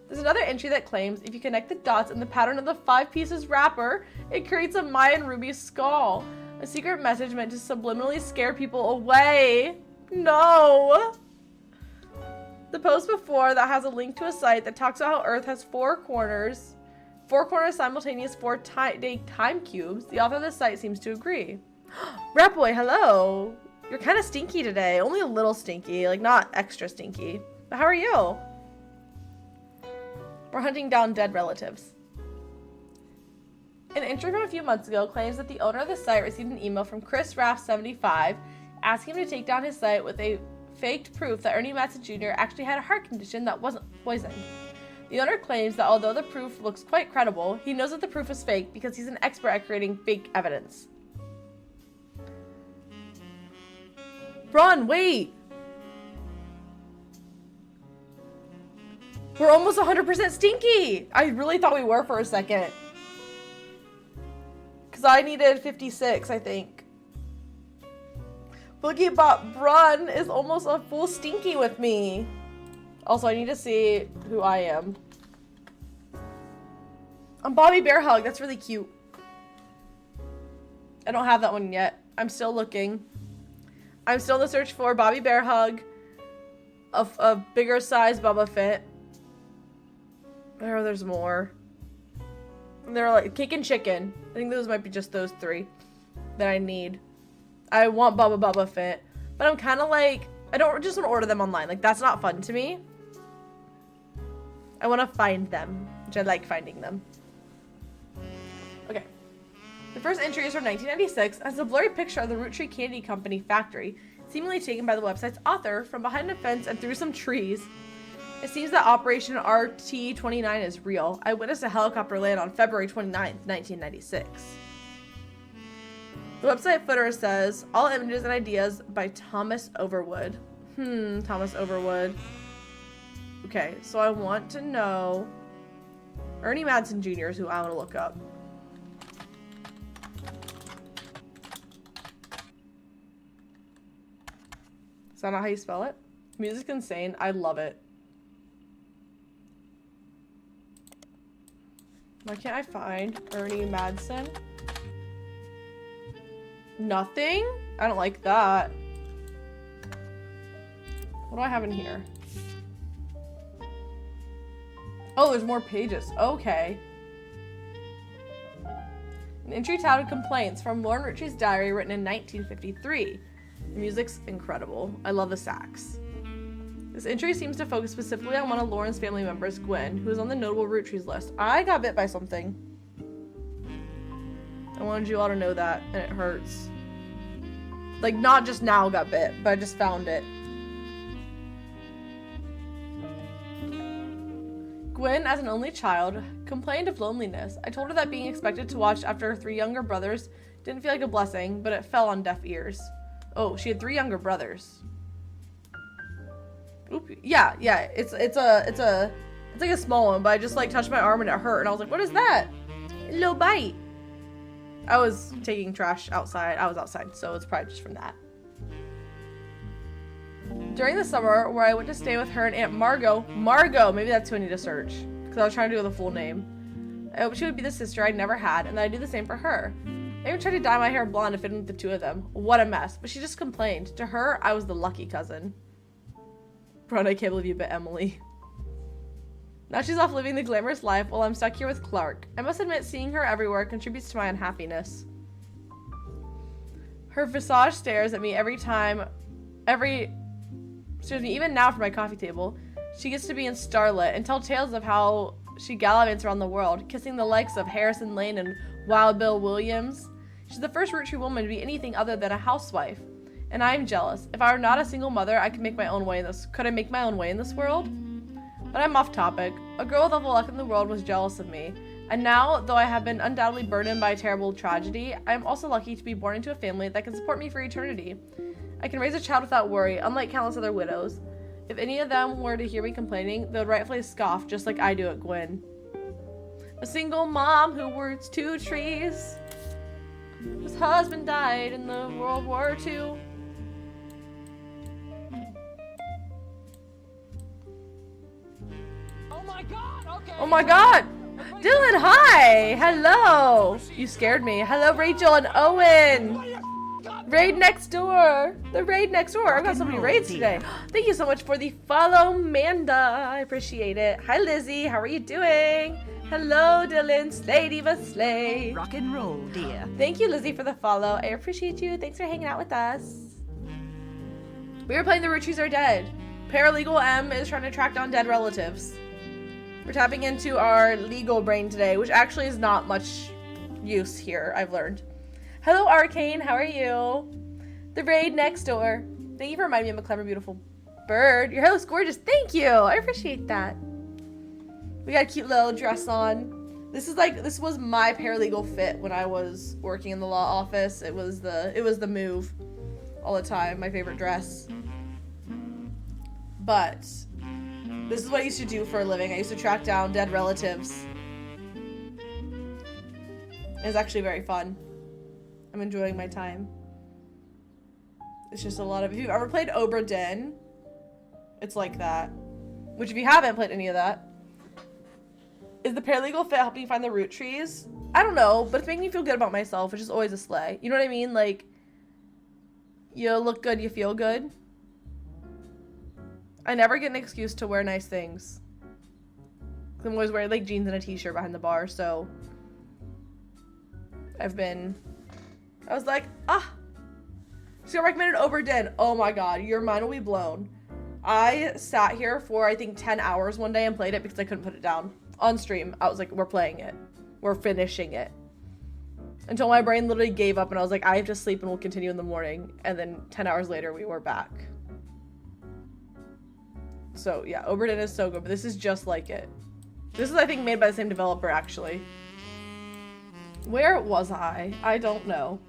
Speaker 1: There's another entry that claims if you connect the dots in the pattern of the 5 pieces wrapper, it creates a Mayan ruby skull. A secret message meant to subliminally scare people away. No! The post before that has a link to a site that talks about how Earth has 4 corners simultaneous 4-day time cubes. The author of the site seems to agree. Rat Boy, hello! You're kind of stinky today. Only a little stinky, like not extra stinky. But how are you? We're hunting down dead relatives. An entry from a few months ago claims that the owner of the site received an email from Chris Raff75 asking him to take down his site with a faked proof that Ernie Madsen Jr. actually had a heart condition that wasn't poisoned. The owner claims that although the proof looks quite credible, he knows that the proof is fake because he's an expert at creating fake evidence. Run, wait! We're almost 100% stinky! I really thought we were for a second. Because I needed 56, I think. Boogie Bot Brun is almost a full stinky with me. Also, I need to see who I am. I'm Bobby Bear Hug. That's really cute. I don't have that one yet. I'm still looking. I'm still in the search for Bobby Bear Hug. A bigger size Bubba Fit. There's more. They're like cake and chicken. I think those might be just those 3 that I need. I want Bubba Fit, but I'm kind of like, I don't just want to order them online. Like, that's not fun to me. I want to find them, which I like finding them. Okay. The first entry is from 1996 and has a blurry picture of the Roottree Candy Company factory, seemingly taken by the website's author from behind a fence and through some trees. It seems that Operation RT-29 is real. I witnessed a helicopter land on February 29th, 1996. The website footer says, all images and ideas by Thomas Overwood. Thomas Overwood. Okay, so I want to know... Ernie Madsen Jr. is who I want to look up. Is that not how you spell it? Music's insane. I love it. Why can't I find Ernie Madsen? Nothing? I don't like that. What do I have in here? Oh, there's more pages. Okay. An entry titled Complaints from Lauren Rootree's diary written in 1953. The music's incredible. I love the sax. This entry seems to focus specifically on one of Lauren's family members, Gwen, who is on the notable Roottrees list. I got bit by something. I wanted you all to know that, and it hurts. Like, not just now got bit, but I just found it. Gwen, as an only child, complained of loneliness. I told her that being expected to watch after her 3 younger brothers didn't feel like a blessing, but it fell on deaf ears. Oh, she had 3 younger brothers. Oop, yeah, it's like a small one, but I just like touched my arm and it hurt, and I was like, what is that? A little bite. I was taking trash outside. I was outside, so it's probably just from that. During the summer, where I went to stay with her and Aunt Margot, maybe that's who I need to search, because I was trying to do the full name. I hoped she would be the sister I'd never had, and that I'd do the same for her. I even tried to dye my hair blonde to fit in with the 2 of them. What a mess, but she just complained. To her, I was the lucky cousin. Bro, I can't believe you bit Emily. Now she's off living the glamorous life while I'm stuck here with Clark. I must admit, seeing her everywhere contributes to my unhappiness. Her visage stares at me even now from my coffee table. She gets to be in Starlit and tell tales of how she gallivants around the world, kissing the likes of Harrison Lane and Wild Bill Williams. She's the first Roottree woman to be anything other than a housewife. And I'm jealous. If I were not a single mother, I could make my own way in this. Could I make my own way in this world? But I'm off topic. A girl with all the luck in the world was jealous of me. And now, though I have been undoubtedly burdened by a terrible tragedy, I am also lucky to be born into a family that can support me for eternity. I can raise a child without worry, unlike countless other widows. If any of them were to hear me complaining, they would rightfully scoff, just like I do at Gwen. A single mom who works 2 trees, whose husband died in the World War II. Oh my god! Dylan, hi! Hello! You scared me. Hello, Rachel and Owen! Raid next door! The raid next door! I've got so many raids today. Thank you so much for the follow, Manda. I appreciate it. Hi, Lizzie. How are you doing? Hello, Dylan. Slay, Diva, slay.
Speaker 6: Rock and roll, dear.
Speaker 1: Thank you, Lizzie, for the follow. I appreciate you. Thanks for hanging out with us. We were playing The Rootrees Are Dead. Paralegal M is trying to track down dead relatives. We're tapping into our legal brain today, which actually is not much use here, I've learned. Hello, Arcane. How are you? The raid next door. Thank you for reminding me I'm a clever, beautiful bird. Your hair looks gorgeous. Thank you. I appreciate that. We got a cute little dress on. This was my paralegal fit when I was working in the law office. It was the move all the time. My favorite dress. But this is what I used to do for a living. I used to track down dead relatives. It was actually very fun. I'm enjoying my time. It's just a lot of... If you've ever played Obra Dinn, it's like that. Which, if you haven't played any of that, is the paralegal fit helping you find the Roottrees? I don't know, but it's making me feel good about myself, which is always a slay. You know what I mean? Like, you look good, you feel good. I never get an excuse to wear nice things. I'm always wearing, like, jeans and a t-shirt behind the bar, so... I was like, So I recommended Obra Dinn. Oh my god, your mind will be blown. I sat here for, I think, 10 hours one day and played it because I couldn't put it down. On stream, I was like, we're playing it. We're finishing it. Until my brain literally gave up and I was like, I have to sleep and we'll continue in the morning. And then 10 hours later, we were back. So, yeah, Obra Dinn is so good, but this is just like it. This is, I think, made by the same developer, actually. Where was I? I don't know.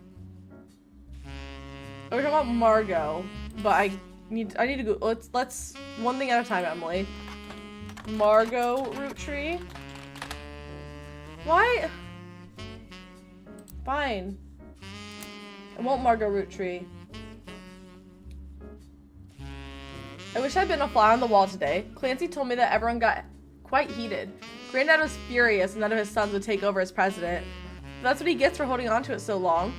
Speaker 1: We're talking about Margot, but I need to go. Let's one thing at a time, Emily. Margot Roottree. Why? Fine. I won't Margot Roottree. I wish I'd been a fly on the wall today. Clancy told me that everyone got quite heated. Granddad was furious and none of his sons would take over as president. That's what he gets for holding on to it so long.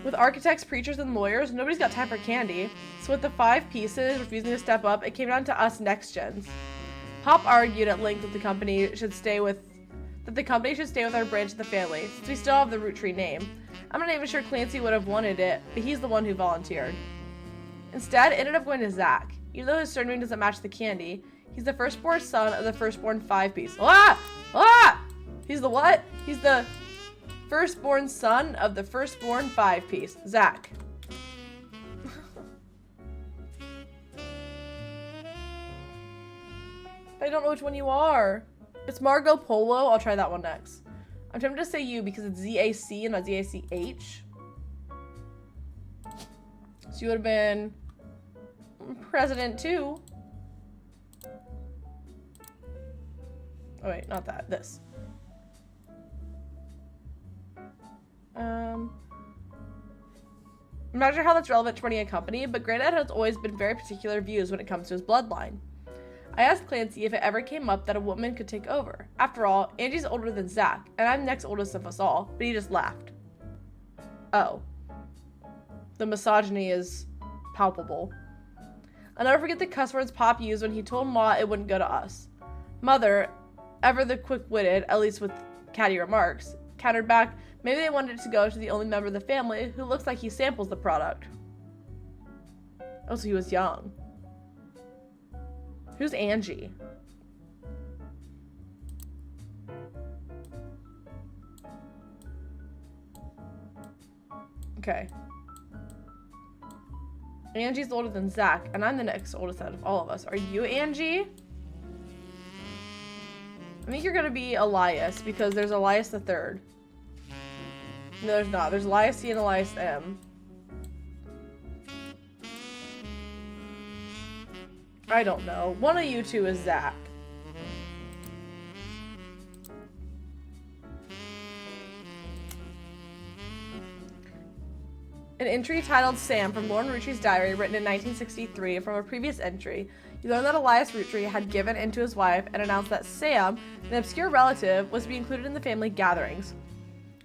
Speaker 1: With architects, preachers, and lawyers, nobody's got time for candy. So with the 5 pieces refusing to step up, it came down to us next gens. Pop argued at length that the company should stay with our branch of the family, since we still have the Roottree name. I'm not even sure Clancy would have wanted it, but he's the one who volunteered. Instead, it ended up going to Zach. Even though his surname doesn't match the candy, he's the firstborn son of the firstborn 5-piece. He's the what? He's the firstborn son of the firstborn 5-piece. Zach. I don't know which one you are. It's Margot Polo. I'll try that one next. I'm tempted to say you because it's Z-A-C and not Z-A-C-H. So you would have been president too. Oh wait, not that. This. I'm not sure how that's relevant to running a company, but Granddad has always been very particular views when it comes to his bloodline. I asked Clancy if it ever came up that a woman could take over. After all, Angie's older than Zach, and I'm next oldest of us all, but he just laughed. Oh. The misogyny is palpable. I'll never forget the cuss words Pop used when he told Ma it wouldn't go to us. Mother, ever the quick-witted, at least with catty remarks, countered back, maybe they wanted it to go to the only member of the family who looks like he samples the product. Oh, so he was young. Who's Angie? Okay. Angie's older than Zach, and I'm the next oldest out of all of us. Are you Angie? I think you're gonna be Elias, because there's Elias the Third. No, there's not. There's Elias C and Elias M. I don't know. One of you two is Zach. An entry titled Sam from Lauren Rootree's diary, written in 1963 from a previous entry, you learn that Elias Roottree had given in to his wife and announced that Sam, an obscure relative, was to be included in the family gatherings.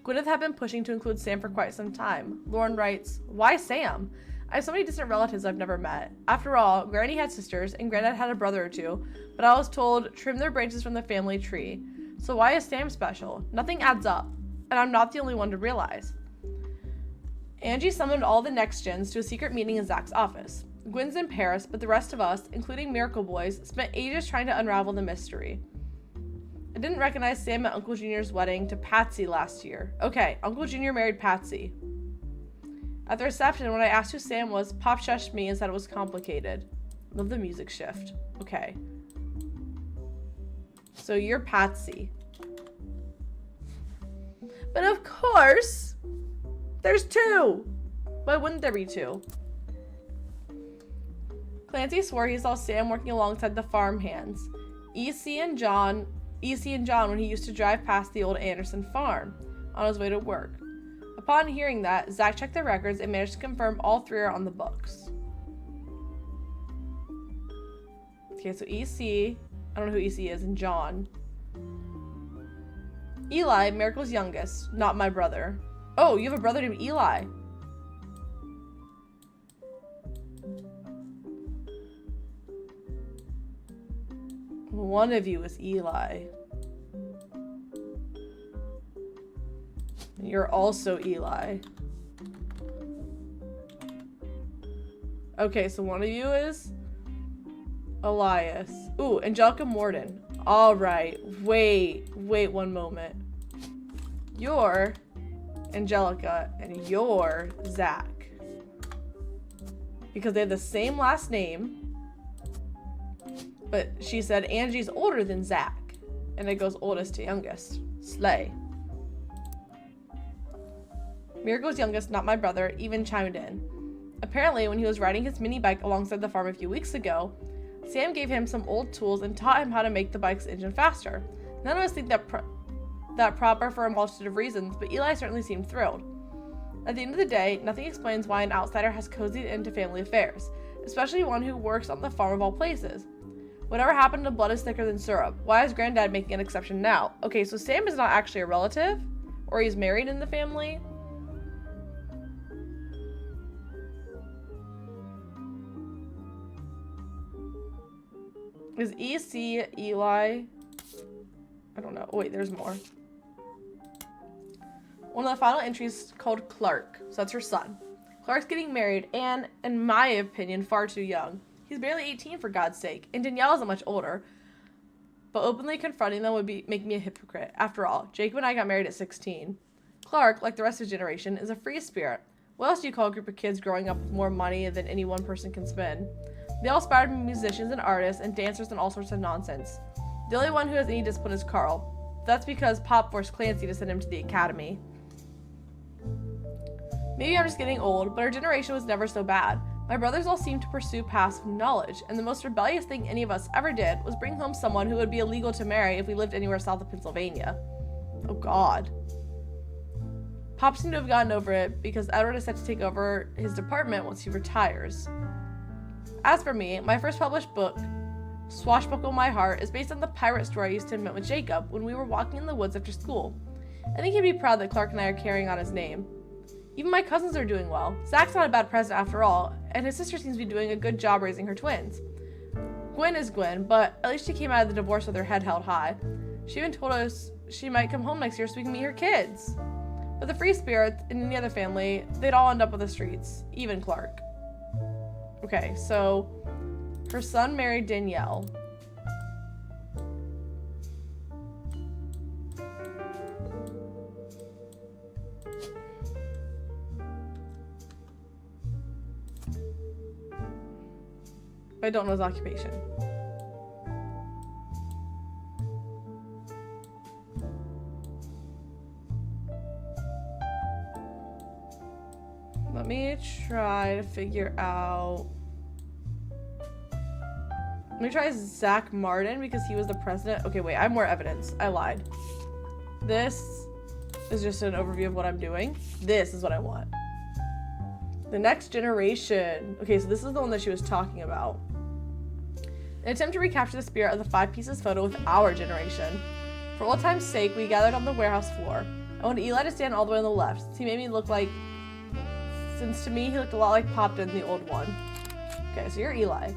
Speaker 1: Gwyneth had been pushing to include Sam for quite some time. Lauren writes, "Why Sam? I have so many distant relatives I've never met. After all, Granny had sisters, and Granddad had a brother or two, but I was told, trim their branches from the family tree. So why is Sam special? Nothing adds up, and I'm not the only one to realize." Angie summoned all the next gens to a secret meeting in Zach's office. Gwen's in Paris, but the rest of us, including Miracle Boys, spent ages trying to unravel the mystery. I didn't recognize Sam at Uncle Junior's wedding to Patsy last year. Okay, Uncle Junior married Patsy. At the reception, when I asked who Sam was, Pop shushed me and said it was complicated. Love the music shift. Okay. So you're Patsy. But of course, there's 2! Why wouldn't there be 2? Clancy swore he saw Sam working alongside the farmhands, EC and John when he used to drive past the old Anderson farm on his way to work. Upon hearing that, Zach checked the records and managed to confirm all three are on the books. Okay, so EC, I don't know who EC is, and John. Eli, Miracle's youngest, not my brother. Oh, you have a brother named Eli. One of you is Eli. You're also Eli. Okay, so one of you is Elias. Ooh, Angelica Morden. Alright, wait one moment. You're Angelica and you're Zach. Because they have the same last name. But she said Angie's older than Zach. And it goes oldest to youngest. Slay. Miracle's youngest, not my brother, even chimed in. Apparently, when he was riding his mini bike alongside the farm a few weeks ago, Sam gave him some old tools and taught him how to make the bike's engine faster. None of us think that proper for a multitude of reasons, but Eli certainly seemed thrilled. At the end of the day, nothing explains why an outsider has cozied into family affairs, especially one who works on the farm of all places. Whatever happened to blood is thicker than syrup? Why is Granddad making an exception now? Okay, so Sam is not actually a relative, or he's married in the family. Is EC Eli? I don't know. Oh, wait, there's more. One of the final entries called Clark. So that's her son. Clark's getting married and, in my opinion, far too young. He's barely 18 for God's sake, and Danielle isn't much older. But openly confronting them would make me a hypocrite. After all, Jacob and I got married at 16. Clark, like the rest of his generation, is a free spirit. What else do you call a group of kids growing up with more money than any one person can spend? They all aspire to be musicians and artists and dancers and all sorts of nonsense. The only one who has any discipline is Carl. That's because Pop forced Clancy to send him to the academy. Maybe I'm just getting old, but our generation was never so bad. My brothers all seemed to pursue paths of knowledge, and the most rebellious thing any of us ever did was bring home someone who would be illegal to marry if we lived anywhere south of Pennsylvania. Oh God. Pop seemed to have gotten over it because Edward is set to take over his department once he retires. As for me, my first published book, Swashbuckle My Heart, is based on the pirate story I used to invent with Jacob when we were walking in the woods after school. I think he'd be proud that Clark and I are carrying on his name. Even my cousins are doing well. Zach's not a bad president after all, and his sister seems to be doing a good job raising her twins. Gwen is Gwen, but at least she came out of the divorce with her head held high. She even told us she might come home next year so we can meet her kids. But the free spirits in any other family, they'd all end up on the streets, even Clark. Okay, so her son married Danielle. I don't know his occupation. Let me try to figure out. Let me try Zach Martin because he was the president. Okay, wait, I have more evidence. I lied. This is just an overview of what I'm doing. This is what I want. The next generation. Okay, so this is the one that she was talking about. An attempt to recapture the spirit of the 5 pieces photo with our generation. For old time's sake, we gathered on the warehouse floor. I wanted Eli to stand all the way on the left, since he made me look like... Since to me, he looked a lot like Pop did in the old one. Okay, so you're Eli.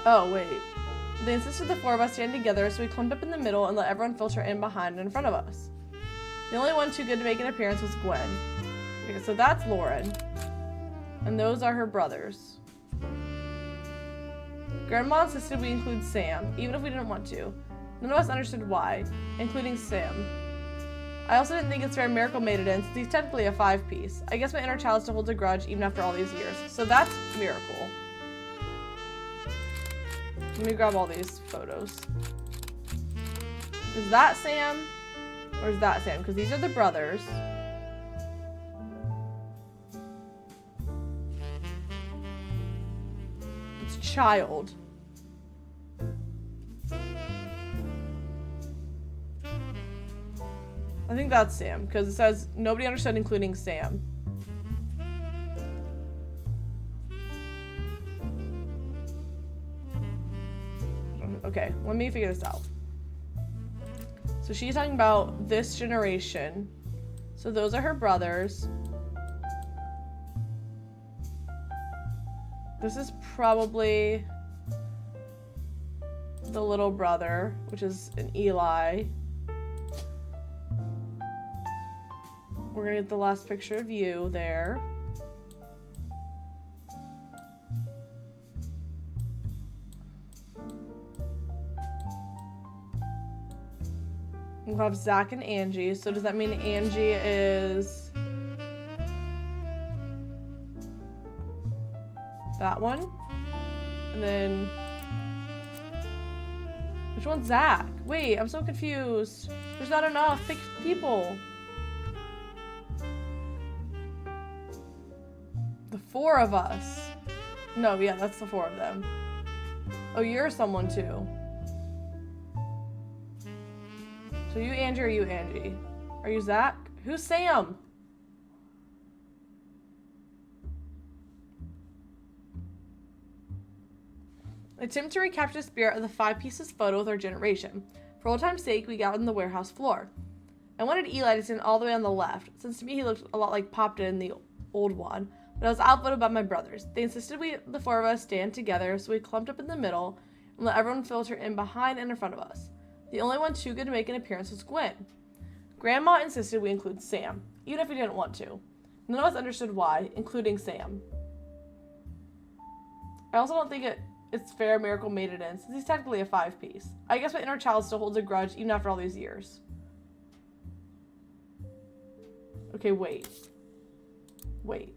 Speaker 1: Oh, wait. They insisted the 4 of us stand together, so we clumped up in the middle and let everyone filter in behind and in front of us. The only one too good to make an appearance was Gwen. Okay, so that's Lauren. And those are her brothers. Grandma insisted we include Sam, even if we didn't want to. None of us understood why, including Sam. I also didn't think it's fair Miracle made it in, since he's technically a 5-piece. I guess my inner child still holds a grudge even after all these years. So that's Miracle. Let me grab all these photos. Is that Sam? Or is that Sam? Because these are the brothers. It's child. I think that's Sam, because it says nobody understood, including Sam. Okay, let me figure this out. So she's talking about this generation. So those are her brothers. This is probably the little brother, which is an Eli. We're gonna get the last picture of you there. We'll have Zach and Angie. So does that mean Angie is that one? And then which one's Zach? Wait, I'm so confused. There's not enough people. The four of us. No, yeah, that's the four of them. Oh, you're someone too. So you Angie or you Angie? Are you Zach? Who's Sam? Attempt to recapture the spirit of the 5 pieces photo with our generation. For old time's sake, we got on the warehouse floor. I wanted Eli to stand all the way on the left, since to me he looked a lot like Popta in the old one, but I was outvoted by my brothers. They insisted the 4 of us stand together, so we clumped up in the middle and let everyone filter in behind and in front of us. The only one too good to make an appearance was Gwen. Grandma insisted we include Sam, even if we didn't want to. None of us understood why, including Sam. I also don't think it's fair Miracle made it in, since he's technically a 5-piece. I guess my inner child still holds a grudge, even after all these years. Okay, wait. Wait.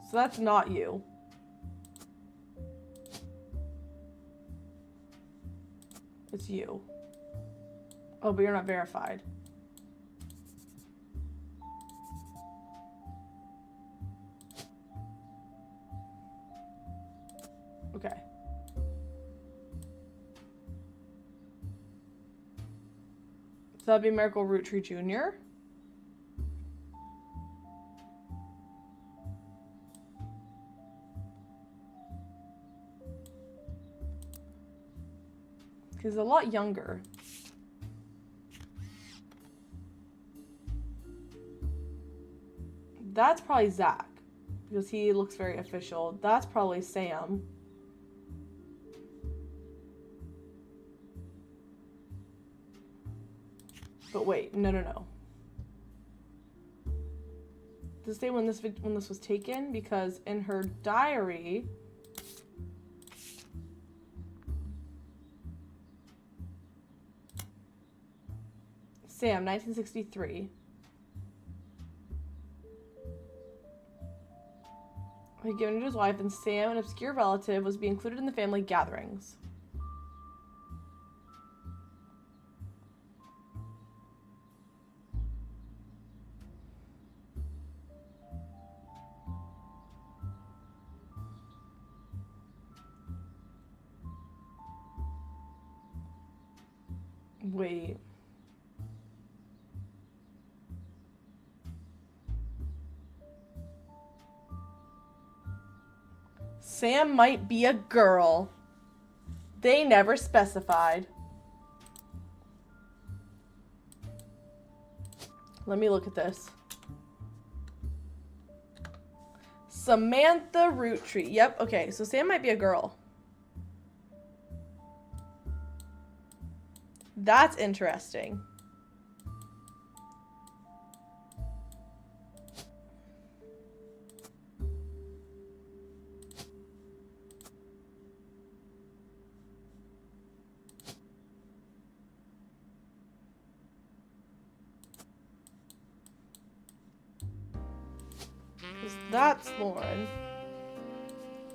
Speaker 1: So that's not you. It's you. Oh, but you're not verified. Okay. So that'd be Miracle Roottree Jr. He's a lot younger. That's probably Zach, because he looks very official. That's probably Sam. But wait, no. Does it say when this was taken? Because in her diary, Sam, 1963. He had given it to his wife, and Sam, an obscure relative, was being included in the family gatherings. Wait. Sam might be a girl. They never specified. Let me look at this. Samantha Roottree. Yep, okay, so Sam might be a girl. That's interesting. That's Lauren.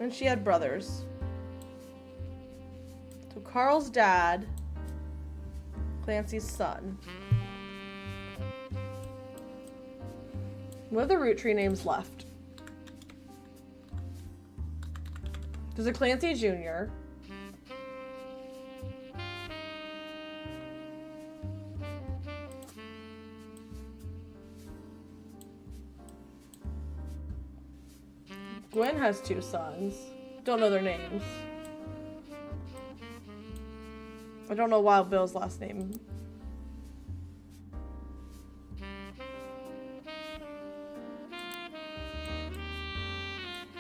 Speaker 1: And she had brothers. So Carl's dad, Clancy's son. What are the Roottree names left? There's a Clancy Jr. Gwen has 2 sons. Don't know their names. I don't know Wild Bill's last name.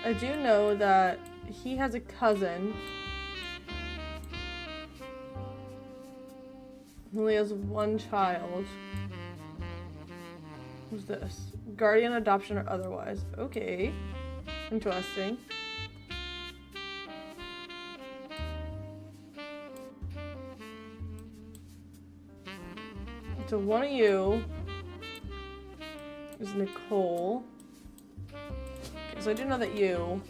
Speaker 1: I do know that he has a cousin who only has 1 child. Who's this? Guardian, adoption, or otherwise. Okay. Interesting. So one of you is Nicole. Okay, so I do know that you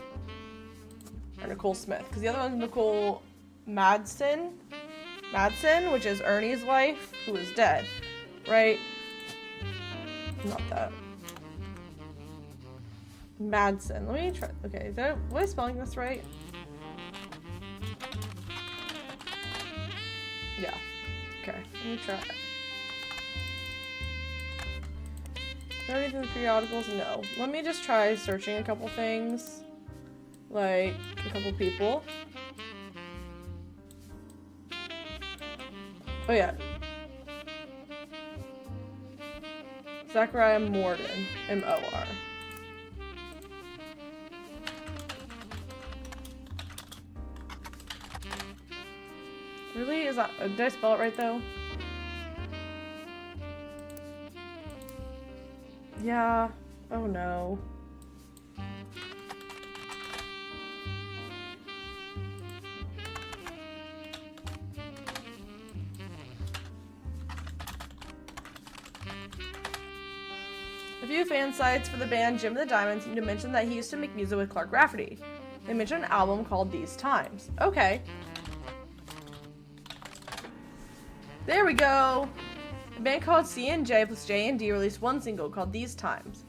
Speaker 1: are Nicole Smith, because the other one's Nicole Madsen, which is Ernie's wife, who is dead, right? Not that. Madsen. Let me try. Okay, was I spelling this right? Yeah. Okay, let me try. Is there anything in the periodicals? No. Let me just try searching a couple things. Like, a couple people. Oh yeah. Zachariah Morden. M-O-R. Really? Is that... Did I spell it right, though? Yeah. Oh, no. A few fan sites for the band Jim and the Diamonds seem to mention that he used to make music with Clark Rafferty. They mention an album called These Times. Okay. There we go! A band called C&J plus J&D released 1 single called These Times.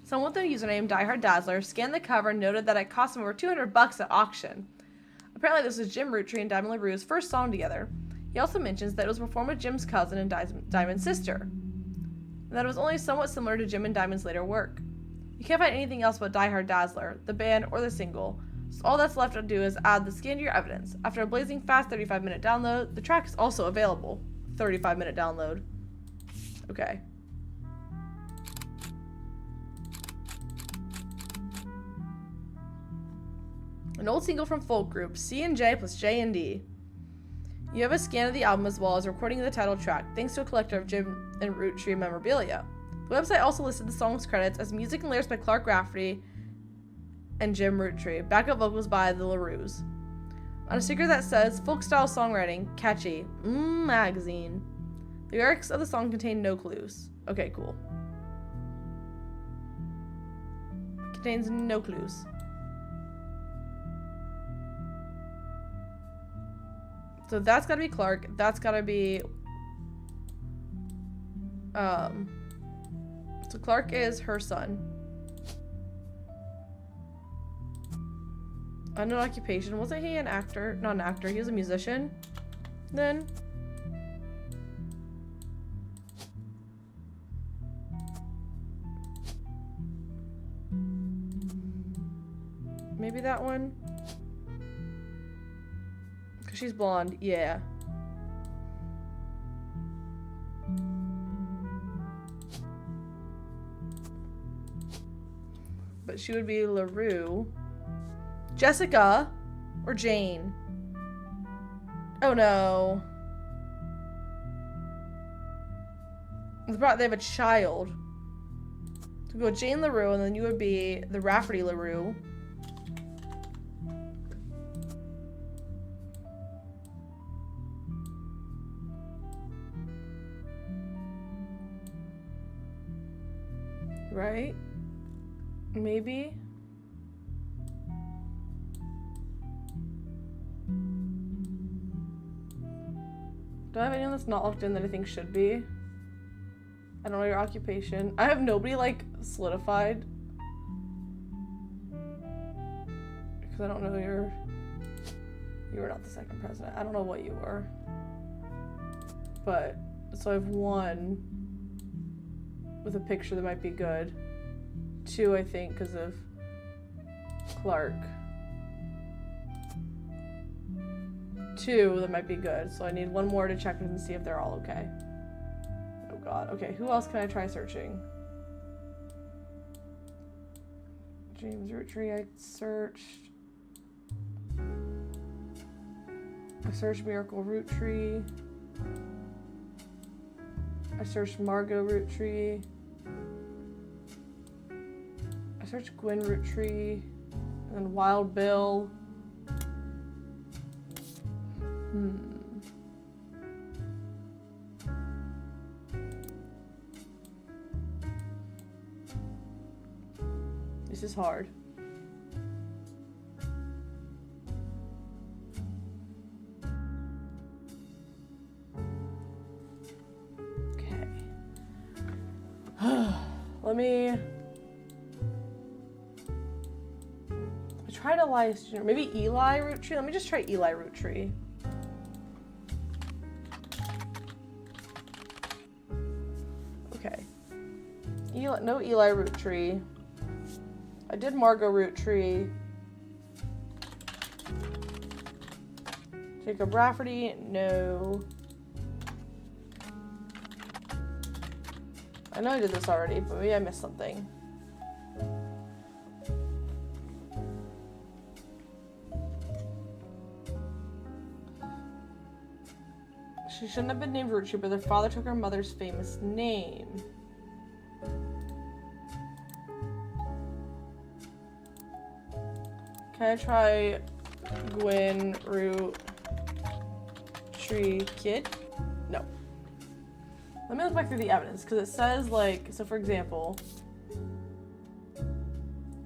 Speaker 1: Someone with the username Die Dazzler scanned the cover and noted that it cost him over $200 at auction. Apparently this was Jim Roottree and Diamond LaRue's first song together. He also mentions that it was performed with Jim's cousin and Diamond's sister, and that it was only somewhat similar to Jim and Diamond's later work. You can't find anything else about Die Hard Dazzler, the band, or the single, so all that's left to do is add the scan to your evidence. After a blazing fast 35-minute download, the track is also available. 35-minute download. Okay. An old single from folk group C&J plus J&D. You have a scan of the album as well as a recording of the title track, thanks to a collector of Jim and Roottree memorabilia. The website also listed the song's credits as music and lyrics by Clark Rafferty and Jim Roottree, backup vocals by the LaRues. On a sticker that says, folk-style songwriting, catchy, magazine. The lyrics of the song contain no clues. Okay, cool. Contains no clues. So that's gotta be Clark. That's gotta be... So Clark is her son. Unknown occupation. Wasn't he an actor? Not an actor. He was a musician. Then. Maybe that one? Because she's blonde. Yeah. But she would be LaRue. Jessica or Jane? Oh no. They have a child. So go Jane LaRue, and then you would be the Rafferty LaRue. Right? Maybe. Do I have anyone that's not locked in that I think should be? I don't know your occupation. I have nobody, like, solidified. Because I don't know you were not the second president. I don't know what you were. But, so I have 1 with a picture that might be good. 2, I think, because of Clark. 2, that might be good. So I need one more to check and see if they're all okay. Oh god. Okay, who else can I try searching? James Roottree, I searched. I searched Miracle Roottree. I searched Margot Roottree. I searched Gwen Roottree. And then Wild Bill. This is hard. Okay. Let me... I tried Elias Jr. Maybe Eli Roottree? Let me just try Eli Roottree. Okay. No Eli Roottree. I did Margot Roottree. Jacob Rafferty, no. I know I did this already, but maybe I missed something. She shouldn't have been named Roottree, but their father took her mother's famous name. Can I try Gwen Roottree Kid? No. Let me look back through the evidence, because it says, like, so for example,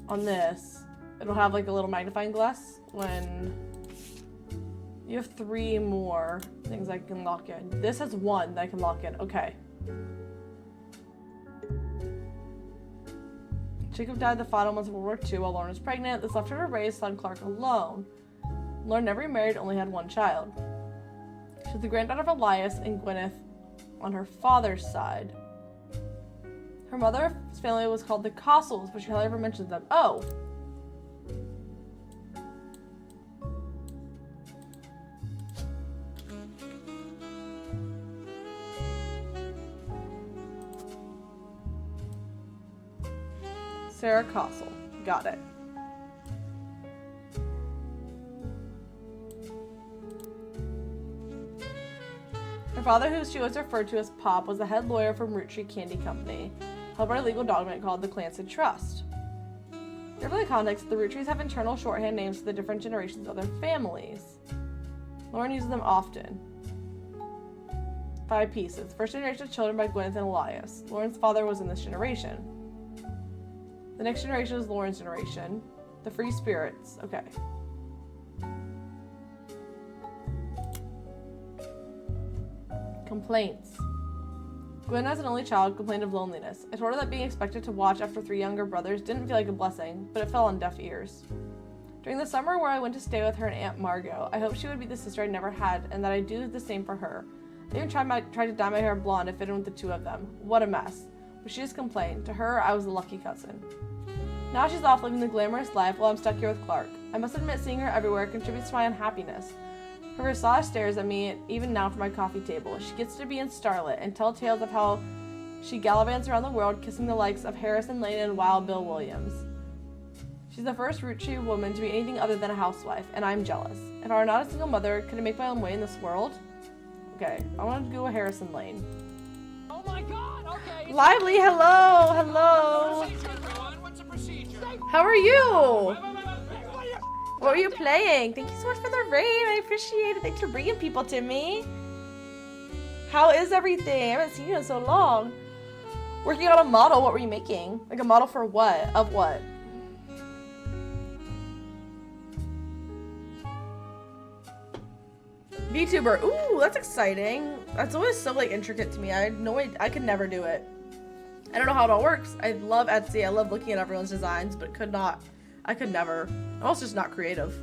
Speaker 1: on this, it'll have, like, a little magnifying glass when you have 3 more things I can lock in. This has 1 that I can lock in. Okay. Jacob died the final months of World War II while Lauren was pregnant. This left her to raise son Clark alone. Lauren never remarried, only had 1 child. She was the granddaughter of Elias and Gwyneth on her father's side. Her mother's family was called the Costles, but she hardly ever mentions them. Oh! Sarah Costle. Got it. Her father, who she was referred to as Pop, was the head lawyer from Roottree Candy Company, held by a legal document called the Clancy Trust. Given the context, the Roottrees have internal shorthand names for the different generations of their families. Lauren uses them often. 5 pieces. First generation of children by Gwyneth and Elias. Lauren's father was in this generation. The next generation is Lauren's generation. The Free Spirits. Okay. Complaints. Gwen, as an only child, complained of loneliness. I told her that being expected to watch after 3 younger brothers didn't feel like a blessing, but it fell on deaf ears. During the summer where I went to stay with her and Aunt Margot, I hoped she would be the sister I never had, and that I'd do the same for her. I even tried to dye my hair blonde to fit in with the 2 of them. What a mess. But she just complained. To her, I was a lucky cousin. Now she's off living the glamorous life while I'm stuck here with Clark. I must admit seeing her everywhere contributes to my unhappiness. Her visage stares at me even now from my coffee table. She gets to be in Starlet and tell tales of how she gallivants around the world kissing the likes of Harrison Lane and Wild Bill Williams. She's the first Roottree woman to be anything other than a housewife, and I'm jealous. If I were not a single mother, could I make my own way in this world? Okay, I want to go with Harrison Lane.
Speaker 6: Oh my god, okay.
Speaker 1: Lively, hello, hello.
Speaker 6: What's the procedure?
Speaker 1: How are you? What were you playing? Thank you so much for the raid. I appreciate it. Thanks for bringing people to me. How is everything? I haven't seen you in so long. Working on a model. What were you making? Like a model for what? Of what? VTuber. Ooh, that's exciting. That's always so like intricate to me. I had no idea. I could never do it. I don't know how it all works. I love Etsy. I love looking at everyone's designs, but could not. I could never. I'm also just not creative.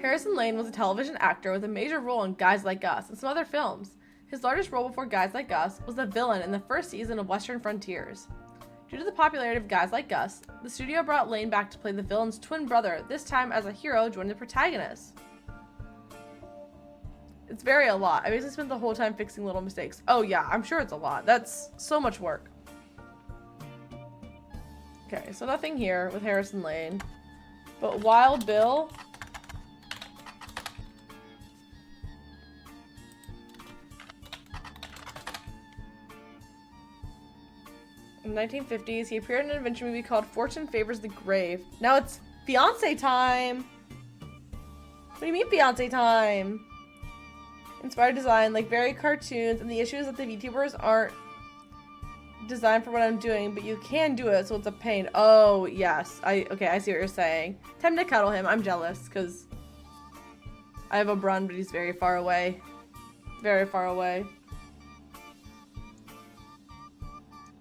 Speaker 1: Harrison Lane was a television actor with a major role in Guys Like Us and some other films. His largest role before Guys Like Us was the villain in the first season of Western Frontiers. Due to the popularity of guys like Gus, the studio brought Lane back to play the villain's twin brother, this time as a hero joining the protagonist. It's a lot. I basically spent the whole time fixing little mistakes. Oh yeah, I'm sure it's a lot. That's so much work. Okay, so nothing here with Harrison Lane. But Wild Bill... In the 1950s, he appeared in an adventure movie called Fortune Favors the Grave. Now it's fiancé time! What do you mean fiancé time? Inspired design, like very cartoons, and the issue is that the VTubers aren't designed for what I'm doing, but you can do it, so it's a pain. Oh, yes. Okay, I see what you're saying. Time to cuddle him. I'm jealous, because I have a Brun, but he's very far away. Very far away.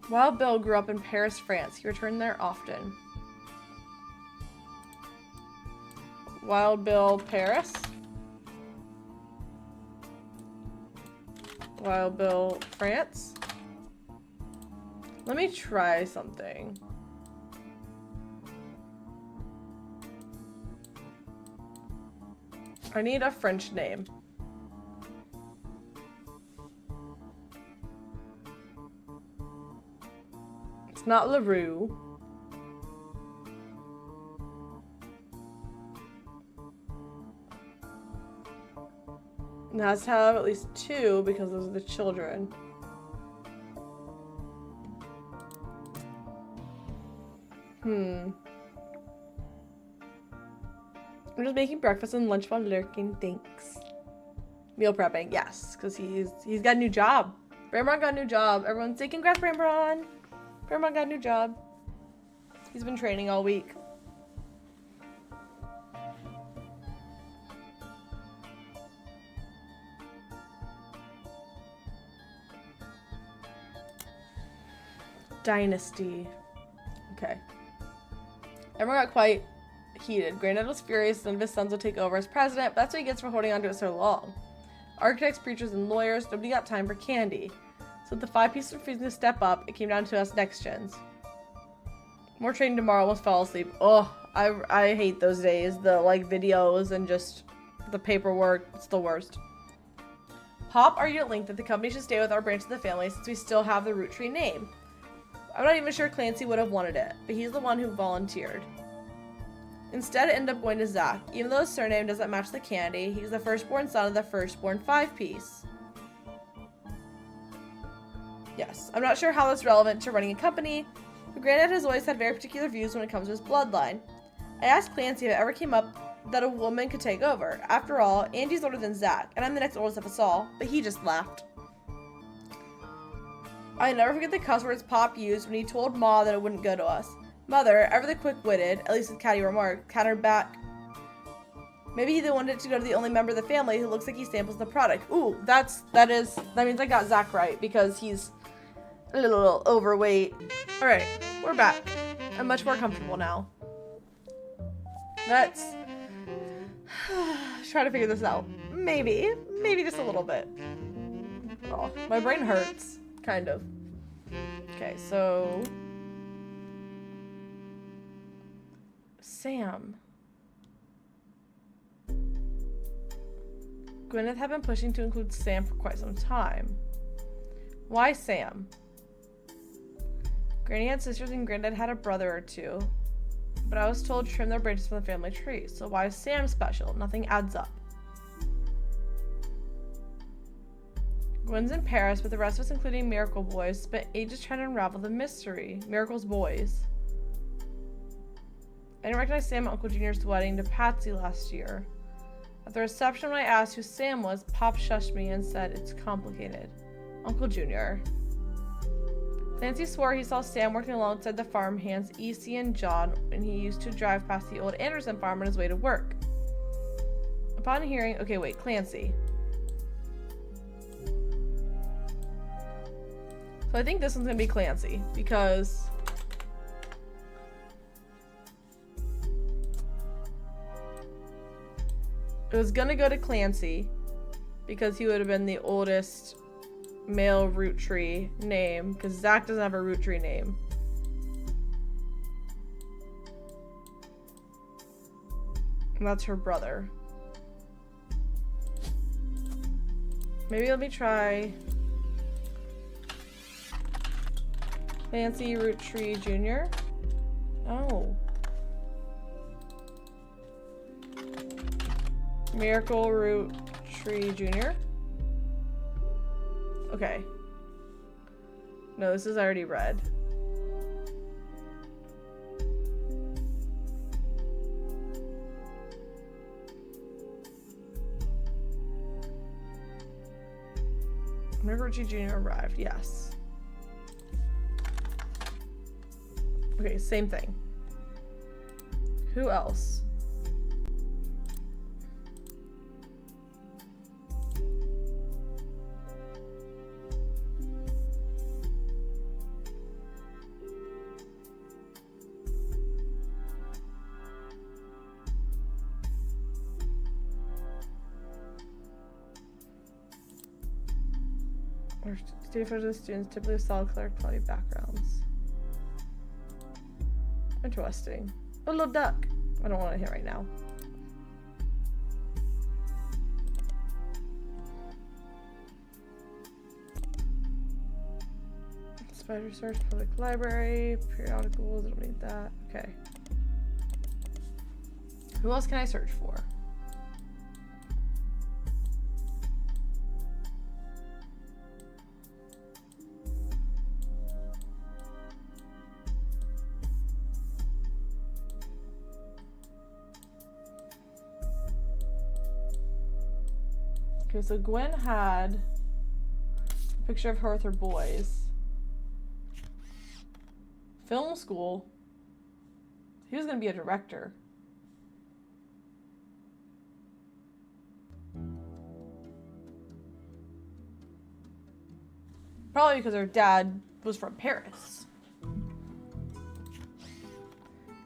Speaker 1: Wild Bill grew up in Paris, France. He returned there often. Wild Bill, Paris. Wild Bill, France. Let me try something. I need a French name. It's not LaRue. It has to have at least 2 because those are the children. I'm just making breakfast and lunch while lurking. Thanks. Meal prepping, yes, because he's got a new job. Bramron got a new job. Everyone say congrats, Bramron. Bramron got a new job. He's been training all week. Dynasty. Okay. Everyone got quite heated. Granddad was furious none of his sons would take over as president, but that's what he gets for holding on to it so long. Architects, preachers, and lawyers, nobody got time for candy. So with the 5 pieces refusing to step up, it came down to us next gens. More training tomorrow, almost fell asleep. Oh, I hate those days. The videos and just the paperwork. It's the worst. Pop argued at length that the company should stay with our branch of the family since we still have the Roottree name. I'm not even sure Clancy would have wanted it, but he's the one who volunteered. Instead, it ended up going to Zach. Even though his surname doesn't match the candy, he's the firstborn son of the firstborn 5-piece. Yes, I'm not sure how that's relevant to running a company, but Granddad has always had very particular views when it comes to his bloodline. I asked Clancy if it ever came up that a woman could take over. After all, Angie's older than Zach, and I'm the next oldest of us all, but he just laughed. I never forget the cuss words Pop used when he told Ma that it wouldn't go to us. Mother, ever the quick-witted, at least with catty remark, countered back. Maybe he wanted it to go to the only member of the family who looks like he samples the product. Ooh, that means I got Zach right, because he's a little overweight. Alright, we're back. I'm much more comfortable now. Let's try to figure this out. Maybe just a little bit. Oh, my brain hurts. Kind of. Okay, so... Sam. Gwyneth had been pushing to include Sam for quite some time. Why Sam? Granny had sisters and Granddad had a brother or 2. But I was told to trim their branches from the family tree, so why is Sam special? Nothing adds up. Gwen's in Paris, but the rest of us, including Miracle Boys, spent ages trying to unravel the mystery. Miracle's boys. I didn't recognize Sam at Uncle Junior's wedding to Patsy last year. At the reception, when I asked who Sam was, Pop shushed me and said, "It's complicated." Uncle Junior. Clancy swore he saw Sam working alongside the farmhands E.C. and John when he used to drive past the old Anderson farm on his way to work. Upon hearing... Okay, wait, Clancy. So I think this one's gonna be Clancy, because... it was gonna go to Clancy, because he would have been the oldest male Roottree name, because Zach doesn't have a Roottree name. And that's her brother. Maybe let me try Fancy Roottree Jr. Oh. Miracle Roottree Jr. Okay. No, this is already red. Miracle Roottree Jr. arrived, yes. Okay, same thing. Who else? Study photos of students typically have solid color quality backgrounds. Interesting. A little duck. I don't want to hit right now. Spider search, public library, periodicals, I don't need that. Okay. Who else can I search for? Okay, so Gwen had a picture of her with her boys. Film school. He was gonna be a director. Probably because her dad was from Paris.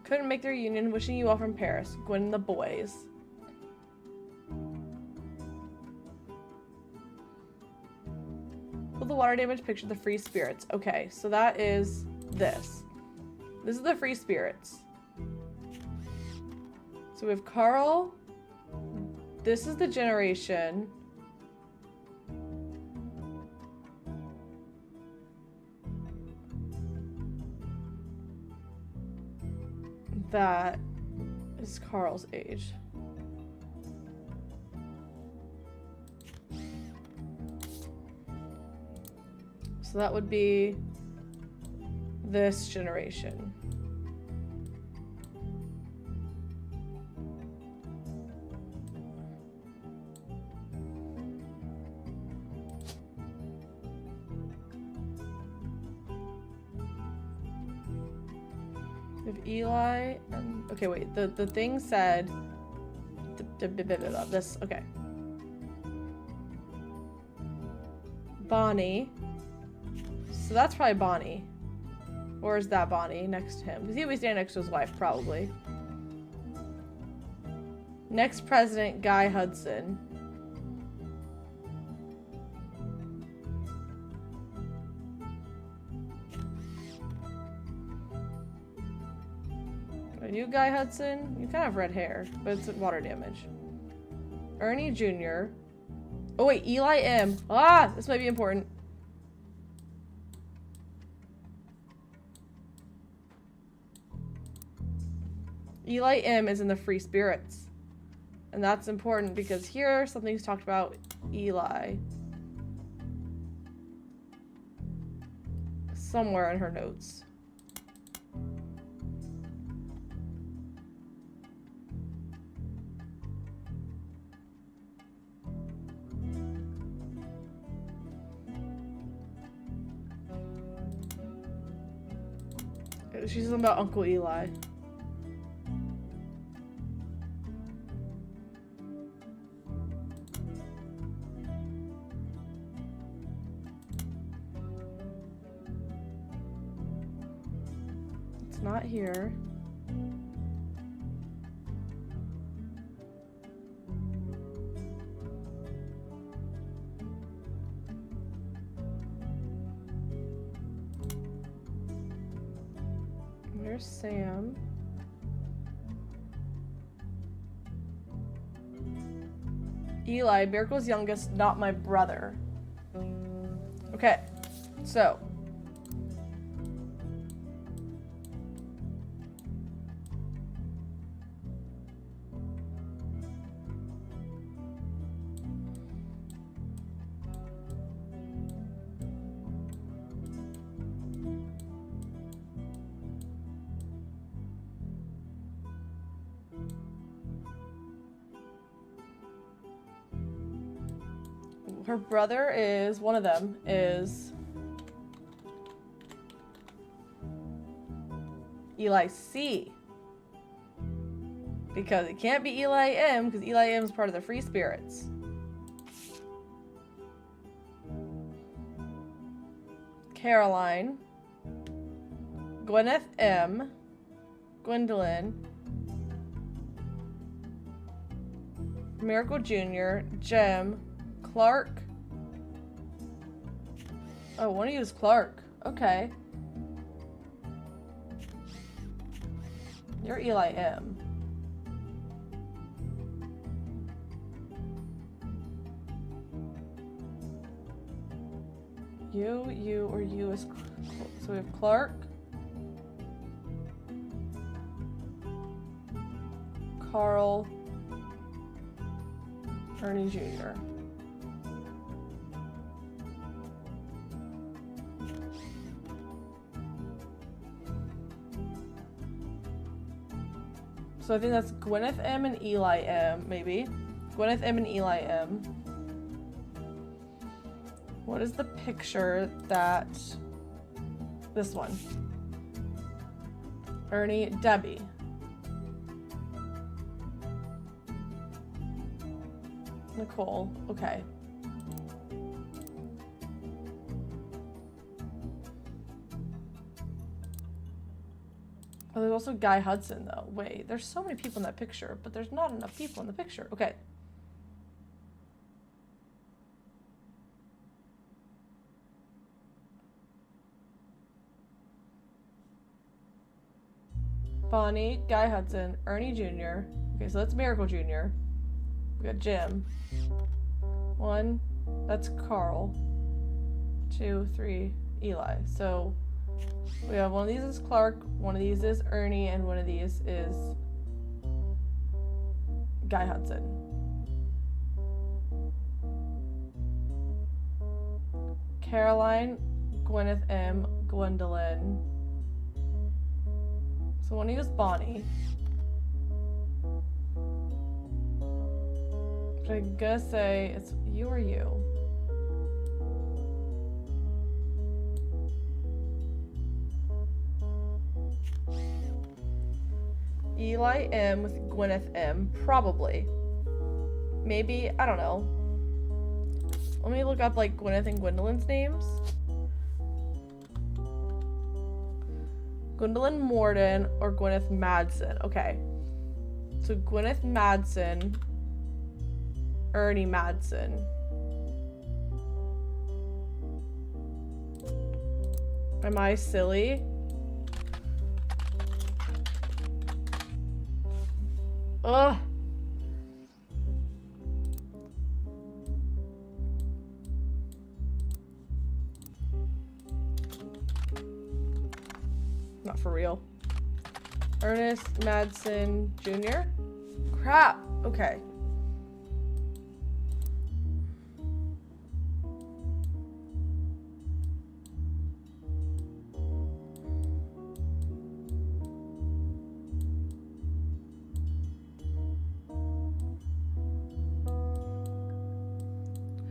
Speaker 1: Couldn't make their union, wishing you all from Paris. Gwen and the boys. The water damage picture, the free spirits. Okay, so that is this. This is the free spirits. So we have Carl. This is the generation. That is Carl's age. So that would be this generation. We have Eli and okay, wait. The thing said this. Okay. Bonnie. So that's probably Bonnie. Or is that Bonnie next to him? Because he always stand next to his wife, probably. Next president, Guy Hudson. Are you Guy Hudson? You kind of have red hair, but it's water damage. Ernie Jr. Oh wait, Eli M. Ah, this might be important. Eli M is in the free spirits. And that's important because here something's talked about Eli. Somewhere in her notes. She's talking about Uncle Eli. It's not here. There's Sam. Eli, Miracle's youngest, not my brother. Okay, so. Her brother is, one of them is Eli C. Because it can't be Eli M, because Eli M is part of the Free Spirits. Caroline. Gwyneth M. Gwendolyn. Miracle Jr. Jem. Clark. Oh, one of you is Clark. Okay. You're Eli M. You, or you is... So we have Clark. Carl. Ernie Jr. So I think that's Gwyneth M and Eli M, maybe. Gwyneth M and Eli M. What is the picture that... This one. Ernie, Debbie. Nicole, okay. Oh, there's also Guy Hudson, though. Wait, there's so many people in that picture, but there's not enough people in the picture. Okay. Bonnie, Guy Hudson, Ernie Jr. Okay, so that's Miracle Jr. We got Jim. 1, that's Carl. 2, 3, Eli. So we have one of these is Clark, one of these is Ernie, and one of these is Guy Hudson. Caroline, Gwyneth M, Gwendolyn. So one of you is Bonnie. But I'm gonna say it's you or you. Eli M with Gwyneth M, probably. Maybe, I don't know. Let me look up like Gwyneth and Gwendolyn's names. Gwendolyn Morden or Gwyneth Madsen. Okay. So Gwyneth Madsen, Ernie Madsen. Am I silly? Ugh. Not for real. Ernest Madsen Jr.? Crap. Okay.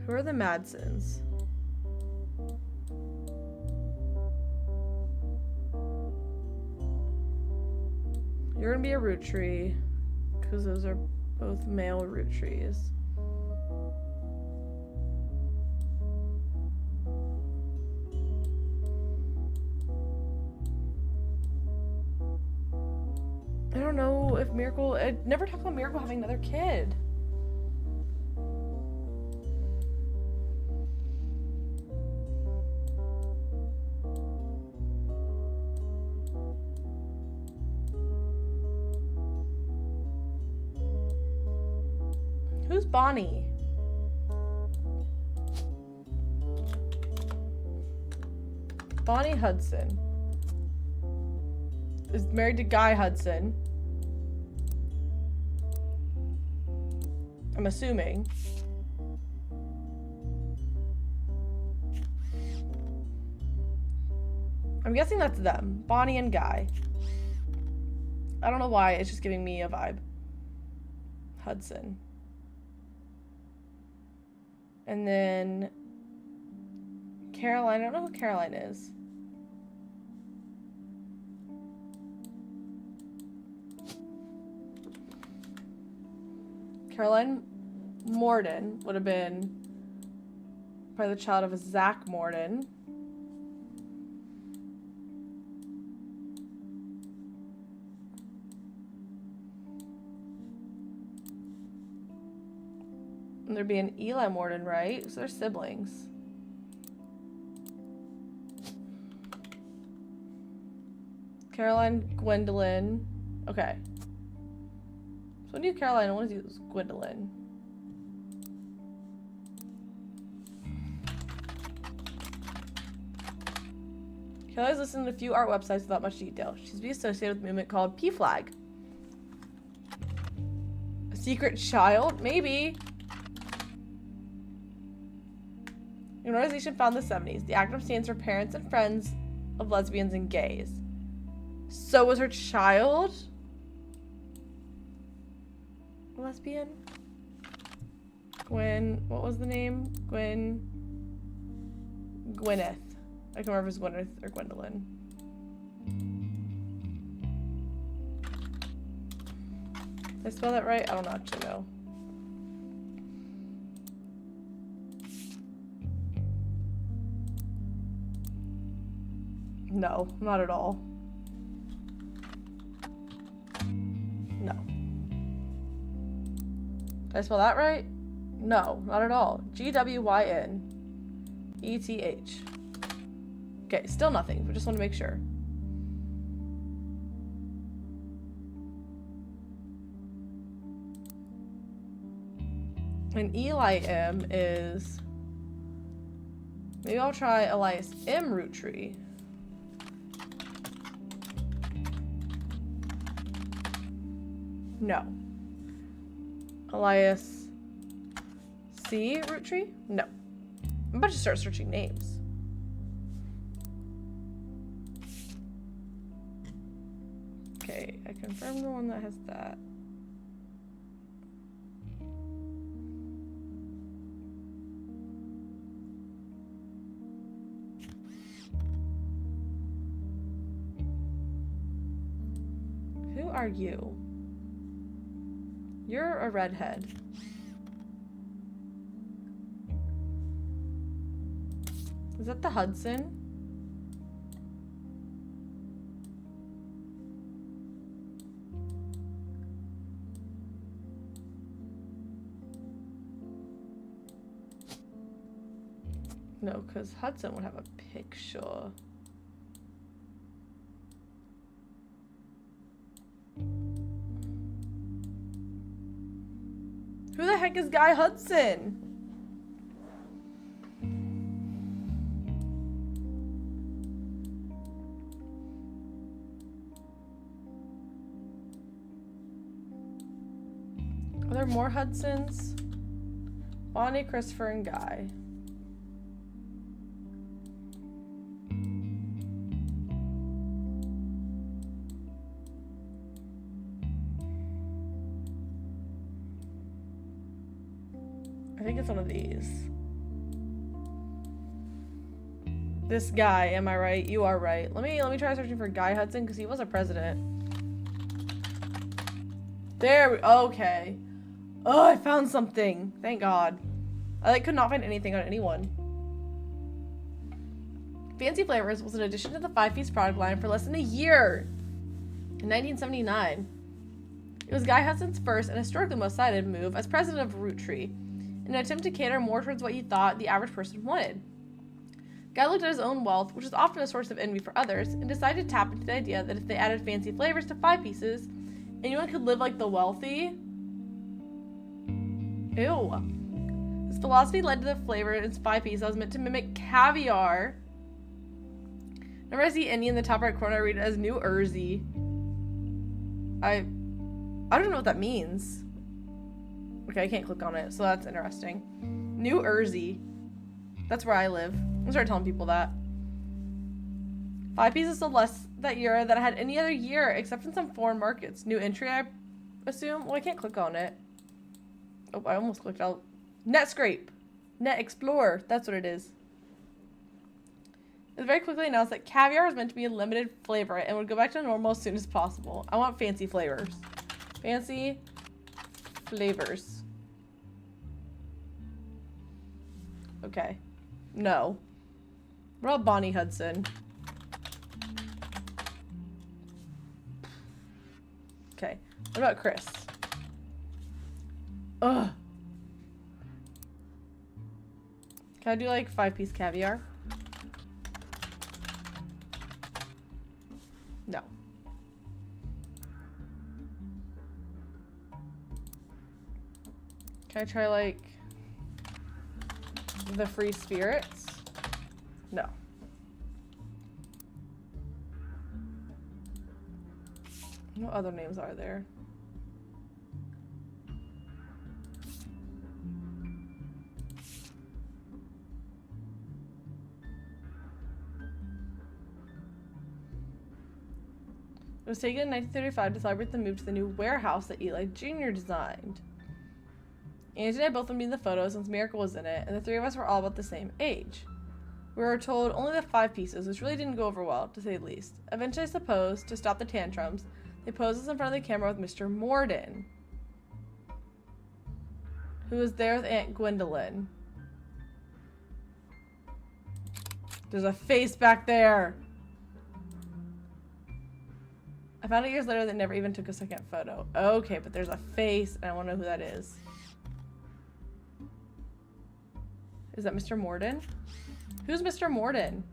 Speaker 1: Who are the Madsens? You're gonna be a Roottree, because those are both male Roottrees. I don't know if Miracle... I never talked about Miracle having another kid. Who's Bonnie? Bonnie Hudson is married to Guy Hudson. I'm assuming. I'm guessing that's them. Bonnie and Guy. I don't know why, it's just giving me a vibe. Hudson. And then Caroline. I don't know who Caroline is. Caroline Morden would have been probably the child of Zach Morden. And there'd be an Eli Morden, right? So they're siblings. Caroline, Gwendolyn. Okay. So one of you Caroline and one of you is Gwendolyn. Kelly's listened to a few art websites without much detail. She's be associated with a movement called P-Flag. A secret child? Maybe. An organization founded in the 70s. The acronym stands for Parents and Friends of Lesbians and Gays. So was her child a lesbian? Gwen, what was the name? Gwyneth. I can't remember if it was Gwyneth or Gwendolyn. Did I spell that right? I don't actually know. No, not at all. No. Did I spell that right? No, not at all. Gwyneth. Okay, still nothing, but just want to make sure. And Eli M is... Maybe I'll try Elias M. Roottree. No. Elias C. Roottree? No. I'm about to start searching names. Okay, I confirmed the one that has that. Who are you? You're a redhead. Is that the Hudson? No, because Hudson would have a picture. Who the heck is Guy Hudson? Are there more Hudsons? Bonnie, Christopher, and Guy. I think it's one of these. This guy, am I right? You are right. Let me try searching for Guy Hudson because he was a president. There we okay. Oh, I found something. Thank God. I could not find anything on anyone. Fancy Flavors was an addition to the 5-piece product line for less than a year. In 1979. It was Guy Hudson's first and historically most cited move as president of Roottree, in an attempt to cater more towards what he thought the average person wanted. Guy looked at his own wealth, which was often a source of envy for others, and decided to tap into the idea that if they added fancy flavors to 5 pieces, anyone could live like the wealthy. Ew. This philosophy led to the flavor in 5 pieces that was meant to mimic caviar Whenever I see Indy in the top right corner, I read it as New Jersey. I don't know what that means. Okay, I can't click on it, so that's interesting. New Jersey. That's where I live. I'm gonna start telling people that. 5 pieces sold less that year than I had any other year, except in some foreign markets. New entry, I assume? Well, I can't click on it. Oh, I almost clicked out. Netscape. Net Explorer. That's what it is. It was very quickly announced that caviar is meant to be a limited flavor and would go back to normal as soon as possible. I want fancy flavors. Fancy flavors. Okay. No. What about Bonnie Hudson? Okay. What about Chris? Ugh. Can I do like 5-piece caviar? No. Can I try like the free spirits? No. What other names are there? It was taken in 1935 to celebrate the move to the new warehouse that Eli Jr. designed. Angie and I both wanted the photo since Miracle was in it, and the three of us were all about the same age. We were told only the 5 pieces, which really didn't go over well, to say the least. Eventually, I suppose, to stop the tantrums, they posed us in front of the camera with Mr. Morden, who was there with Aunt Gwendolyn. There's a face back there! I found out years later they never even took a second photo. Okay, but there's a face, and I want to know who that is. Is that Mr. Morden? Who's Mr. Morden?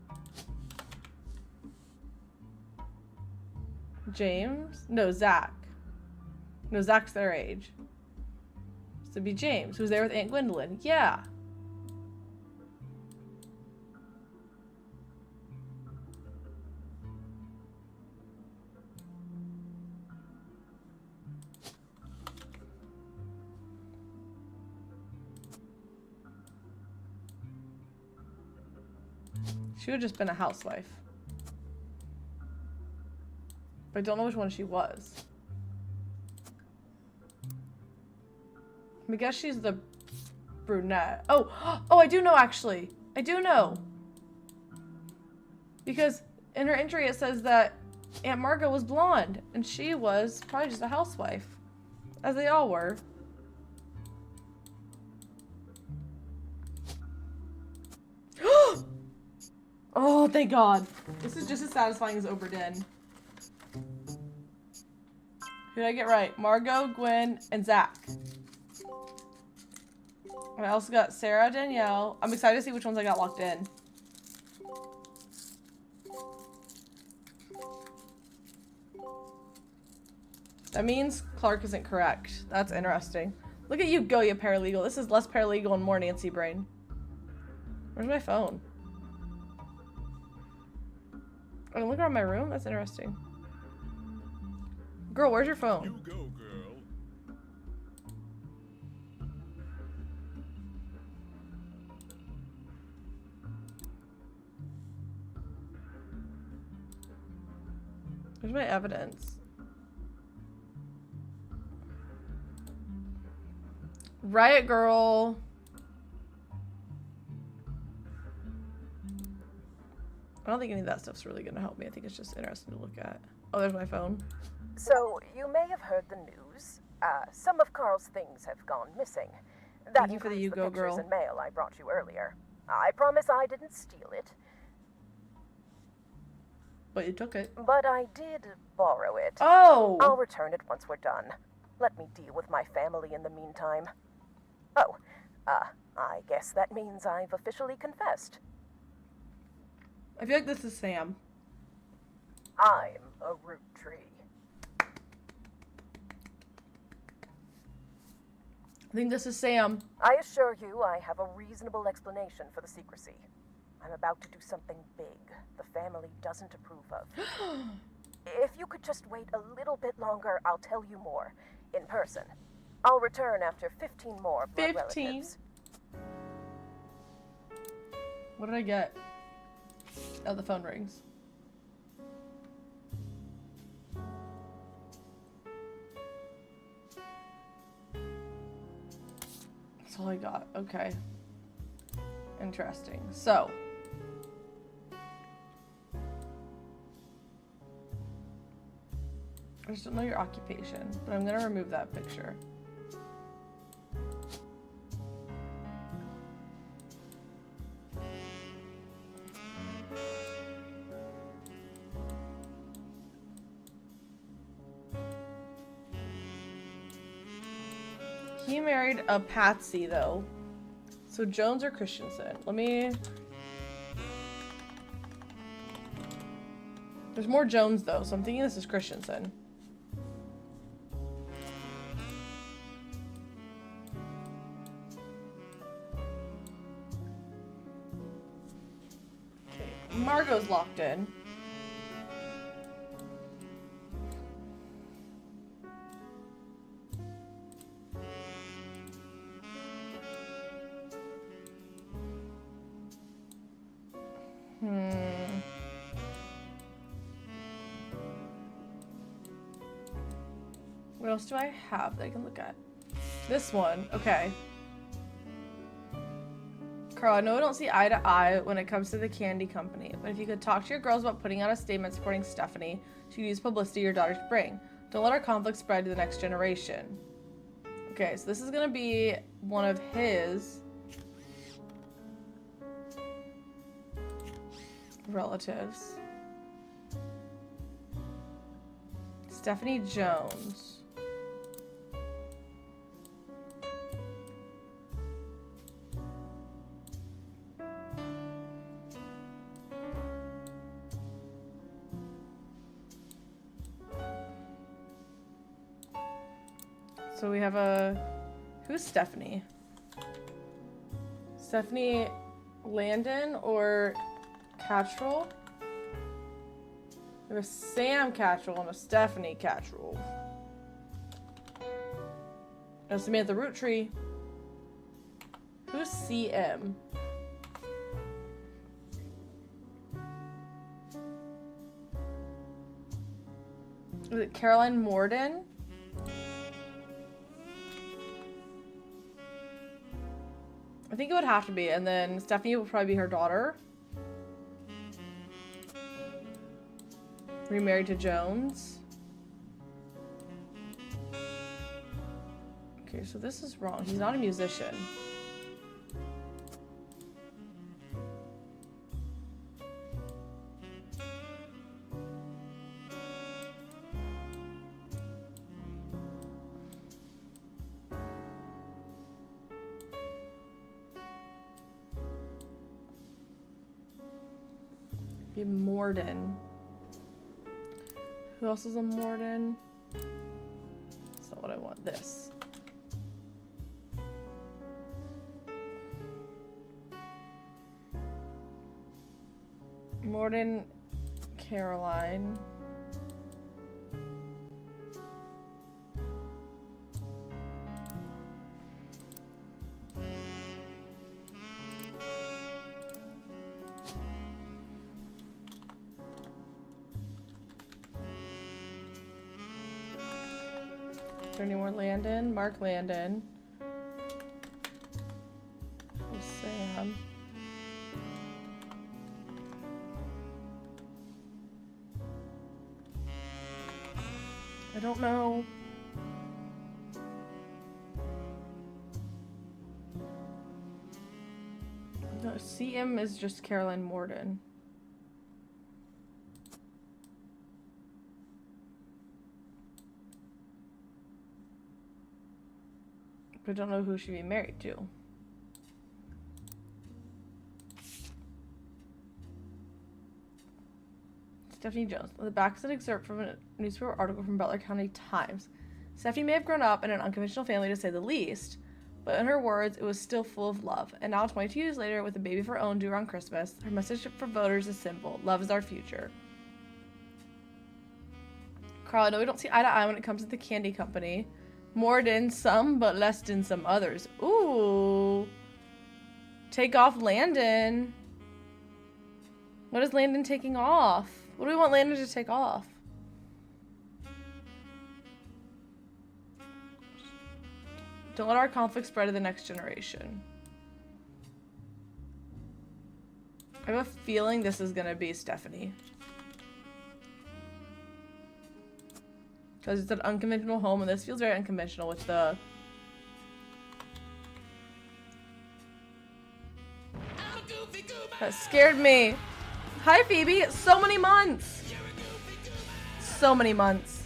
Speaker 1: James? No, Zach. No, Zach's their age. So it'd be James, who's there with Aunt Gwendolyn. Yeah. She would have just been a housewife. But I don't know which one she was. I guess she's the brunette. Oh, I do know actually. I do know. Because in her entry it says that Aunt Margot was blonde. And she was probably just a housewife. As they all were. Oh, thank God. This is just as satisfying as Oberdin. Who did I get right? Margot, Gwen, and Zach. I also got Sarah, Danielle. I'm excited to see which ones I got locked in. That means Clark isn't correct. That's interesting. Look at you go, you paralegal. This is less paralegal and more Nancy brain. Where's my phone? Oh, look around my room? That's interesting. Girl, where's your phone?
Speaker 5: You go, girl.
Speaker 1: Where's my evidence? Riot girl. I don't think any of that stuff's really gonna help me. I think it's just interesting to look at. Oh, there's my phone.
Speaker 3: So, you may have heard the news. Some of Carl's things have gone missing. That
Speaker 1: Thank you for the
Speaker 3: includes
Speaker 1: you go,
Speaker 3: pictures
Speaker 1: girl.
Speaker 3: and mail I brought you earlier. I promise I didn't steal it,
Speaker 1: But you took it.
Speaker 3: but I did borrow it.
Speaker 1: Oh!
Speaker 3: I'll return it once we're done. Let me deal with my family in the meantime. Oh, I guess that means I've officially confessed.
Speaker 1: I feel like this is Sam.
Speaker 3: I'm a Roottree.
Speaker 1: I think this is Sam.
Speaker 3: I assure you I have a reasonable explanation for the secrecy. I'm about to do something big the family doesn't approve of. If you could just wait a little bit longer, I'll tell you more. In person. I'll return after 15 more blood
Speaker 1: 15?
Speaker 3: relatives.
Speaker 1: What did I get? Oh, the phone rings. That's all I got. Okay. Interesting. So. I just don't know your occupation, but I'm gonna remove that picture. He married a Patsy, though. So Jones or Christensen? Let me... There's more Jones, though, so I'm thinking this is Christensen. Okay, Margot's locked in. What else do I have that I can look at? This one. Okay. Carl, I know we don't see eye to eye when it comes to the candy company, but if you could talk to your girls about putting out a statement supporting Stephanie, she could use publicity your daughter could bring. Don't let our conflict spread to the next generation. Okay, so this is gonna be one of his relatives. Stephanie Jones. So we have a... Who's Stephanie? Stephanie Landon or Cattrall? We have a Sam Cattrall and a Stephanie Cattrall. And Samantha Roottree. Who's CM? Is it Caroline Morden? I think it would have to be, and then Stephanie will probably be her daughter. Remarried to Jones. Okay, so this is wrong. He's not a musician. Be Morden. Who else is a Morden? That's not what I want. This. Morden, Caroline. Is there any more Landon? Mark Landon. Sam. I don't know. No, CM is just Caroline Morden. But I don't know who she'd be married to. Stephanie Jones. On the back is an excerpt from a newspaper article from Butler County Times. Stephanie may have grown up in an unconventional family to say the least, but But in her words, it was still full of love. And now, 22 years later, with a baby of her own due around Christmas, her message for voters is simple. Love is our future. Carl, I know we don't see eye to eye when it comes to the candy company. More than some, but less than some others. Ooh. Take off Landon. What is Landon taking off? What do we want Landon to take off? Don't let our conflict spread to the next generation. I have a feeling this is gonna be Stephanie. Because it's an unconventional home, and this feels very unconventional with the... That scared me. Hi, Phoebe. So many months. So many months.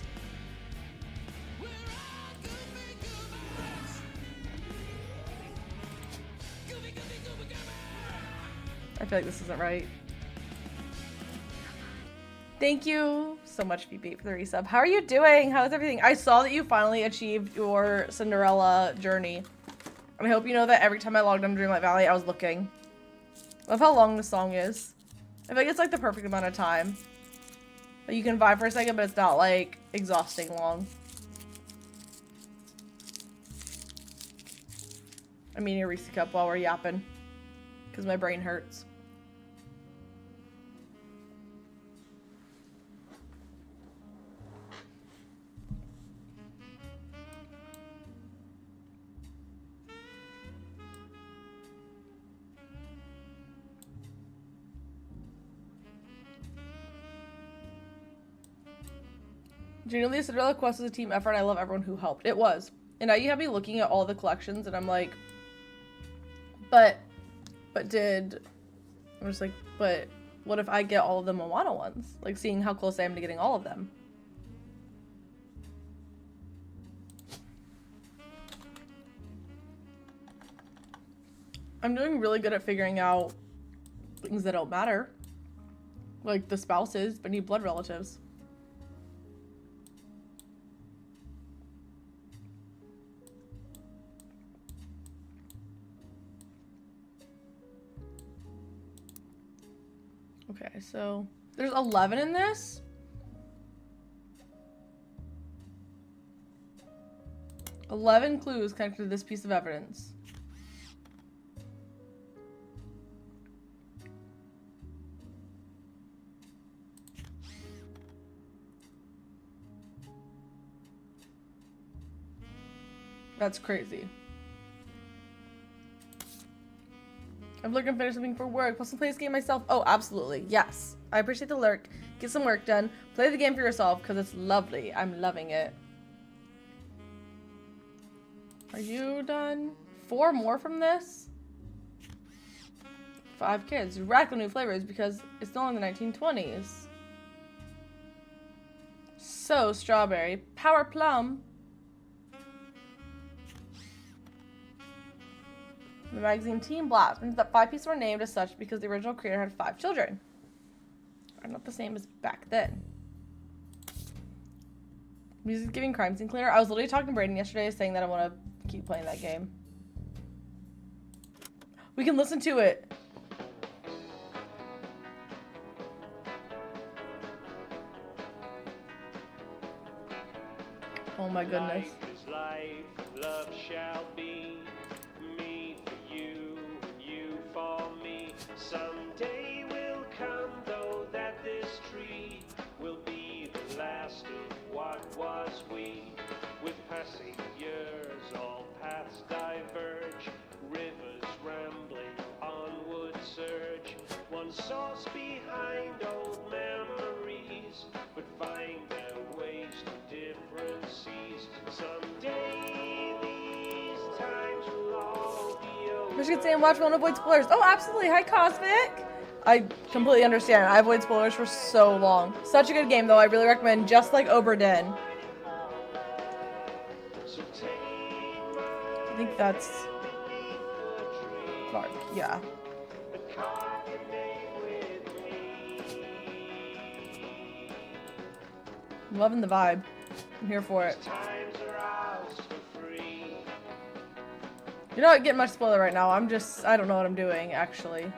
Speaker 1: I feel like this isn't right. Thank you so much, Phoebe, for the resub. How are you doing? How's everything? I saw that you finally achieved your Cinderella journey. And I hope you know that every time I logged on Dreamlight Valley, I was looking. Love how long this song is. I feel like it's like the perfect amount of time. Like you can vibe for a second, but it's not like exhausting long. I'm eating a Reese cup while we're yapping. Because my brain hurts. Genuinely, Cinderella Quest was a team effort. I love everyone who helped. It was. And now you have me looking at all the collections and I'm like, but what if I get all of the Moana ones? Like seeing how close I am to getting all of them. I'm doing really good at figuring out things that don't matter. Like the spouses, but need blood relatives. Okay, so there's 11 in this. "11 clues connected to this piece of evidence. That's crazy. I'm looking to finish something for work. Plus, I'll play this game myself. Oh, absolutely. Yes. I appreciate the lurk. Get some work done. Play the game for yourself because it's lovely. I'm loving it. Are you done? 4 more from this? 5 kids. Radical new flavors because it's still in the 1920s. So, strawberry. Power plum. The magazine Teen Blast means that 5 pieces were named as such because the original creator had 5 children. Are not the same as back then. Music giving crime scene cleaner. I was literally talking to Brayden yesterday saying that I want to keep playing that game. We can listen to it. Oh my goodness.
Speaker 8: Life is life, love shall be. Me for you, and you for me. Someday will come, though, that this tree will be the last of what was we. With passing years, all paths diverge. Rivers rambling, onward surge. One source behind old memories, but find their ways to different seas. Someday these times will all be over.
Speaker 1: Michigan State and watch won't avoid spoilers. Oh, absolutely. Hi, Cosmic. I completely understand. I avoid spoilers for so long. Such a good game, though. I really recommend, just like Oberdin. I think that's Clark. Yeah. I'm loving the vibe. I'm here for it. You're not getting much spoiler right now. I don't know what I'm doing, actually.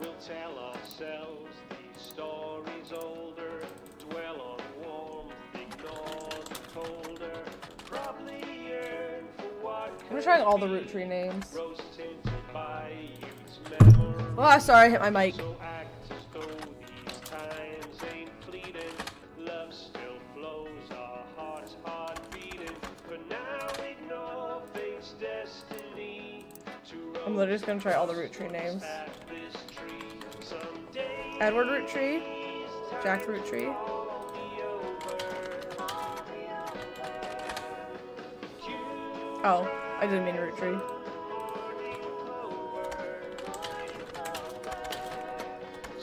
Speaker 8: We'll tell ourselves these stories older, dwell on warmth, ignore the colder, probably yearn for what
Speaker 1: I'm trying all the Roottree names.
Speaker 8: rose tinted by youth's memory.
Speaker 1: Oh, sorry, I hit my mic.
Speaker 8: So act as though these times ain't fleeting. Love still flows, our hearts hard beating. For now, ignore fate's destiny.
Speaker 1: I'm literally just gonna try all the Roottree names.
Speaker 8: At this tree, someday
Speaker 1: Edward Roottree, Jack Roottree. Oh, I didn't mean Roottree.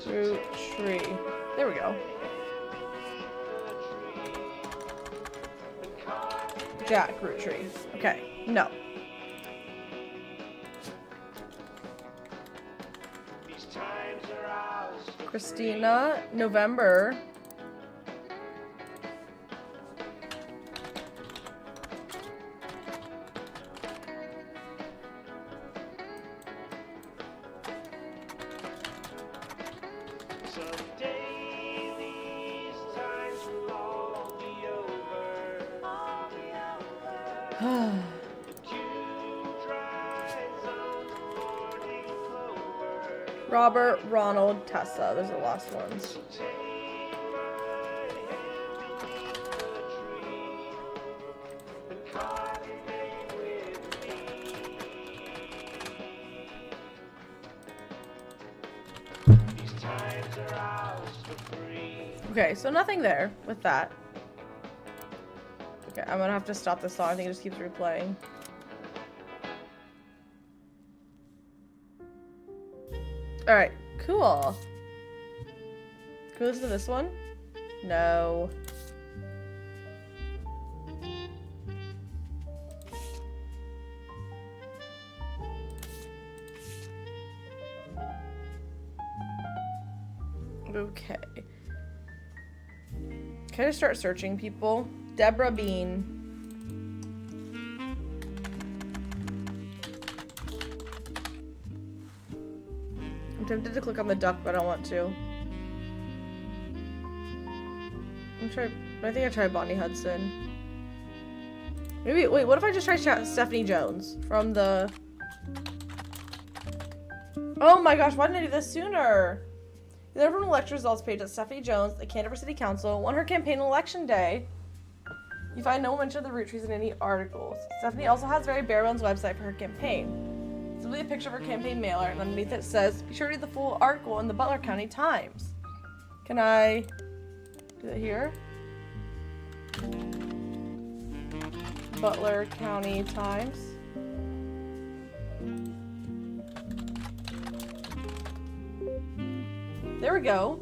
Speaker 1: Roottree. There we go. Jack Roottree. Okay, no.
Speaker 8: these times are ours.
Speaker 1: Christina, November.
Speaker 8: Someday these times will all be over. Dew dries on the morning clover.
Speaker 1: Robert, Ronald, Tessa. Those are the last ones.
Speaker 8: Take my hand beneath the tree and cultivate with me. These times are ours for free.
Speaker 1: Okay, so nothing there with that. Okay, I'm gonna have to stop this song. I think it just keeps replaying. Alright, cool. Can we listen to this one? No. Okay. Can I start searching people? Deborah Bean. I'm tempted to click on the duck, but I don't want to. I think I tried Bonnie Hudson. Maybe, wait, what if I just try Stephanie Jones from the... Oh my gosh, why didn't I do this sooner? Then from the election results page that Stephanie Jones, a candidate for city council, won her campaign on election day. You find no mention of the Rootrees in any articles. Stephanie also has a very bare bones website for her campaign. Simply a picture of her campaign mailer, and underneath it says, be sure to read the full article in the Butler County Times. Can I do that here? Butler County Times. There we go.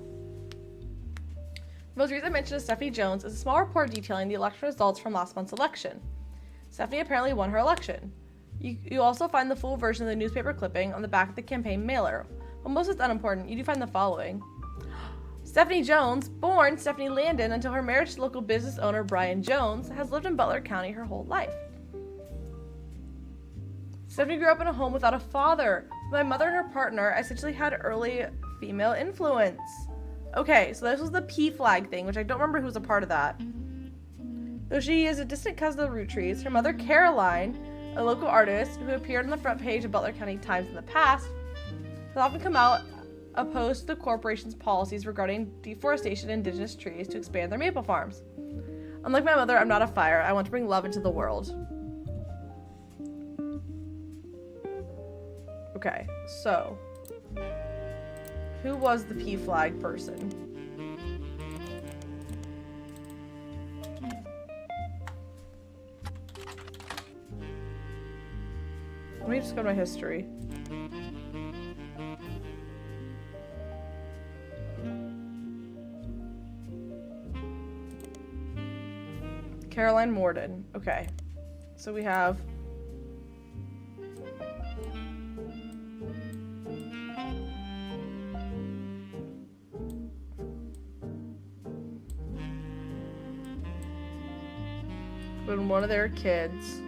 Speaker 1: The most recent mention of Stephanie Jones is a small report detailing the election results from last month's election. Stephanie apparently won her election. You also find the full version of the newspaper clipping on the back of the campaign mailer. While most is unimportant, you do find the following. Stephanie Jones, born Stephanie Landon until her marriage to local business owner Brian Jones, has lived in Butler County her whole life. Stephanie grew up in a home without a father. My mother and her partner essentially had early female influence. Okay, so this was the P flag thing, which I don't remember who was a part of that. Though she is a distant cousin of the Rootrees, her mother Caroline, a local artist who appeared on the front page of Butler County Times in the past, has often come out opposed to the corporation's policies regarding deforestation of indigenous trees to expand their maple farms. Unlike my mother, I'm not a fire. I want to bring love into the world. Okay, so who was the P flag person? Let me just go to my history. Caroline Morden. Okay. So we have when one of their kids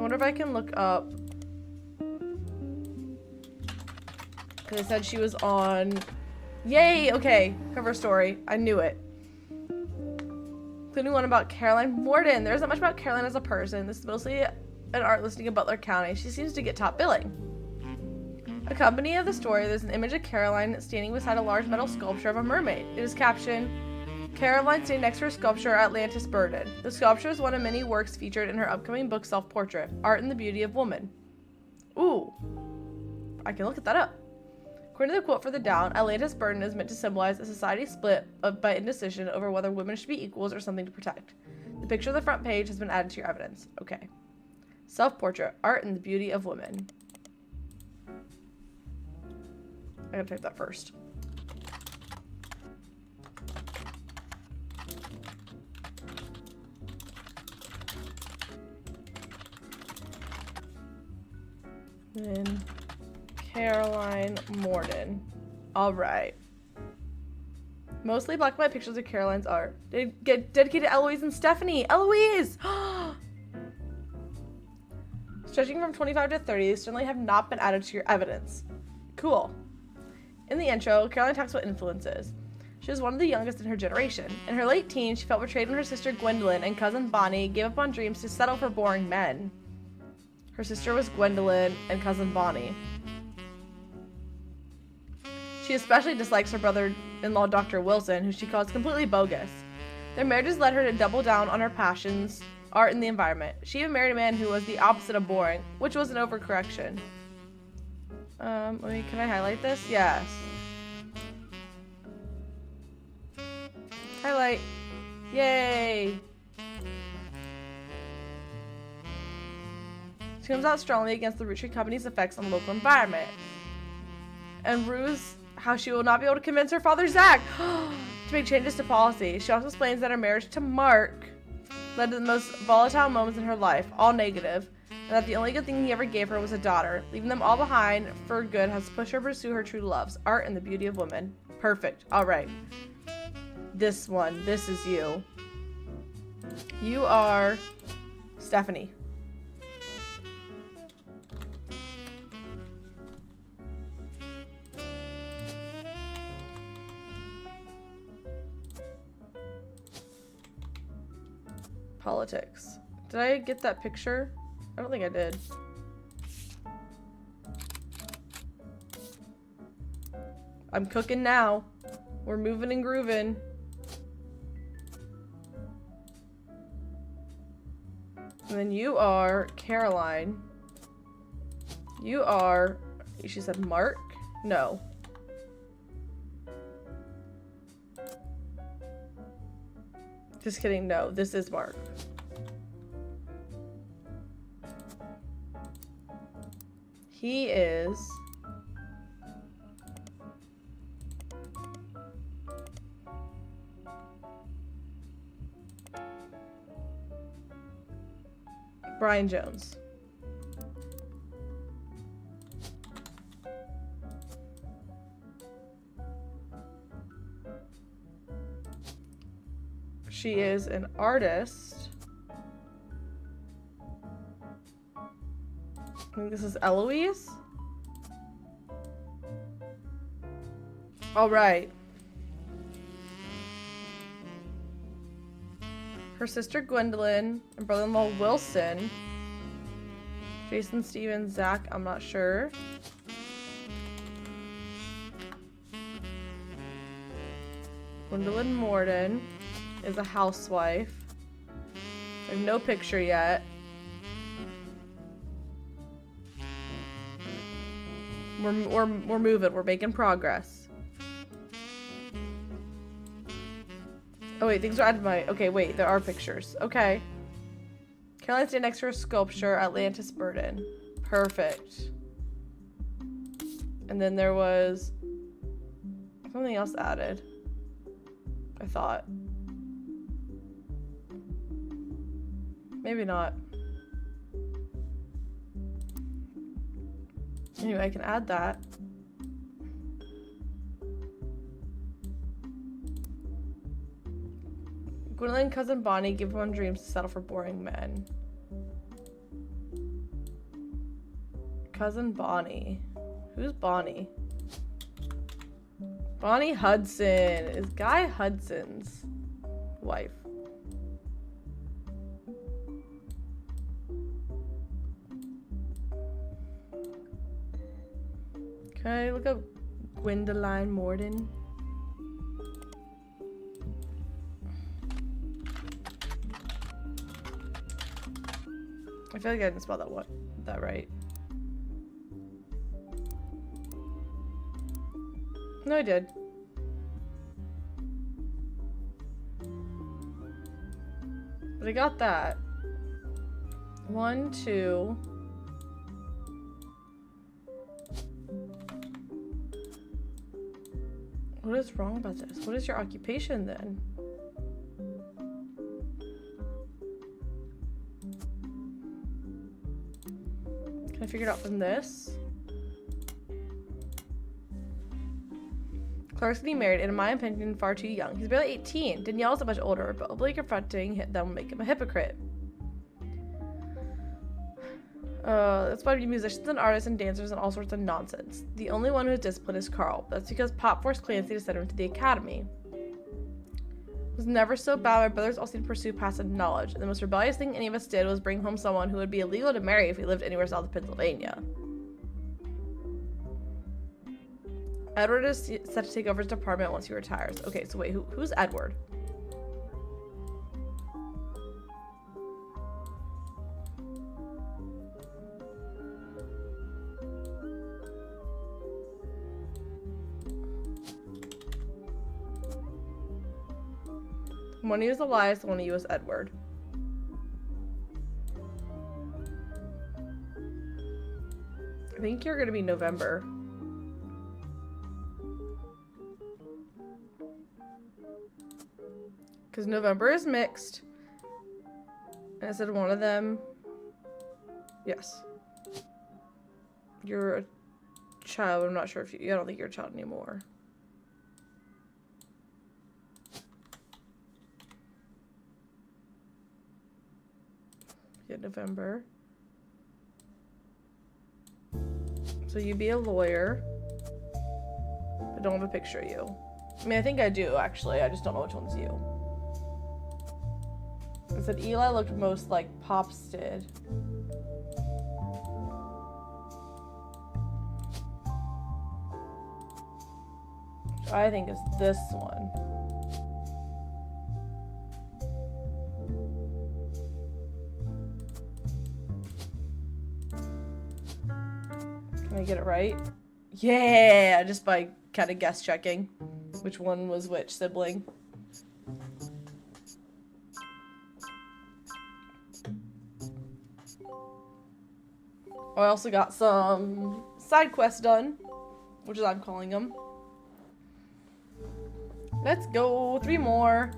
Speaker 1: wonder if I can look up. Because I said she was on. Yay! Okay, cover story. I knew it. Including one about Caroline Morden. There isn't much about Caroline as a person. This is mostly an art listing of Butler County. She seems to get top billing. Accompanying the story, there's an image of Caroline standing beside a large metal sculpture of a mermaid. It is captioned, Caroline standing next to her sculpture, Atlantis Burden. The sculpture is one of many works featured in her upcoming book, Self-Portrait, Art and the Beauty of Woman. Ooh. I can look at that up. According to the quote further down, Atlantis Burden is meant to symbolize a society split by indecision over whether women should be equals or something to protect. The picture on the front page has been added to your evidence. Okay. Self-Portrait, Art and the Beauty of Women. I gotta type that first. Then Caroline Morden. Alright. Mostly black and white pictures of Caroline's art. Dedicated to Eloise and Stephanie. Eloise! Stretching from 25 to 30, these certainly have not been added to your evidence. Cool. In the intro, Caroline talks about influences. She was one of the youngest in her generation. In her late teens, she felt betrayed when her sister Gwendolyn and cousin Bonnie gave up on dreams to settle for boring men. Her sister was Gwendolyn and cousin Bonnie. She especially dislikes her brother-in-law, Dr. Wilson, who she calls completely bogus. Their marriages led her to double down on her passions, art, and the environment. She even married a man who was the opposite of boring, which was an overcorrection. Can I highlight this? Yes. Highlight. Yay! She comes out strongly against the Roottree company's effects on the local environment. And rues how she will not be able to convince her father, Zach, to make changes to policy. She also explains that her marriage to Mark led to the most volatile moments in her life, all negative, and that the only good thing he ever gave her was a daughter. Leaving them all behind for good has pushed her to pursue her true loves, art and the beauty of women. Perfect. Alright. This one. This is you. You are Stephanie. Politics. Did I get that picture? I don't think I did. I'm cooking now. We're moving and grooving. And then you are Caroline. You are, she said Mark? No. Just kidding, no, this is Mark. He is Brian Jones. She is an artist. I think this is Eloise. All right. Her sister Gwendolyn and brother-in-law Wilson. Jason, Steven, Zach, I'm not sure. Gwendolyn Morden is a housewife. I have no picture yet. We're moving. We're making progress. Oh wait, things are added to my. Okay, wait, there are pictures. Okay. Caroline standing next to her sculpture, Atlantis Burden. Perfect. And then there was something else added. I thought. Maybe not. Anyway, I can add that. Gwendolyn and cousin Bonnie give one dreams to settle for boring men. cousin Bonnie. Who's Bonnie? Bonnie Hudson is Guy Hudson's wife. Okay, look up Gwendoline Morden. I feel like I didn't spell that right. No, I did. But I got that. 1, 2. What is wrong about this? What is your occupation then? Can I figure it out from this? Clark's getting married, and in my opinion, far too young. He's barely 18. Danielle's not much older, but openly confronting them will make him a hypocrite. That's why we musicians and artists and dancers and all sorts of nonsense. The only one who is disciplined is Carl. That's because Pop forced Clancy to send him to the academy. It was never so bad. My brothers all seemed to pursue passive knowledge, and the most rebellious thing any of us did was bring home someone who would be illegal to marry if we lived anywhere south of Pennsylvania. Edward is set to take over his department once he retires. Okay, so wait, who's Edward? One of you is Elias, one of you is Edward. I think you're gonna be November. Because November is mixed. And I said one of them. Yes. You're a child. I'm not sure if you. I don't think you're a child anymore. Yeah, November. So you be a lawyer. I don't have a picture of you. I mean, I think I do, actually. I just don't know which one's you. I said Eli looked most like Pops did. Which I think is this one. Can I get it right? Yeah, just by kind of guess checking which one was which sibling. I also got some side quests done, which is I'm calling them. Let's go, 3 more.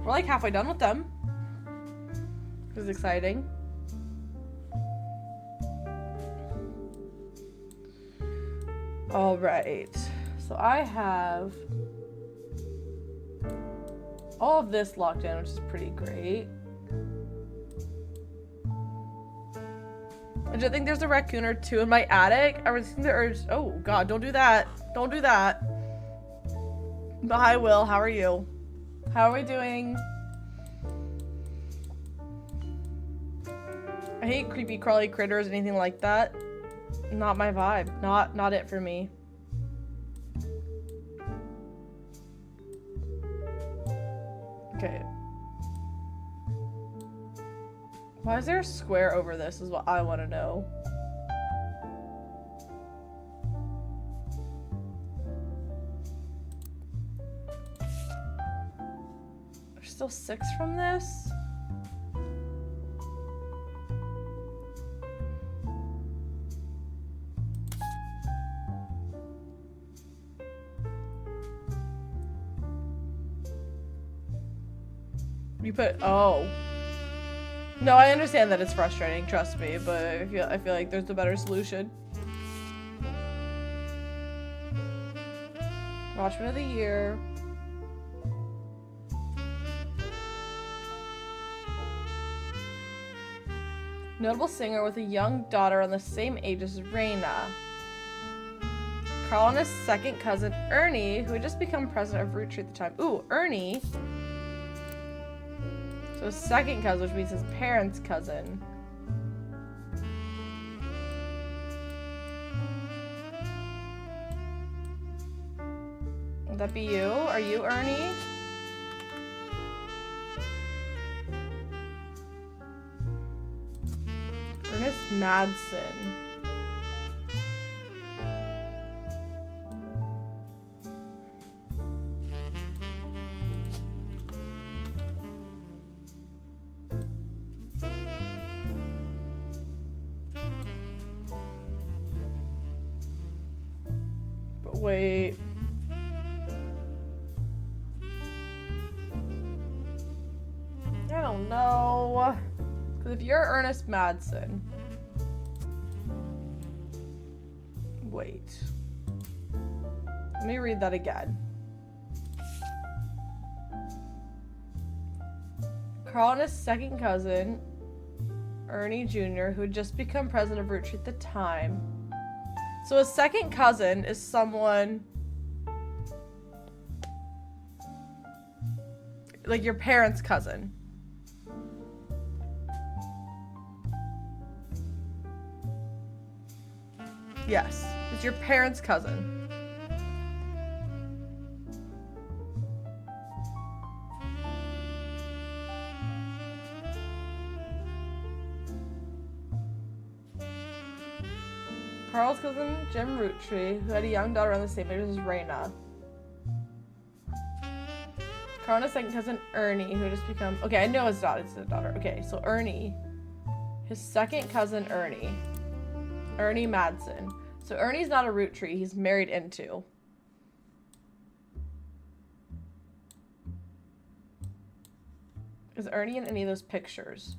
Speaker 1: We're like halfway done with them. This is exciting. All right, so I have all of this locked in, which is pretty great. I think there's a raccoon or 2 in my attic. I was seeing the urge. Oh God, don't do that. Don't do that. But hi, Will. How are you? How are we doing? I hate creepy crawly critters, anything like that. Not my vibe. Not it for me. Okay. Why is there a square over this is what I want to know. There's still 6 from this? You put, oh. No, I understand that it's frustrating, trust me, but I feel like there's a better solution. Watchman of the Year. Notable singer with a young daughter on the same age as Raina. Carl and his second cousin, Ernie, who had just become president of Roottree at the time. Ooh, Ernie. So his second cousin, which means his parents' cousin. Would that be you? Are you Ernie? Ernest Madsen. But wait. I don't know. Because if you're Ernest Madsen. Wait. Let me read that again. Carl and his second cousin, Ernie Jr., who had just become president of Roottree at the time. So his second cousin is someone like your parents' cousin. Yes, it's your parents' cousin. Carl's cousin, Jim Roottree, who had a young daughter around the same age as Raina. Carl and his second cousin, Ernie, who had just become... Okay, I know his daughter. It's his daughter. Okay, so Ernie. His second cousin, Ernie. Ernie Madsen. So Ernie's not a Roottree. He's married into. Is Ernie in any of those pictures?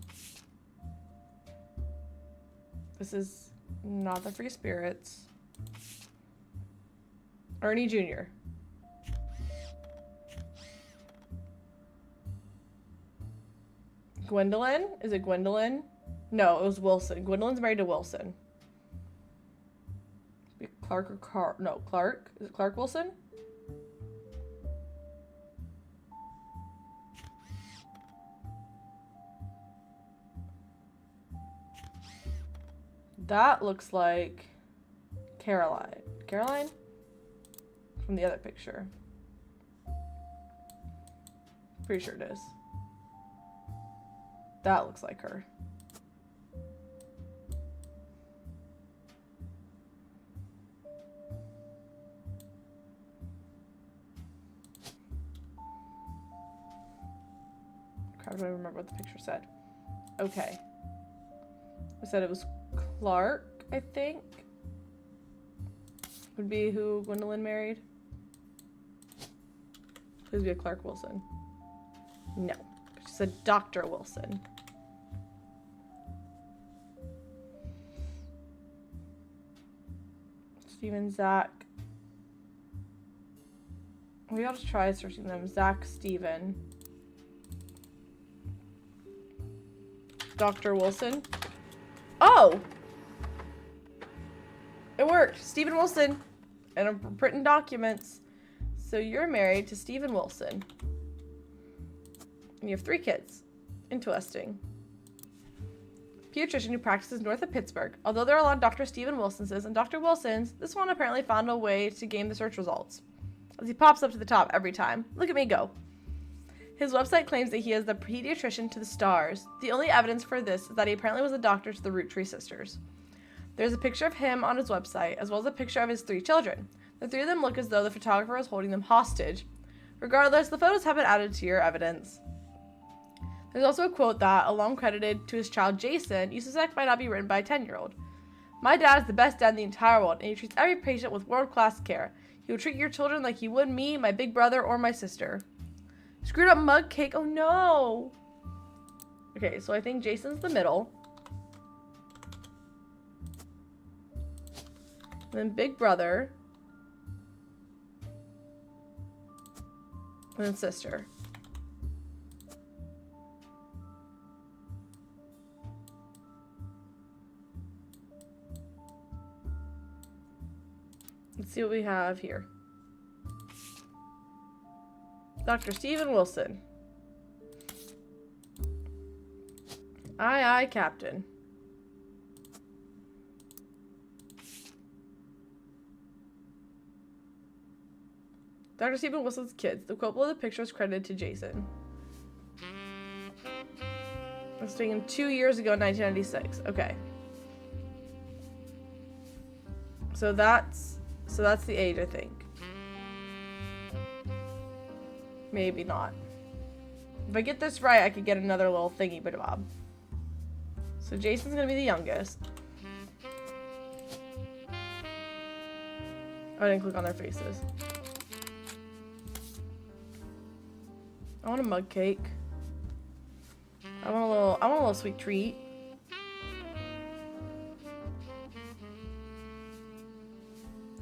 Speaker 1: This is not the Free Spirits. Ernie Jr. Gwendolyn? Is it Gwendolyn? No, it was Wilson. Gwendolyn's married to Wilson. Clark or Carl? No, Clark. Is it Clark Wilson? That looks like Caroline. Caroline? From the other picture. Pretty sure it is. That looks like her. Crap, I don't remember what the picture said. Okay. I said it was Clark, I think. Would be who Gwendolyn married. Please be a Clark Wilson. No. She said Dr. Wilson. Steven, Zach. Maybe I'll just try searching them. Zach, Steven. Dr. Wilson. Oh! It worked. Stephen Wilson. And I'm printing documents. So you're married to Stephen Wilson. And you have 3 kids. Interesting. Pediatrician who practices north of Pittsburgh. Although there are a lot of Dr. Stephen Wilsonses and Dr. Wilsons, this one apparently found a way to game the search results. As he pops up to the top every time. Look at me go. His website claims that he is the pediatrician to the stars. The only evidence for this is that he apparently was a doctor to the Roottree sisters. There's a picture of him on his website, as well as a picture of his 3 children. The 3 of them look as though the photographer is holding them hostage. Regardless, the photos have been added to your evidence. There's also a quote that, along credited to his child Jason, you suspect might not be written by a 10-year-old. My dad is the best dad in the entire world, and he treats every patient with world-class care. He will treat your children like he would me, my big brother, or my sister. Screwed up mug cake. Oh no. Okay, so I think Jason's the middle. And then big brother. And then sister. Let's see what we have here. Dr. Stephen Wilson. Aye, aye, Captain. Dr. Stephen Wilson's kids. The quote below the picture is credited to Jason. It was taken 2 years ago in 1996. Okay. So that's the age, I think. Maybe not. If I get this right, I could get another little thingy bob. So Jason's gonna be the youngest. Oh, I didn't click on their faces. I want a mug cake. I want a little sweet treat.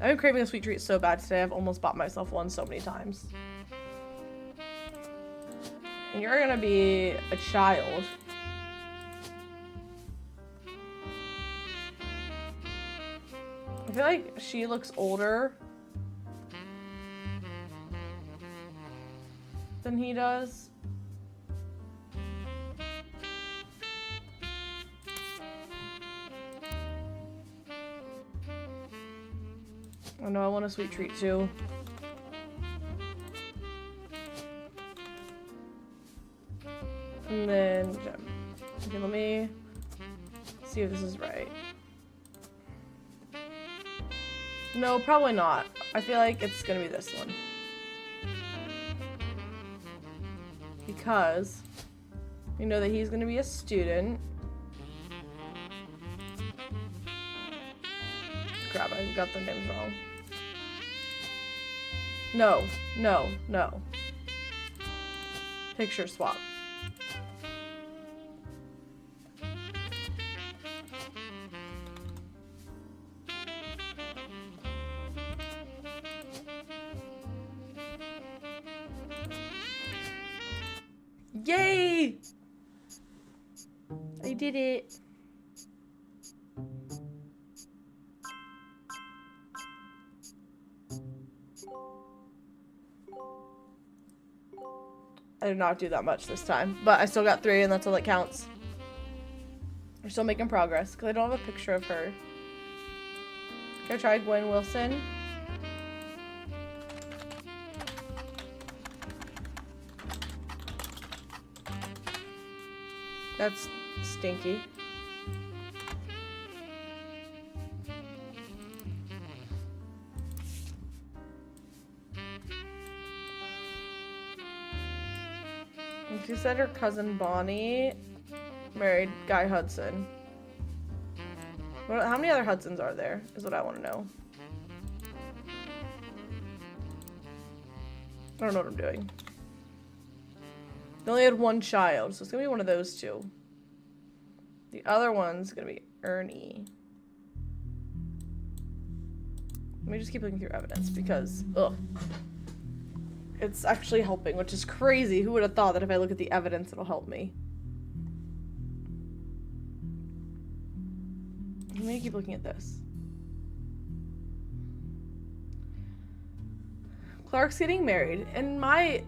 Speaker 1: I've been craving a sweet treat so bad today, I've almost bought myself one so many times. And you're gonna be a child. I feel like she looks older than he does. I know I want a sweet treat too. And then gem. Okay, let me see if this is right. No, probably not. I feel like it's gonna be this one. Because we know that he's gonna be a student. Crap, I got the names wrong. No, no, no. Picture swap. Yay! I did it. I did not do that much this time, but I still got 3 and that's all that counts. We're still making progress because I don't have a picture of her. Can I try Gwen Wilson? That's stinky. And she said her cousin Bonnie married Guy Hudson. How many other Hudsons are there, is what I want to know. I don't know what I'm doing. They only had 1 child, so it's gonna be one of those 2. The other one's gonna be Ernie. Let me just keep looking through evidence because, ugh. It's actually helping, which is crazy. Who would have thought that if I look at the evidence, it'll help me? Let me keep looking at this. Clark's getting married. In my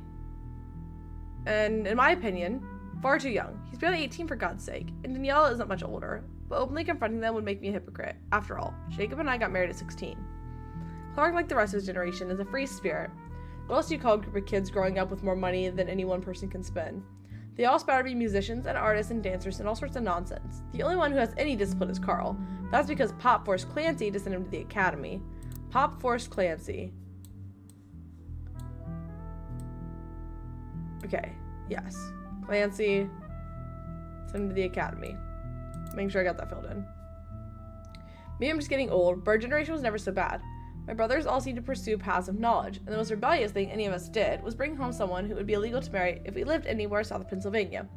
Speaker 1: opinion, far too young. He's barely 18 for God's sake, and Danielle isn't much older, but openly confronting them would make me a hypocrite. After all, Jacob and I got married at 16. Clark, like the rest of his generation, is a free spirit. What else do you call a group of kids growing up with more money than any one person can spend? They all aspire to be musicians and artists and dancers and all sorts of nonsense. The only one who has any discipline is Carl. That's because Pop forced Clancy to send him to the academy. Pop forced Clancy. Okay, yes. Clancy, send him to the academy. Making sure I got that filled in. Maybe I'm just getting old, but our generation was never so bad. My brothers all seemed to pursue paths of knowledge, and the most rebellious thing any of us did was bring home someone who would be illegal to marry if we lived anywhere south of Pennsylvania.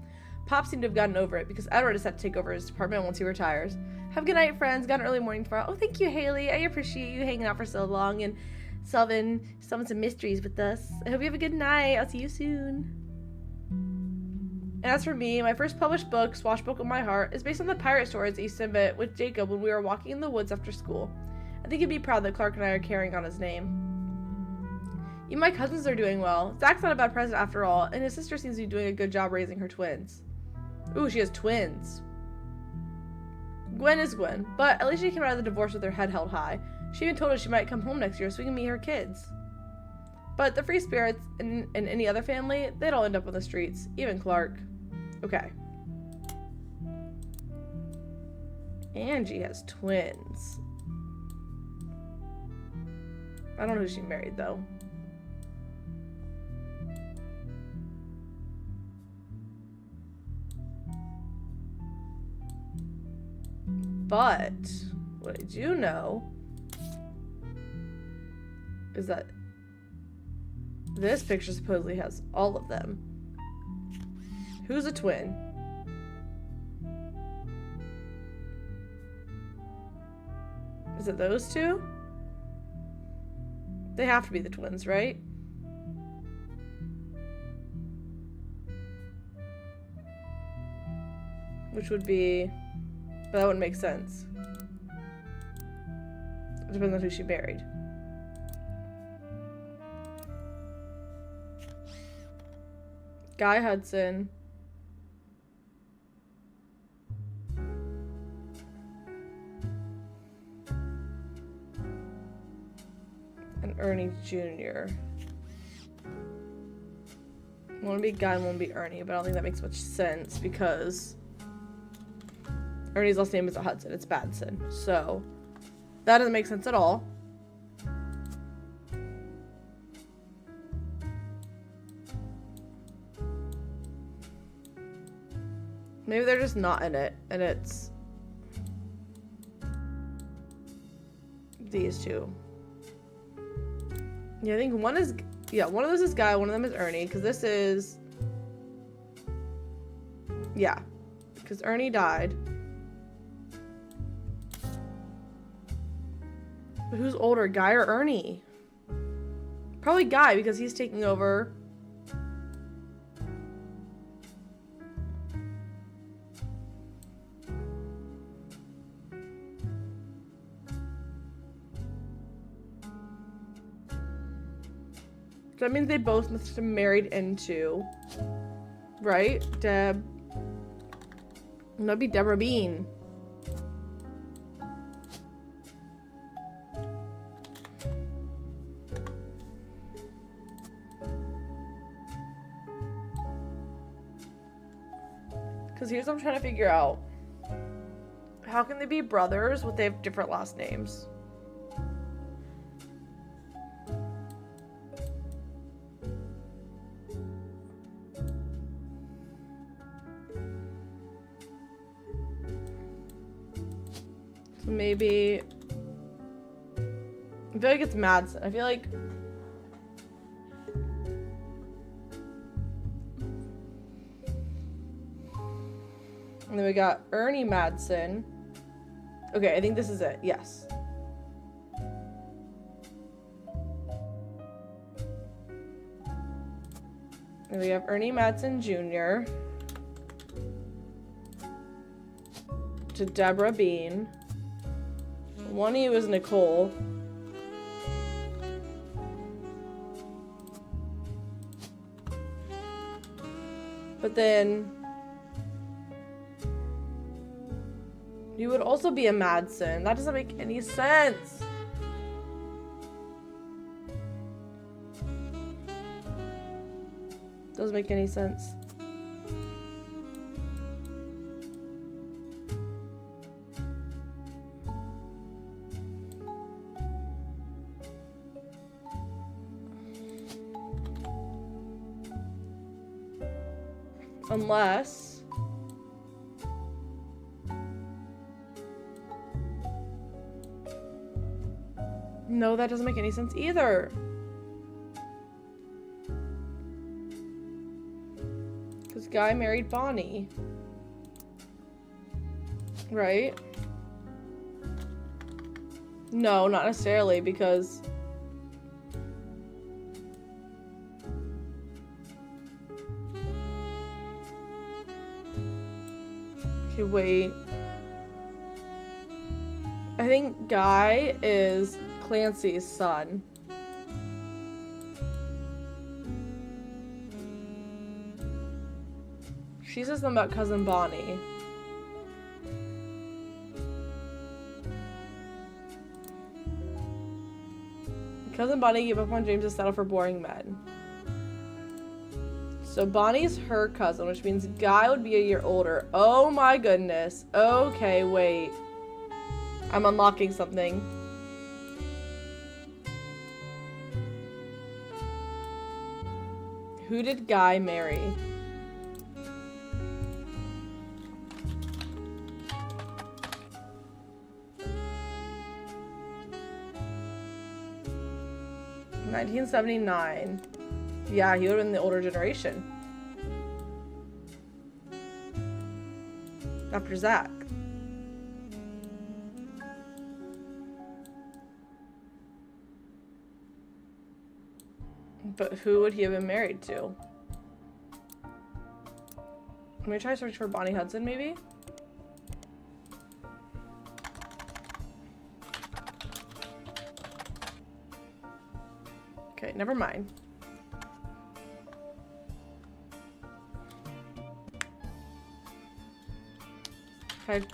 Speaker 1: Pop seemed to have gotten over it because Edward is set to take over his department once he retires. Have a good night, friends. Got an early morning tomorrow. Oh, thank you, Haley. I appreciate you hanging out for so long and solving some mysteries with us. I hope you have a good night. I'll see you soon. And as for me, my first published book, Swashbuckle My Heart, is based on the pirate stories I used to submit with Jacob when we were walking in the woods after school. I think he'd be proud that Clark and I are carrying on his name. Even my cousins are doing well. Zach's not a bad president after all, and his sister seems to be doing a good job raising her twins. Ooh, she has twins. Gwen is Gwen, but at least she came out of the divorce with her head held high. She even told us she might come home next year so we can meet her kids. But the free spirits in any other family, they'd all end up on the streets, even Clark. Okay. Angie has twins. I don't know who she married, though. But what I do know is that this picture supposedly has all of them. Who's a twin? Is it those two? They have to be the twins, right? Which would be... But that wouldn't make sense. It depends on who she married. Guy Hudson. And Ernie Jr. One would be Guy and one would be Ernie, but I don't think that makes much sense because Ernie's last name isn't Hudson, it's Badson. So that doesn't make sense at all. Maybe they're just not in it, and it's these two. Yeah, I think one is, yeah, one of those is Guy, one of them is Ernie, because this is, yeah, because Ernie died. But who's older, Guy or Ernie? Probably Guy, because he's taking over. So that means they both must have married into, right? That'd be Deborah Bean. Because here's what I'm trying to figure out. How can they be brothers but they have different last names? So maybe... I feel like it's Madsen. I feel like... And then we got Ernie Madsen. Okay, I think this is it. Yes. And we have Ernie Madsen Jr. to Deborah Bean. One of you is Nicole. But then... you would also be a Madsen. That doesn't make any sense. Doesn't make any sense. Unless... no, that doesn't make any sense either. Because Guy married Bonnie. Right? No, not necessarily, because... okay, wait. I think Guy is Clancy's son. She says something about Cousin Bonnie. Cousin Bonnie gave up on James to settle for boring men. So Bonnie's her cousin, which means Guy would be a year older. Oh my goodness. Okay, wait. I'm unlocking something. Who did Guy marry? In 1979. Yeah, he would have been the older generation. After Zach. But who would he have been married to? Let me try to search for Bonnie Hudson, maybe? Okay, never mind. Okay,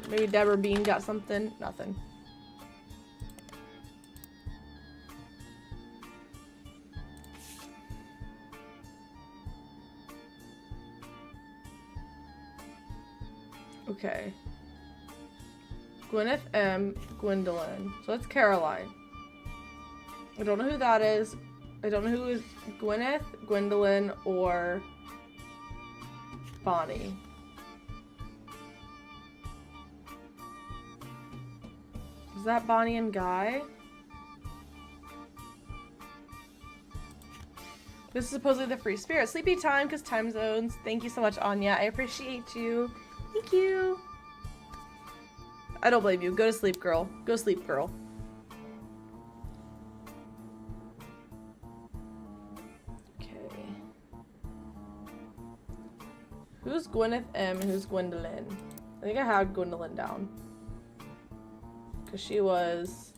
Speaker 1: maybe Deborah Bean got something. Nothing. Okay. Gwyneth M. Gwendolyn. So that's Caroline. I don't know who that is. I don't know who is Gwyneth, Gwendolyn, or Bonnie. Is that Bonnie and Guy? This is supposedly the free spirit. Sleepy time because time zones. Thank you so much, Anya. I appreciate you. Thank you. I don't blame you. Go to sleep, girl. Go sleep, girl. Okay. Who's Gwyneth M and who's Gwendolyn? I think I had Gwendolyn down. Because she was...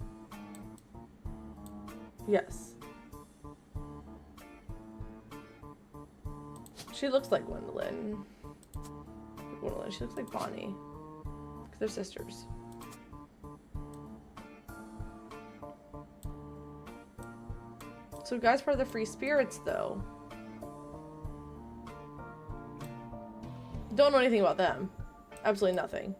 Speaker 1: Yes. She looks like Gwendolyn. Gwendolyn. She looks like Bonnie. Because they're sisters. So Guy's part of the Free Spirits, though. Don't know anything about them. Absolutely nothing.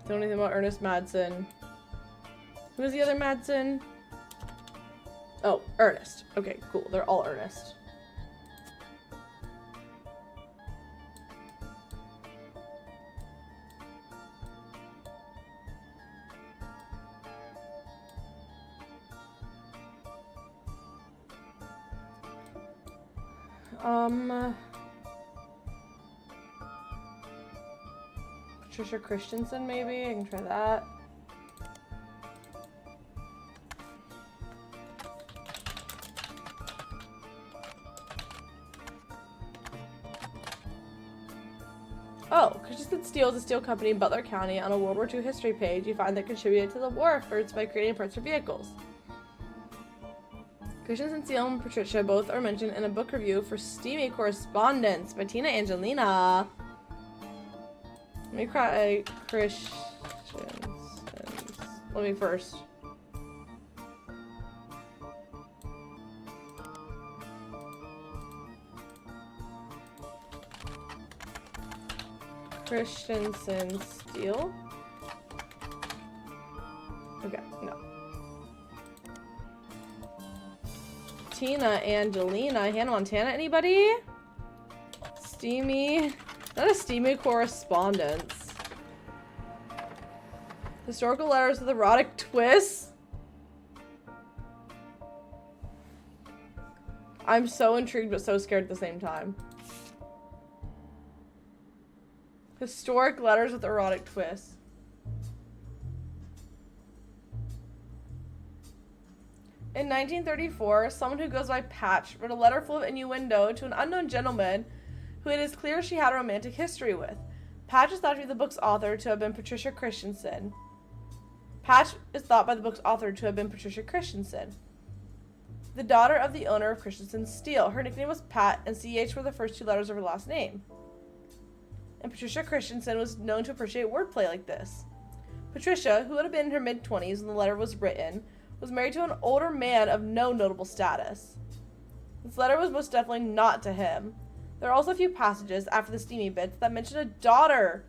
Speaker 1: Don't know anything about Ernest Madsen. Who's the other Madsen? Oh, Ernest. Okay, cool. They're all Ernest. Patricia Christensen, maybe? I can try that. Oh, Christensen Steel is a steel company in Butler County. On a World War II history page, you find that contributed to the war efforts by creating parts for vehicles. Christensen Steel and Patricia both are mentioned in a book review for Steamy Correspondence by Tina Angelina. Let me cry Christians. Let me first. Christensen Steel? Okay, no. Tina Angelina, Hannah Montana, anybody? Steamy. Not a steamy correspondence. Historical letters with erotic twists. I'm so intrigued but so scared at the same time. Historic letters with erotic twists. In 1934, someone who goes by Patch wrote a letter full of innuendo to an unknown gentleman who it is clear she had a romantic history with. Patch is thought to be the book's author to have been Patricia Christensen. The daughter of the owner of Christensen's Steel. Her nickname was Pat, and CH were the first two letters of her last name. And Patricia Christensen was known to appreciate wordplay like this. Patricia, who would have been in her mid-20s when the letter was written, was married to an older man of no notable status. This letter was most definitely not to him. There are also a few passages after the steamy bits that mention a daughter.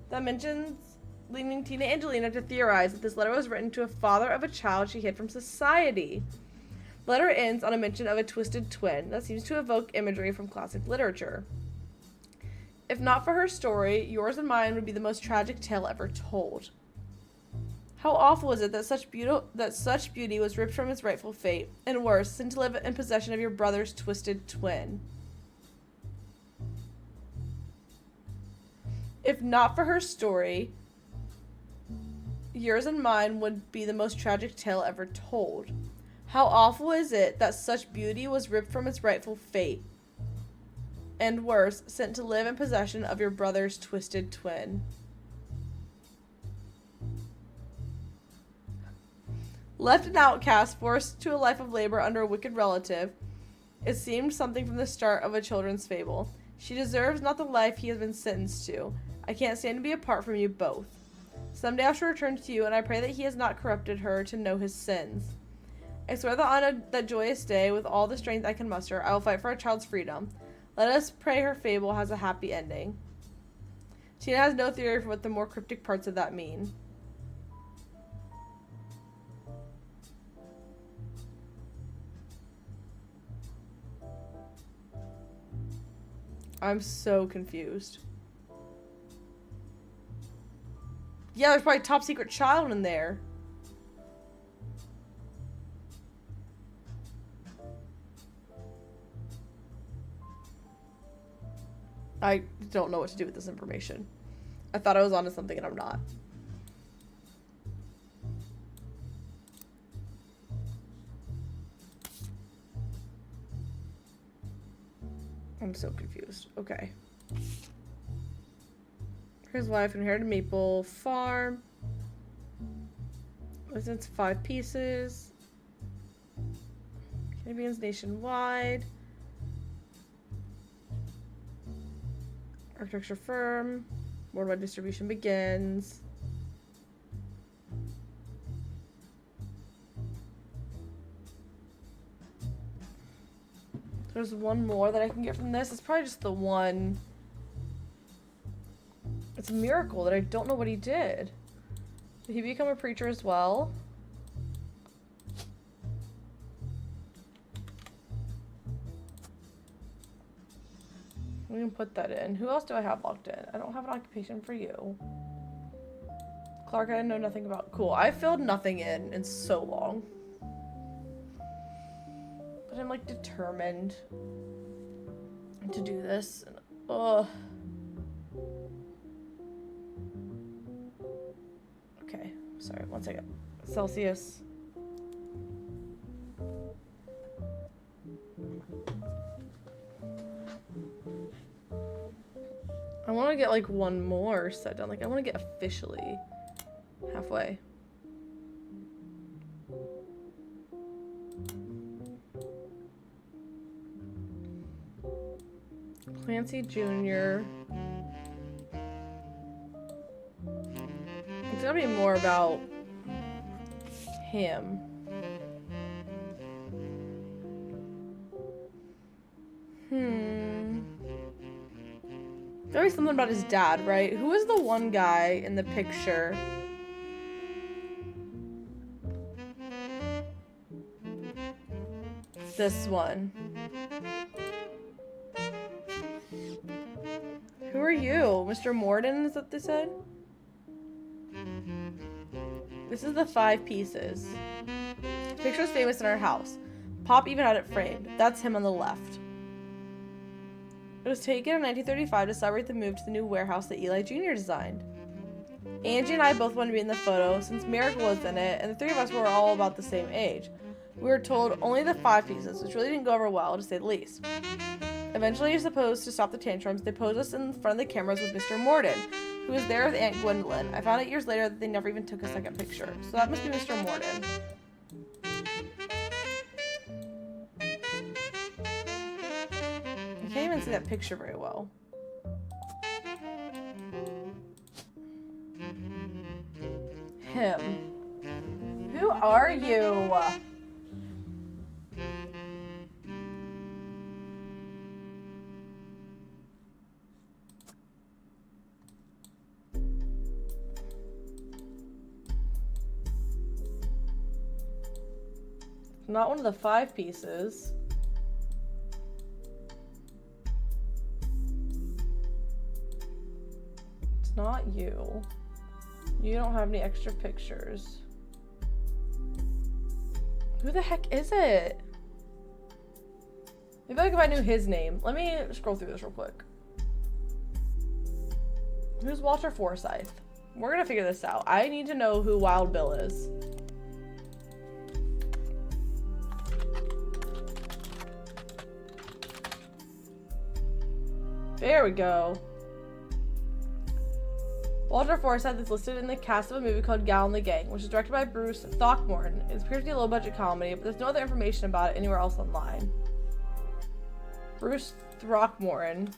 Speaker 1: That mentions leading Tina Angelina to theorize that this letter was written to a father of a child she hid from society. The letter ends on a mention of a twisted twin that seems to evoke imagery from classic literature. If not for her story, yours and mine would be the most tragic tale ever told. How awful is it that such beauty was ripped from its rightful fate, and worse, sent to live in possession of your brother's twisted twin. If not for her story, yours and mine would be the most tragic tale ever told. How awful is it that such beauty was ripped from its rightful fate, and worse, sent to live in possession of your brother's twisted twin. Left an outcast, forced to a life of labor under a wicked relative, it seemed something from the start of a children's fable. She deserves not the life he has been sentenced to. I can't stand to be apart from you both. Someday I shall return to you, and I pray that he has not corrupted her to know his sins. I swear that on that joyous day, with all the strength I can muster, I will fight for our child's freedom. Let us pray her fable has a happy ending. Tina has no theory for what the more cryptic parts of that mean. I'm so confused. Yeah, there's probably a top secret child in there. I don't know what to do with this information. I thought I was onto something and I'm not. I'm so confused. Okay. His wife inherited Maple Farm. It's 5 pieces. Canadians nationwide. Architecture firm. Worldwide distribution begins. There's one more that I can get from this. It's probably just the one. It's a miracle that I don't know what he did. Did he become a preacher as well? We can put that in. Who else do I have locked in? I don't have an occupation for you. Clark, I know nothing about. Cool. I filled nothing in so long. But I'm like determined to do this. Ugh. Okay, sorry, one second. Celsius. I want to get like one more set done. Like I want to get officially halfway. Clancy Jr. It's gonna be more about him. Gotta be something about his dad, right? Who is the one guy in the picture? This one. Who are you? Mr. Morden, is that what they said? This is the 5 pieces. The picture is famous in our house. Pop even had it framed. That's him on the left. It was taken in 1935 to celebrate the move to the new warehouse that Eli Jr. designed. Angie and I both wanted to be in the photo since Miracle was in it, and the three of us were all about the same age. We were told only the 5 pieces, which really didn't go over well, to say the least. Eventually, supposed to stop the tantrums, they posed us in front of the cameras with Mr. Morden, who was there with Aunt Gwendolyn. I found out years later that they never even took a second picture, so that must be Mr. Morden. I can't even see that picture very well. Him. Who are you? Not one of the 5 pieces. It's not you. You don't have any extra pictures. Who the heck is it? Maybe like if I knew his name. Let me scroll through this real quick. Who's Walter Forsythe? We're gonna figure this out. I need to know who Wild Bill is. There we go. Walter Forsythe is listed in the cast of a movie called Gal and the Gang, which is directed by Bruce Throckmorton. It appears to be a low-budget comedy, but there's no other information about it anywhere else online. Bruce Throckmorton.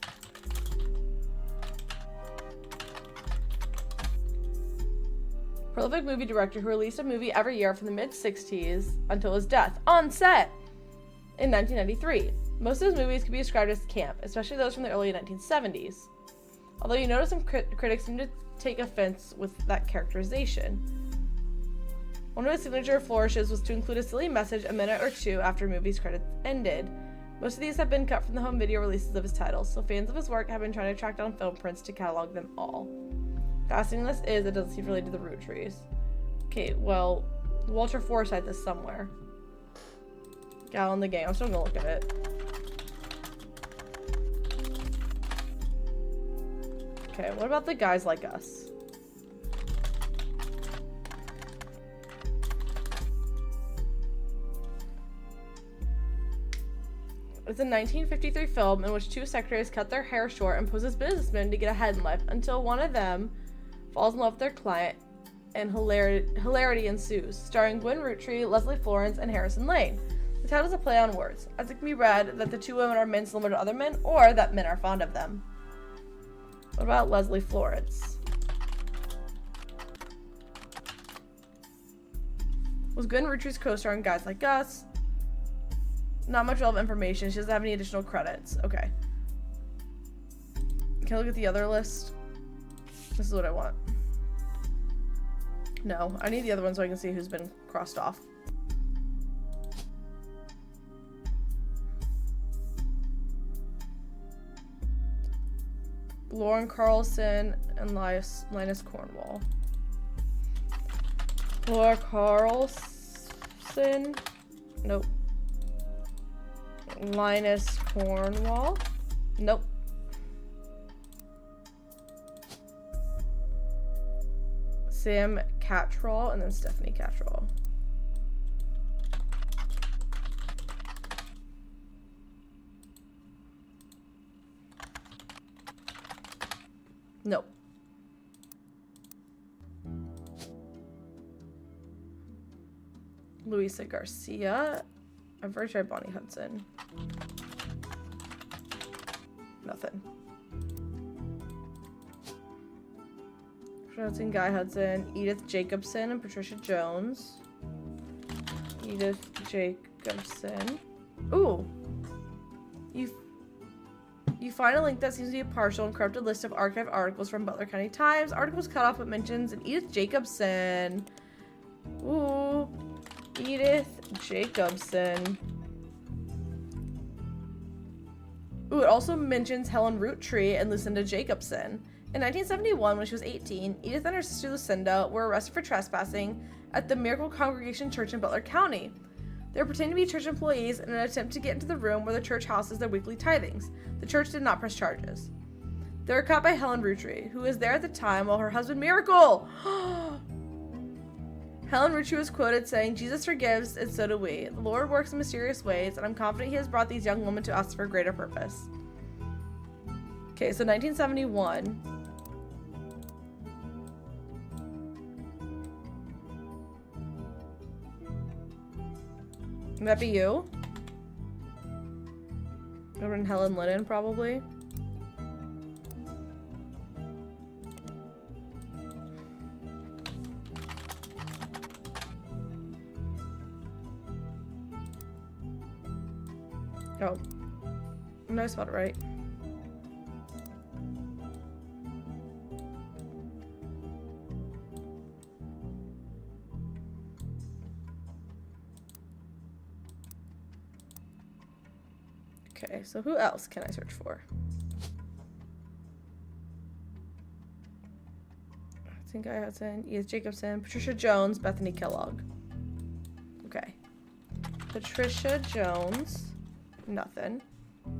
Speaker 1: Prolific movie director who released a movie every year from the mid-60s until his death on set in 1993. Most of his movies can be described as camp, especially those from the early 1970s. Although you notice some critics seem to take offense with that characterization. One of his signature flourishes was to include a silly message a minute or two after movie's credits ended. Most of these have been cut from the home video releases of his titles, so fans of his work have been trying to track down film prints to catalog them all. Fascinating this is, it doesn't seem related to the Roottrees. Okay, well, Walter Forsythe is somewhere. Gal and the Gang, I'm still gonna look at it. Okay, what about the guys like us? It's a 1953 film in which 2 secretaries cut their hair short and pose as businessmen to get ahead in life until one of them falls in love with their client and hilarity ensues, starring Gwen Roottree, Leslie Florence, and Harrison Lane. The title is a play on words, as it can be read that the 2 women are men similar to other men, or that men are fond of them. What about Leslie Florence? Was Gwen Rootree's co-star in Guys Like Us? Not much relevant information. She doesn't have any additional credits. Okay. Can I look at the other list? This is what I want. No, I need the other one so I can see who's been crossed off. Lauren Carlson and Linus Cornwall. Laura Carlson. Nope. Linus Cornwall. Nope. Sam Cattrall and then Stephanie Cattrall. Nope. Luisa Garcia. I've already tried Bonnie Hudson. Nothing. Hudson, Guy Hudson, Edith Jacobson, and Patricia Jones. Edith Jacobson. Ooh. You find a link that seems to be a partial and corrupted list of archived articles from Butler County Times. Articles cut off but mentions an Edith Jacobson. Ooh. Edith Jacobson. Ooh, it also mentions Helen Roottree and Lucinda Jacobson. In 1971, when she was 18, Edith and her sister Lucinda were arrested for trespassing at the Miracle Congregation Church in Butler County. They were pretending to be church employees in an attempt to get into the room where the church houses their weekly tithings. The church did not press charges. They were caught by Helen Roottree, who was there at the time while her husband Miracle. Helen Roottree was quoted saying, "Jesus forgives, and so do we. The Lord works in mysterious ways, and I'm confident he has brought these young women to us for a greater purpose." Okay, so 1971. Would that be you? It would have been Helen Lennon, probably. Oh. No, I spelled it right. Okay, so who else can I search for? I think I had Edith Jacobson, Patricia Jones, Bethany Kellogg. Okay. Patricia Jones. Nothing. I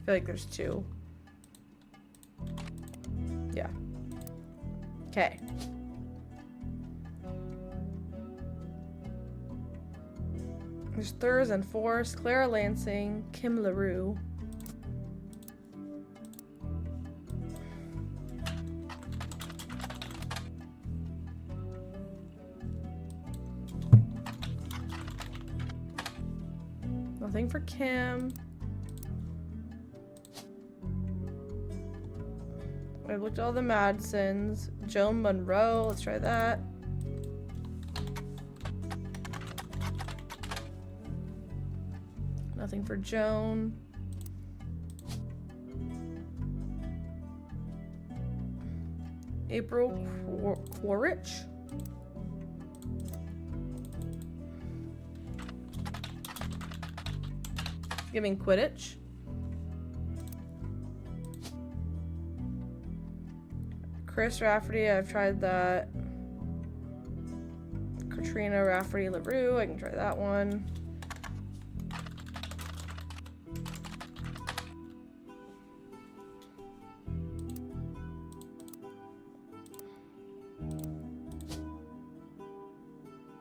Speaker 1: feel like there's two. Yeah. Okay. There's Thurs and Force, Clara Lansing, Kim LaRue. Nothing for Kim. I looked at all the Madsons. Joan Monroe, let's try that. Nothing for Joan. April Quaritch. Giving Quidditch. Chris Rafferty, I've tried that. Katrina Rafferty LaRue, I can try that one.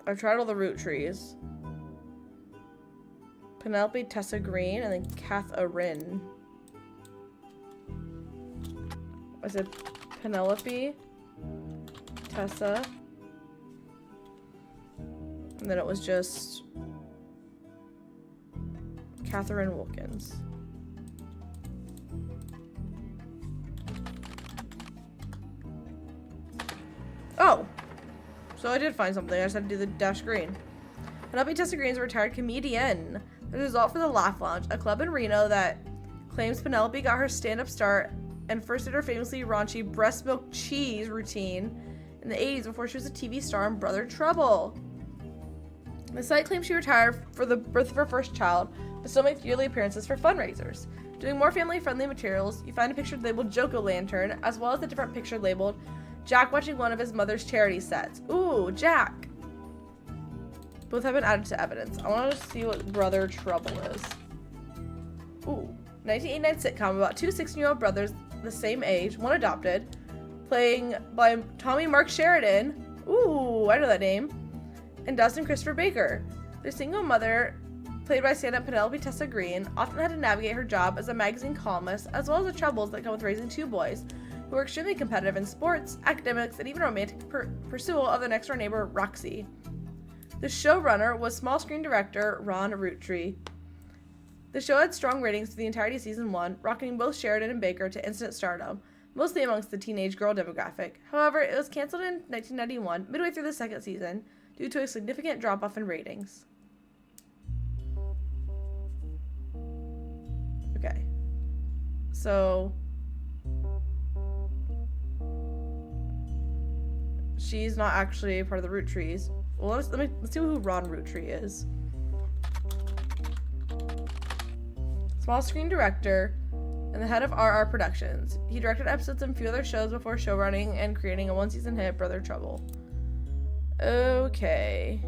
Speaker 1: I've tried all the Roottrees. Penelope Tessa Green, and then Catherine. I said Penelope, Tessa, and then it was just Catherine Wilkins. Oh! So I did find something, I just had to do the dash green. Penelope Tessa Green is a retired comedian. There's a result for the Laugh Lounge, a club in Reno that claims Penelope got her stand-up start and first did her famously raunchy breast milk cheese routine in the 80s before she was a TV star in Brother Trouble. The site claims she retired for the birth of her first child, but still makes yearly appearances for fundraisers. Doing more family-friendly materials, you find a picture labeled Joko-Lantern, as well as a different picture labeled Jack watching one of his mother's charity sets. Ooh, Jack! Both have been added to evidence. I want to see what Brother Trouble is. Ooh. 1989 sitcom about two 16-year-old brothers the same age, one adopted, playing by Tommy Mark Sheridan. Ooh, I know that name. And Dustin Christopher Baker. Their single mother, played by stand-up Penelope Tessa Green, often had to navigate her job as a magazine columnist, as well as the troubles that come with raising two boys, who were extremely competitive in sports, academics, and even romantic pursuit of their next-door neighbor, Roxy. The showrunner was small screen director Ron Roottree. The show had strong ratings for the entirety of season 1, rocketing both Sheridan and Baker to instant stardom, mostly amongst the teenage girl demographic. However, it was canceled in 1991, midway through the second season, due to a significant drop-off in ratings. Okay. So she's not actually part of the Roottrees. Well, let's see who Ron Roottree is. Small screen director and the head of RR Productions. He directed episodes of a few other shows before showrunning and creating a one-season hit, Brother Trouble. Okay.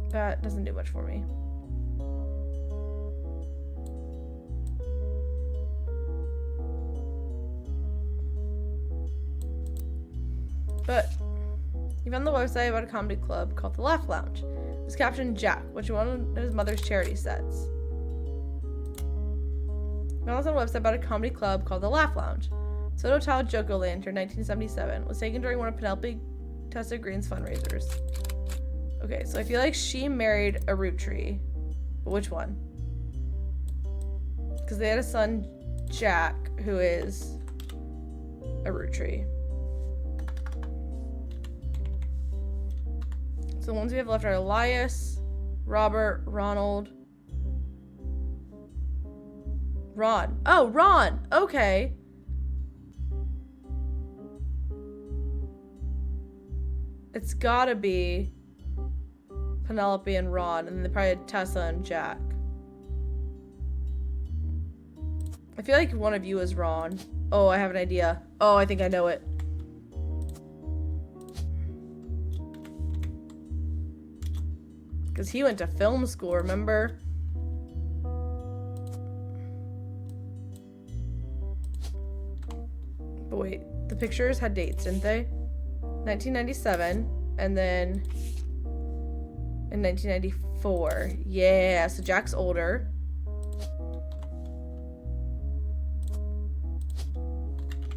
Speaker 1: That doesn't do much for me. But he found the website about a comedy club called the Laugh Lounge. It was captioned Jack, which is one of his mother's charity sets. He found on a website about a comedy club called the Laugh Lounge. Soto Tao Joko Lantern, 1977, was taken during one of Penelope Tessa Green's fundraisers. Okay, so I feel like she married a Roottrie. But which one? Because they had a son, Jack, who is a Roottrie. So the ones we have left are Elias, Robert, Ronald, Ron. Oh, Ron! Okay. It's gotta be Penelope and Ron, and then they probably had Tessa and Jack. I feel like one of you is Ron. Oh, I have an idea. Oh, I think I know it. Because he went to film school, remember? But wait, the pictures had dates, didn't they? 1997, and then in 1994. Yeah, so Jack's older.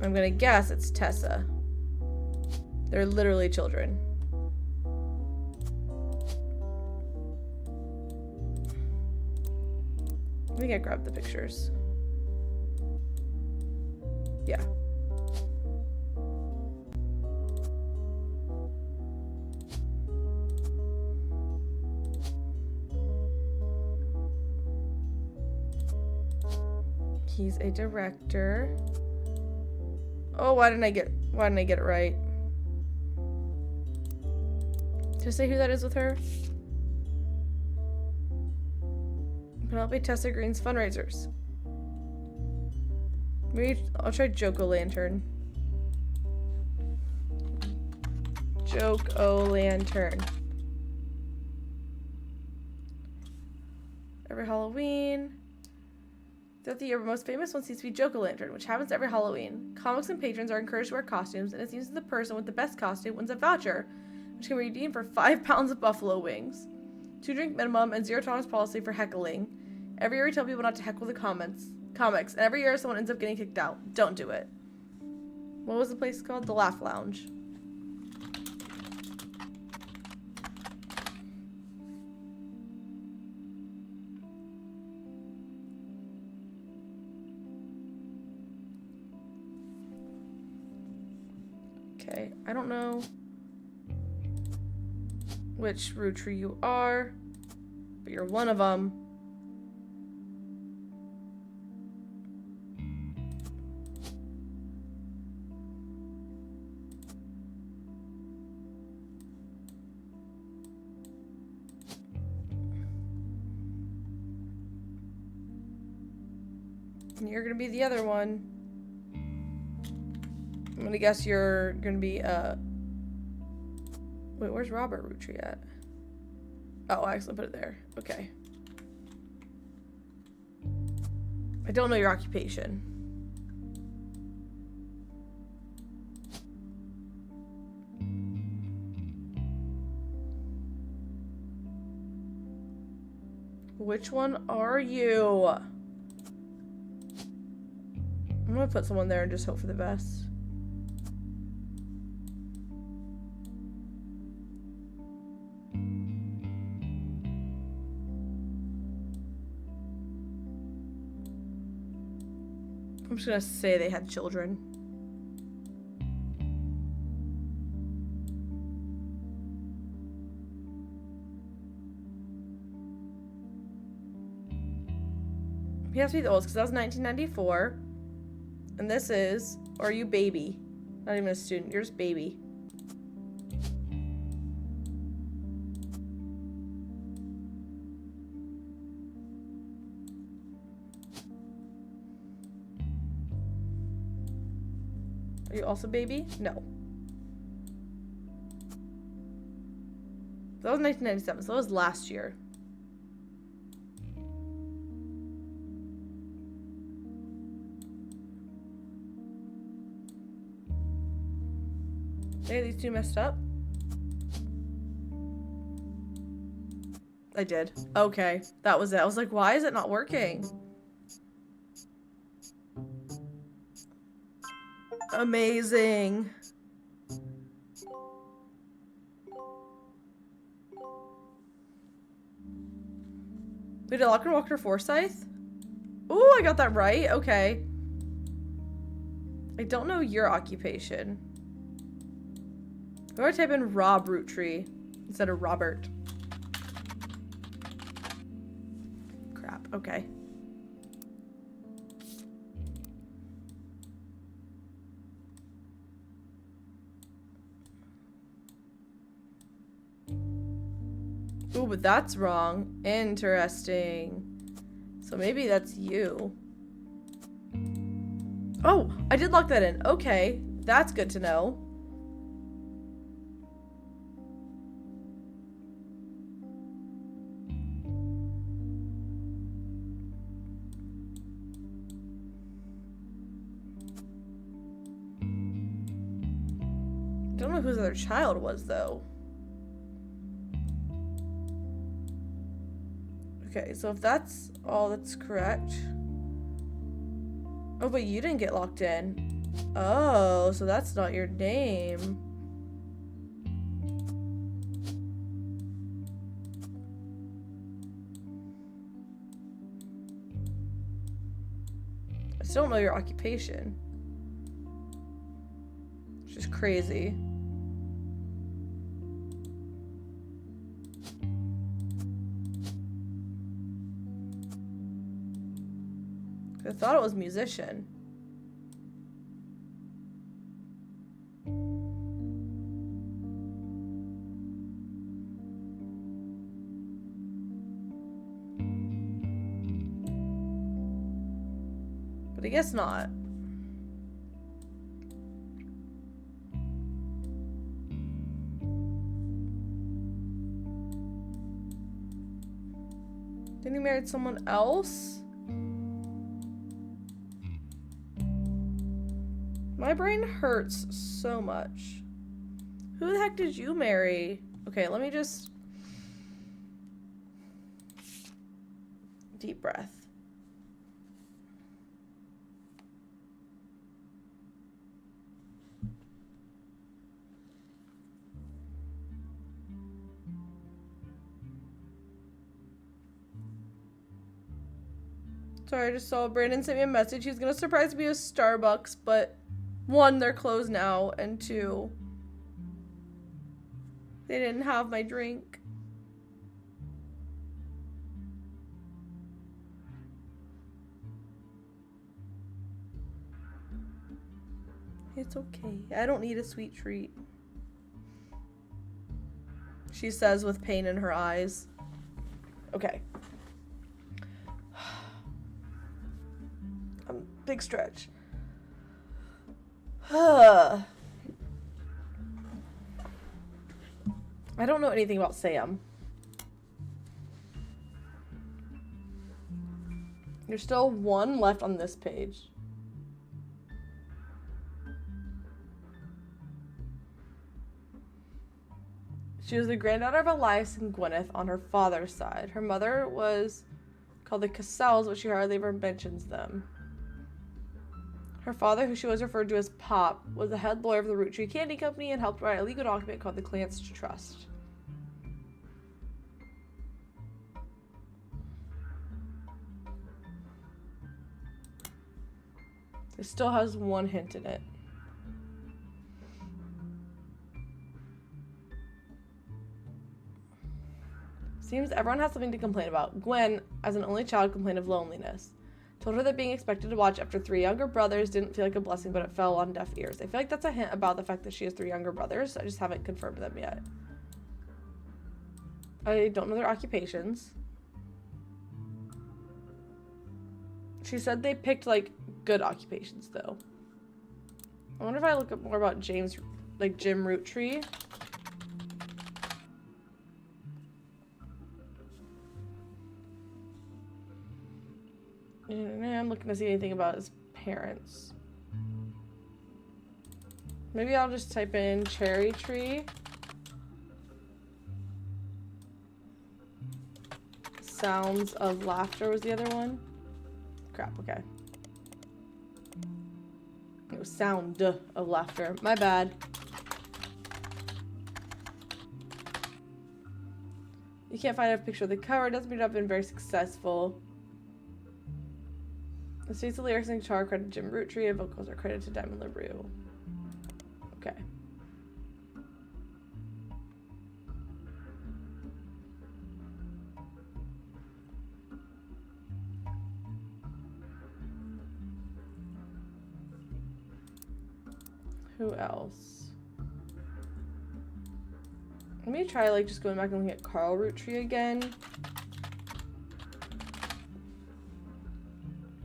Speaker 1: I'm gonna guess it's Tessa. They're literally children. I think I grabbed the pictures. Yeah. He's a director. Oh, why didn't I get it right? Did I say who that is with her? Penelope Tessa Green's fundraisers. Maybe I'll try Joko Lantern. Joko Lantern. Every Halloween. Throughout the year, the most famous one seems to be Joko Lantern, which happens every Halloween. Comics and patrons are encouraged to wear costumes, and it seems that the person with the best costume wins a voucher, which can be redeemed for 5 pounds of buffalo wings. 2-drink minimum and 0 tolerance policy for heckling. Every year we tell people not to heckle the comics, and every year someone ends up getting kicked out. Don't do it. What was the place called? The Laugh Lounge. Okay, I don't know which Roottree you are, but you're one of them. And you're gonna be the other one. I'm gonna guess you're gonna be, wait, where's Robert Roottree at? Oh, I accidentally put it there. Okay. I don't know your occupation. Which one are you? I'm gonna put someone there and just hope for the best. I'm just gonna say they had children. He has to be the oldest because that was 1994. And this is, or are you baby? Not even a student, you're just baby. Are you also baby? No. That was 1997, so that was last year. Hey, these two messed up? I did. Okay, that was it. I was like, why is it not working? Amazing. We did Locker Walker Forsyth? Ooh, I got that right. Okay. I don't know your occupation. I'm gonna type in Rob Roottree instead of Robert. Crap. Okay. Ooh, but that's wrong. Interesting. So maybe that's you. Oh, I did lock that in. Okay, that's good to know. I don't know whose other child was, though. Okay, so if that's all that's correct. Oh, but you didn't get locked in. Oh, so that's not your name. I still don't know your occupation. Which is crazy. I thought it was musician. But I guess not. Then he married someone else? My brain hurts so much. Who the heck did you marry? Okay, let me just... Deep breath. Sorry, I just saw Brandon sent me a message. He's gonna surprise me with Starbucks, but... One, they're closed now, and two, they didn't have my drink. It's okay. I don't need a sweet treat. She says with pain in her eyes. Okay. Big stretch. I don't know anything about Sam. There's still one left on this page. She was the granddaughter of Elias and Gwyneth on her father's side. Her mother was called the Cassells, but she hardly ever mentions them. Her father, who she was referred to as Pop, was the head lawyer of the Roottree Candy Company and helped write a legal document called the Clance Trust. It still has one hint in it. Seems everyone has something to complain about. Gwen, as an only child, complained of loneliness. Told her that being expected to watch after 3 younger brothers didn't feel like a blessing, but it fell on deaf ears. I feel like that's a hint about the fact that she has 3 younger brothers. I just haven't confirmed them yet. I don't know their occupations. She said they picked, like, good occupations, though. I wonder if I look up more about Jim Roottree. I'm looking to see anything about his parents. Maybe I'll just type in cherry tree. Sounds of laughter was the other one. Crap, okay. It was sound of laughter. My bad. You can't find a picture of the cover. It doesn't mean I've been very successful. The states the lyrics and guitar credit to Jim Roottree and vocals are credited to Diamond LaRue. Okay. Who else? Let me try like just going back and looking at Carl Roottree again.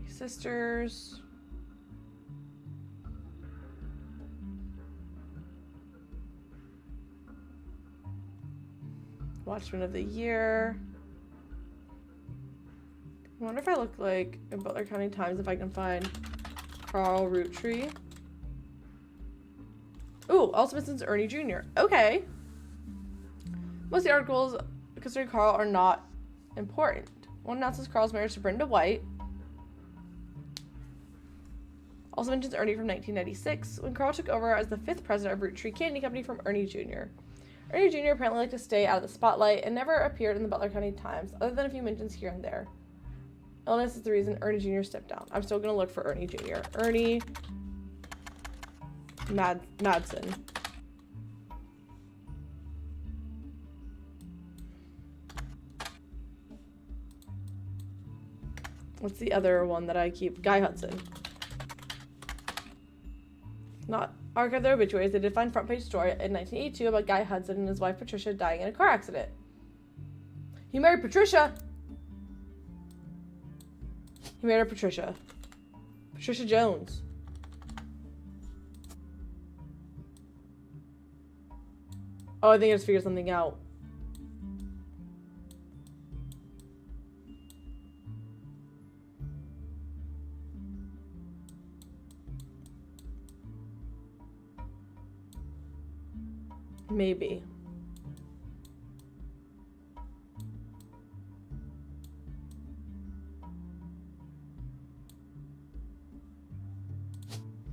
Speaker 1: Sisters. Watchman of the Year. I wonder if I look like in Butler County Times if I can find Carl Roottree. Ooh, also mentions Ernie Jr. Okay. Most of the articles concerning Carl are not important. One announces Carl's marriage to Brenda White. Also mentions Ernie from 1996, when Carl took over as the 5th president of Roottrees Candy Company from Ernie Jr. Ernie Jr. apparently liked to stay out of the spotlight and never appeared in the Butler County Times, other than a few mentions here and there. Illness is the reason Ernie Jr. stepped down. I'm still going to look for Ernie Jr. Ernie Madsen. What's the other one that I keep? Guy Hudson. Not archive their obituaries. They did find front page story in 1982 about Guy Hudson and his wife Patricia dying in a car accident. He married Patricia. He married Patricia. Patricia Jones. Oh, I think I just figured something out. Maybe.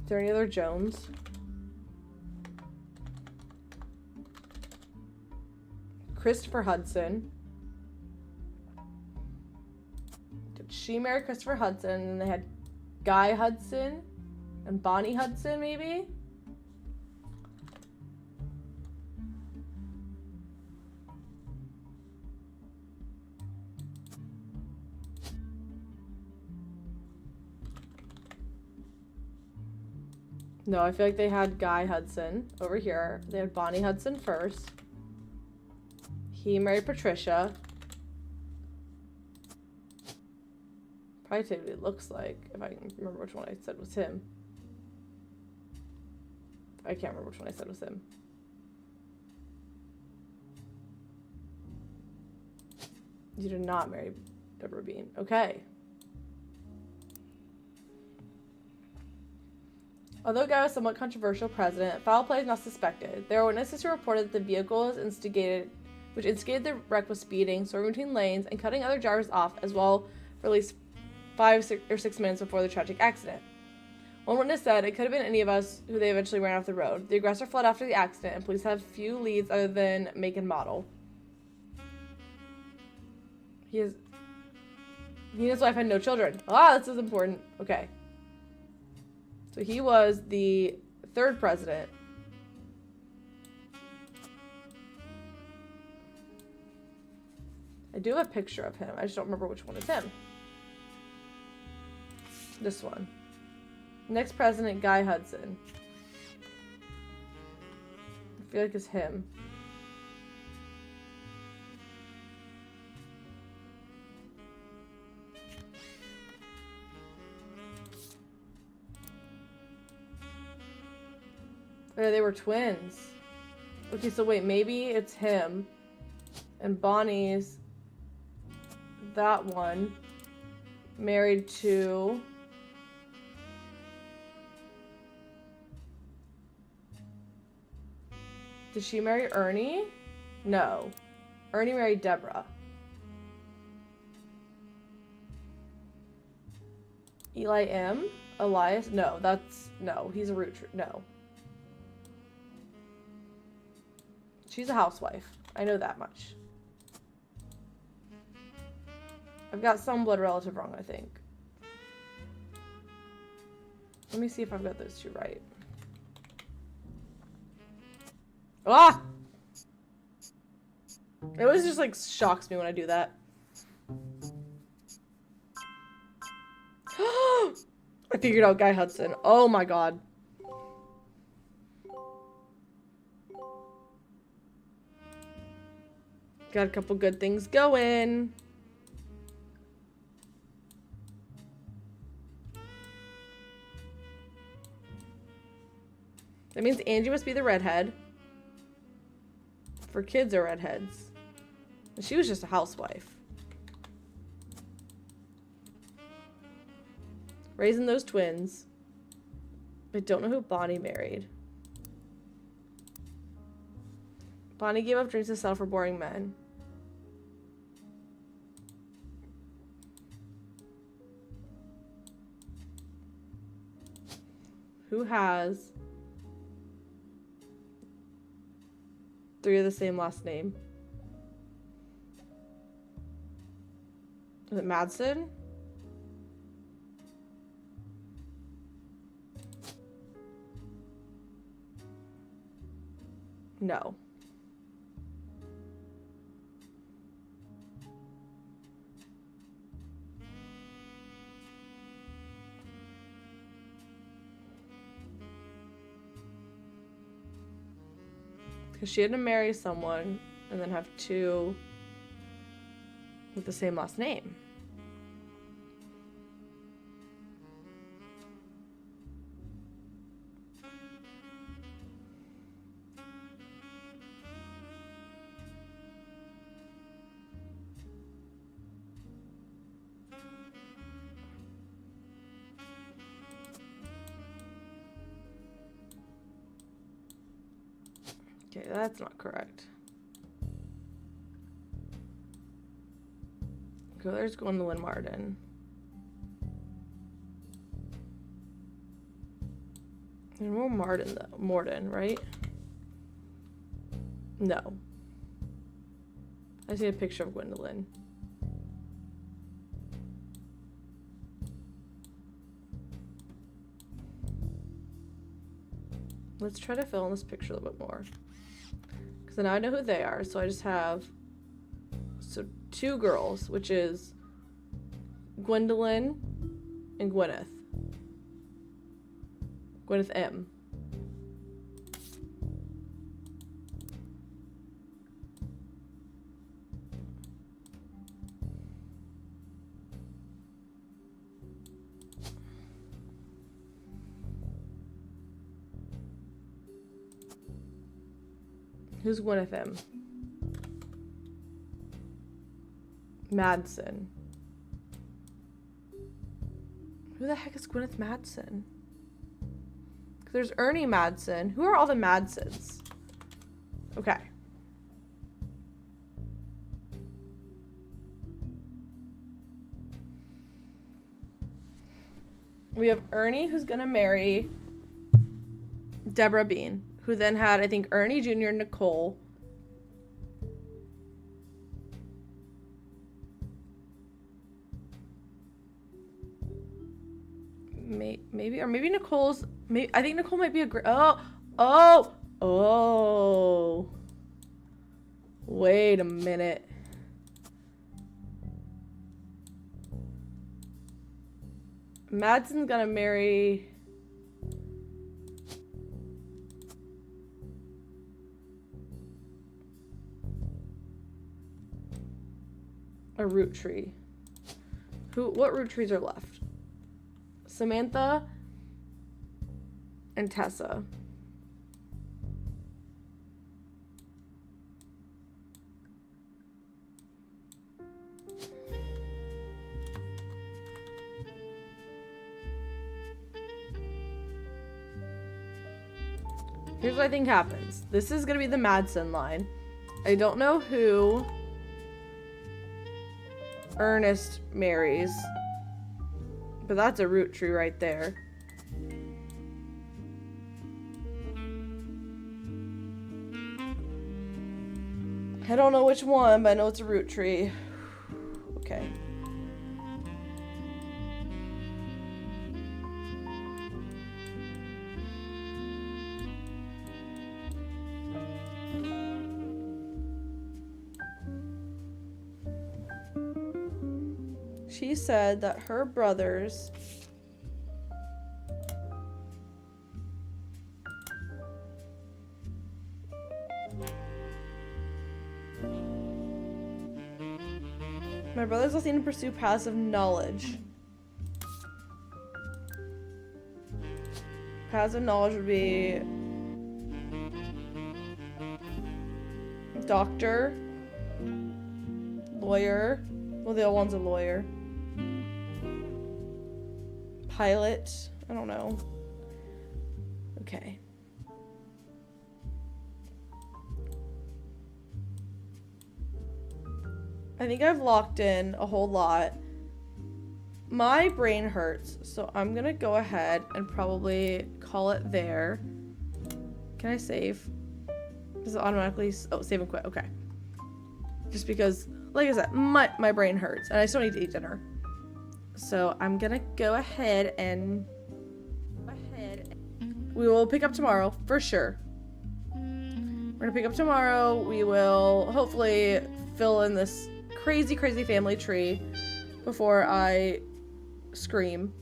Speaker 1: Is there any other Jones? Christopher Hudson. Did she marry Christopher Hudson? And then they had Guy Hudson and Bonnie Hudson, maybe? No, I feel like they had Guy Hudson over here. They had Bonnie Hudson first. He married Patricia. Probably tell you what it looks like, if I can remember which one I said was him. I can't remember which one I said was him. You did not marry Deborah Bean. Okay. Although Guy was a somewhat controversial president, foul play is not suspected. There are witnesses who reported that the vehicle which instigated the wreck was speeding, swerving between lanes, and cutting other drivers off as well for at least 5 or 6 minutes before the tragic accident. One witness said, "It could have been any of us who they eventually ran off the road. The aggressor fled after the accident, and police have few leads other than make and model." He and his wife had no children. Ah, this is important. Okay. So he was the 3rd president. I do have a picture of him. I just don't remember which one is him. This one. Next president, Guy Hudson. I feel like it's him. Oh, they were twins. Okay, so wait, maybe it's him. And Bonnie's that one. married to... Did she marry Ernie? No. Ernie married Deborah. Eli M? Elias? No, that's... No, he's a Roottrie. No. She's a housewife. I know that much. I've got some blood relative wrong, I think. Let me see if I've got those two right. Ah! It always just like shocks me when I do that. I figured out Guy Hudson. Oh my god. Got a couple good things going. That means Angie must be the redhead. For kids are redheads. And she was just a housewife. Raising those twins. I don't know who Bonnie married. Bonnie gave up drinks to settle for boring men. Who has 3 of the same last name? Is it Madsen? No. Because she had to marry someone and then have 2 with the same last name. Okay, that's not correct. Okay, there's Gwendolyn Martin. There's more Martin though. Morden, right? No. I see a picture of Gwendolyn. Let's try to fill in this picture a little bit more. So now I know who they are, so I just have 2 girls, which is Gwendolyn and Gwyneth. Gwyneth M. Who's Gwyneth M? Madsen. Who the heck is Gwyneth Madsen? There's Ernie Madsen. Who are all the Madsens? Okay. We have Ernie, who's gonna marry Deborah Bean, who then had, I think, Ernie Jr. and Nicole. Maybe, or maybe Nicole's, I think Nicole might be a, oh. Wait a minute. Madsen's gonna marry a Roottree. What Roottrees are left? Samantha and Tessa. Here's what I think happens. This is gonna be the Madsen line. I don't know who Ernest marries, but that's a Roottree right there. I don't know which one, but I know it's a Roottree. Okay. She said that her brothers my brothers will seem to pursue paths of knowledge. Paths of knowledge would be doctor, lawyer. Well, the other one's a lawyer. Pilot. I don't know. Okay. I think I've locked in a whole lot. My brain hurts, so I'm gonna go ahead and probably call it there. Can I save? Does it automatically? Oh, save and quit. Okay. Just because, like I said, my brain hurts, and I still need to eat dinner. So I'm gonna go ahead and we will pick up tomorrow for sure. We're gonna pick up tomorrow. We will hopefully fill in this crazy family tree before I scream.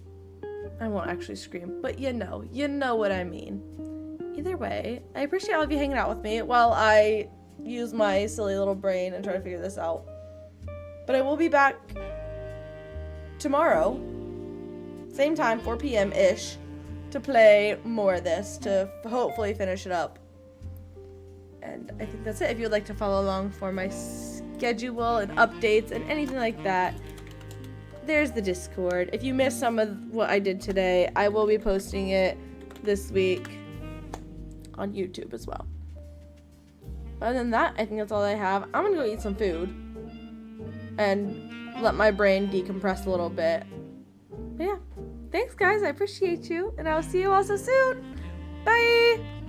Speaker 1: I won't actually scream, but you know what I mean. Either way, I appreciate all of you hanging out with me while I use my silly little brain and try to figure this out. But I will be back tomorrow, same time, 4 p.m.-ish, to play more of this, to hopefully finish it up. And I think that's it. If you would like to follow along for my schedule and updates and anything like that, there's the Discord. If you missed some of what I did today, I will be posting it this week on YouTube as well. Other than that, I think that's all I have. I'm gonna go eat some food and let my brain decompress a little bit. But yeah, thanks guys, I appreciate you, and I'll see you all so soon. Bye!